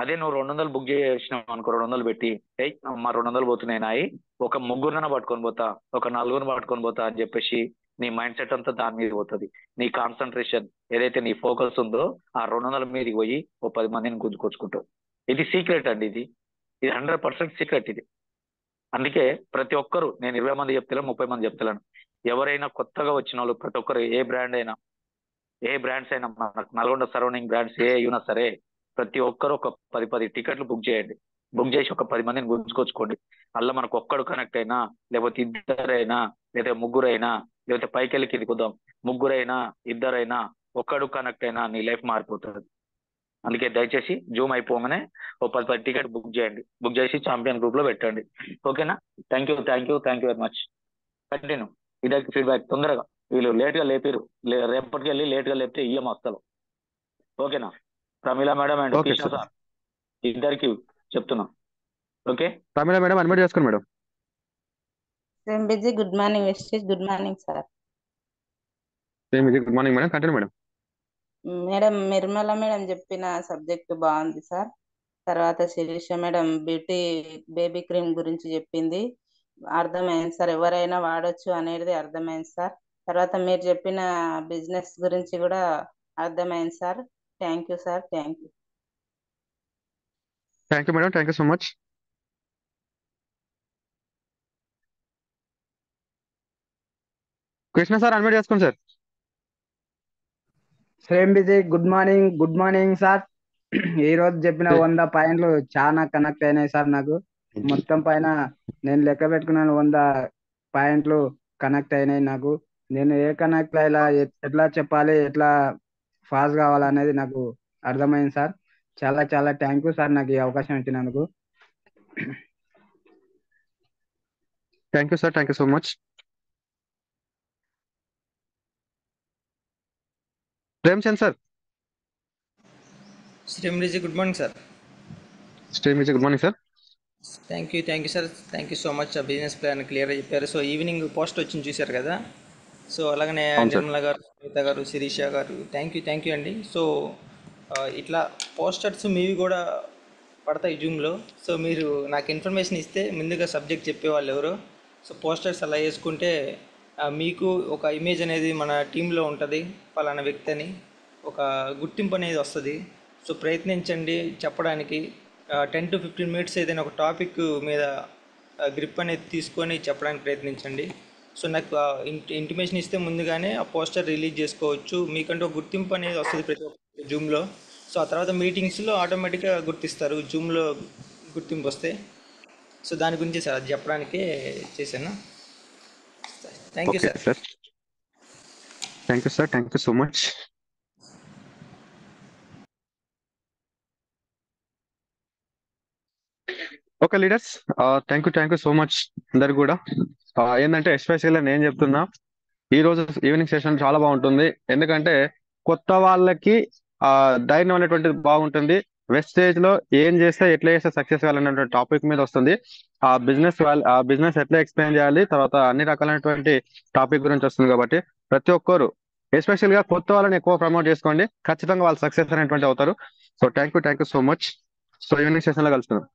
అదే నువ్వు 200 బుక్ చేసినావు అనుకో, 200 పెట్టి అమ్మ 200 పోతున్నాయి నాయి, ఒక ముగ్గురున పట్టుకొని పోతా, ఒక 4 పట్టుకొని పోతా అని చెప్పేసి నీ మైండ్ సెట్ అంతా దాని మీద పోతుంది. నీ కాన్సన్ట్రేషన్ ఏదైతే నీ ఫోకస్ ఉందో ఆ 200 మీదకి పోయి ఓ 10 మందిని గుంజుకొచ్చుకుంటావు. ఇది సీక్రెట్ అండి, ఇది 100% సీక్రెట్ ఇది. అందుకే ప్రతి ఒక్కరు, నేను 20 మంది చెప్తాను, 30 మంది చెప్తాను, ఎవరైనా కొత్తగా వచ్చిన వాళ్ళు ప్రతి ఒక్కరు ఏ బ్రాండ్స్ అయినా మనకు నల్గొండ సరౌండింగ్ బ్రాండ్స్ ఏ అయినా సరే ప్రతి ఒక్కరు ఒక 10 టికెట్లు బుక్ చేయండి. బుక్ చేసి ఒక 10 మందిని గుంజుకొచ్చుకోండి. అలా మనకు ఒక్కడు కనెక్ట్ అయినా, లేకపోతే ఇద్దరైనా, లేదా ముగ్గురైనా, లేకపోతే పైకి వెళ్ళి కిందికి వద్దాం, ముగ్గురైనా ఇద్దరైనా ఒక్కడు కనెక్ట్ అయినా నీ లైఫ్ మారిపోతుంది. అందుకే దయచేసి జూమ్ అయిపోగానే ఓ 10 టికెట్ బుక్ చేయండి, బుక్ చేసి ఛాంపియన్ గ్రూప్ లో పెట్టండి. ఓకేనా? Thank you very much. Continue. ఇదే ఫీడ్బ్యాక్. తొందరగా వీళ్ళు లేట్ గా లేపారు, రేపటికి వెళ్ళి లేట్ గా లేపితే ఇయ్యం వస్తారు. ఓకేనా? Pramila madam and okay Krishna sir. Sir ఇద్దరికి చెప్తున్నా. ఓకే, ప్రమీల మేడం అడ్మిట్ చేసుకోండి madam. Busy good morning wastage. Good morning sir. Good morning madam, continue madam. Madam Nirmala madam చెప్పిన సబ్జెక్ట్ బాగుంది సార్. తర్వాత Sirisha madam beauty baby cream గురించి చెప్పింది, అర్థమైంది సార్, ఎవరైనా వాడొచ్చు అనేది అర్థమైంది సార్. తర్వాత మీరు చెప్పిన బిజినెస్ గురించి కూడా అర్థమైంది sir. Thank you sir. Thank you. Thank you madam, thank you so much. Krishna sir admit చేసుకోండి సార్. సేమ్ బిజీ గుడ్ మార్నింగ్ సార్. ఈ రోజు చెప్పిన 100 పాయింట్లు చాలా కనెక్ట్ అయినాయి సార్. నాకు మొత్తం పైన నేను లెక్క పెట్టుకున్నాను, 100 పాయింట్లు కనెక్ట్ అయినాయి నాకు. నేను ఏ కనెక్ట్ ఇలా ఎట్లా చెప్పాలి, ఎట్లా ఫాస్ట్ కావాలనేది నాకు అర్థమైంది సార్. చాలా చాలా థ్యాంక్ యూ సార్ నాకు ఈ అవకాశం ఇచ్చినందుకు. Thank you sir, thank you so much. Premchand sir. శ్రీమృజి good morning sir. Good morning sir. Thank you sir. Thank you so much. Business plan క్లియర్గా చెప్పారు. సో ఈవినింగ్ పోస్ట్ వచ్చింది చూశారు కదా. సో అలాగనే నిర్మల గారు, శ్వేత గారు, శిరీష గారు థ్యాంక్ యూ అండి. సో ఇట్లా పోస్టర్స్ మీవి కూడా పడతాయి జూమ్లో. సో మీరు నాకు ఇన్ఫర్మేషన్ ఇస్తే ముందుగా సబ్జెక్ట్ చెప్పేవాళ్ళు ఎవరో, సో పోస్టర్స్ అలా వేసుకుంటే మీకు ఒక ఇమేజ్ అనేది మన టీంలో ఉంటుంది, పలానా వ్యక్తి అని ఒక గుర్తింపు అనేది వస్తుంది. సో ప్రయత్నించండి చెప్పడానికి. 10 to 15 minutes ఏదైనా ఒక టాపిక్ మీద గ్రిప్ అనేది తీసుకొని చెప్పడానికి ప్రయత్నించండి. సో నాకు ఇంటిమేషన్ ఇస్తే ముందుగానే ఆ పోస్టర్ రిలీజ్ చేసుకోవచ్చు. మీకంటే ఒక గుర్తింపు అనేది వస్తుంది ప్రతి ఒక్క జూమ్లో. సో ఆ తర్వాత మీటింగ్స్లో ఆటోమేటిక్గా గుర్తిస్తారు జూమ్లో గుర్తింపు వస్తే. సో దాని గురించి సార్ అది చెప్పడానికే చేశాను. Thank you sir. Thank you sir, thank you so much. Okay leaders, thank you so much అందరు కూడా. ఏంటంటే ఎస్పెషల్గా నేను చెప్తున్నా, ఈ రోజు ఈవినింగ్ సెషన్ చాలా బాగుంటుంది. ఎందుకంటే కొత్త వాళ్ళకి ధైర్యం అనేటువంటిది బాగుంటుంది. వెస్టేజ్ లో ఏం చేస్తే ఎట్లా చేస్తే సక్సెస్ కావాలనేటువంటి టాపిక్ మీద వస్తుంది. ఆ బిజినెస్ ఎట్లా ఎక్స్ప్లెయిన్ చేయాలి, తర్వాత అన్ని రకాలైనటువంటి టాపిక్ గురించి వస్తుంది. కాబట్టి ప్రతి ఒక్కరు ఎస్పెషల్ గా కొత్త వాళ్ళని ఎక్కువ ప్రమోట్ చేసుకోండి, ఖచ్చితంగా వాళ్ళు సక్సెస్ అనేటువంటి అవుతారు. So thank you so much. So evening session లో కలుస్తున్నాం.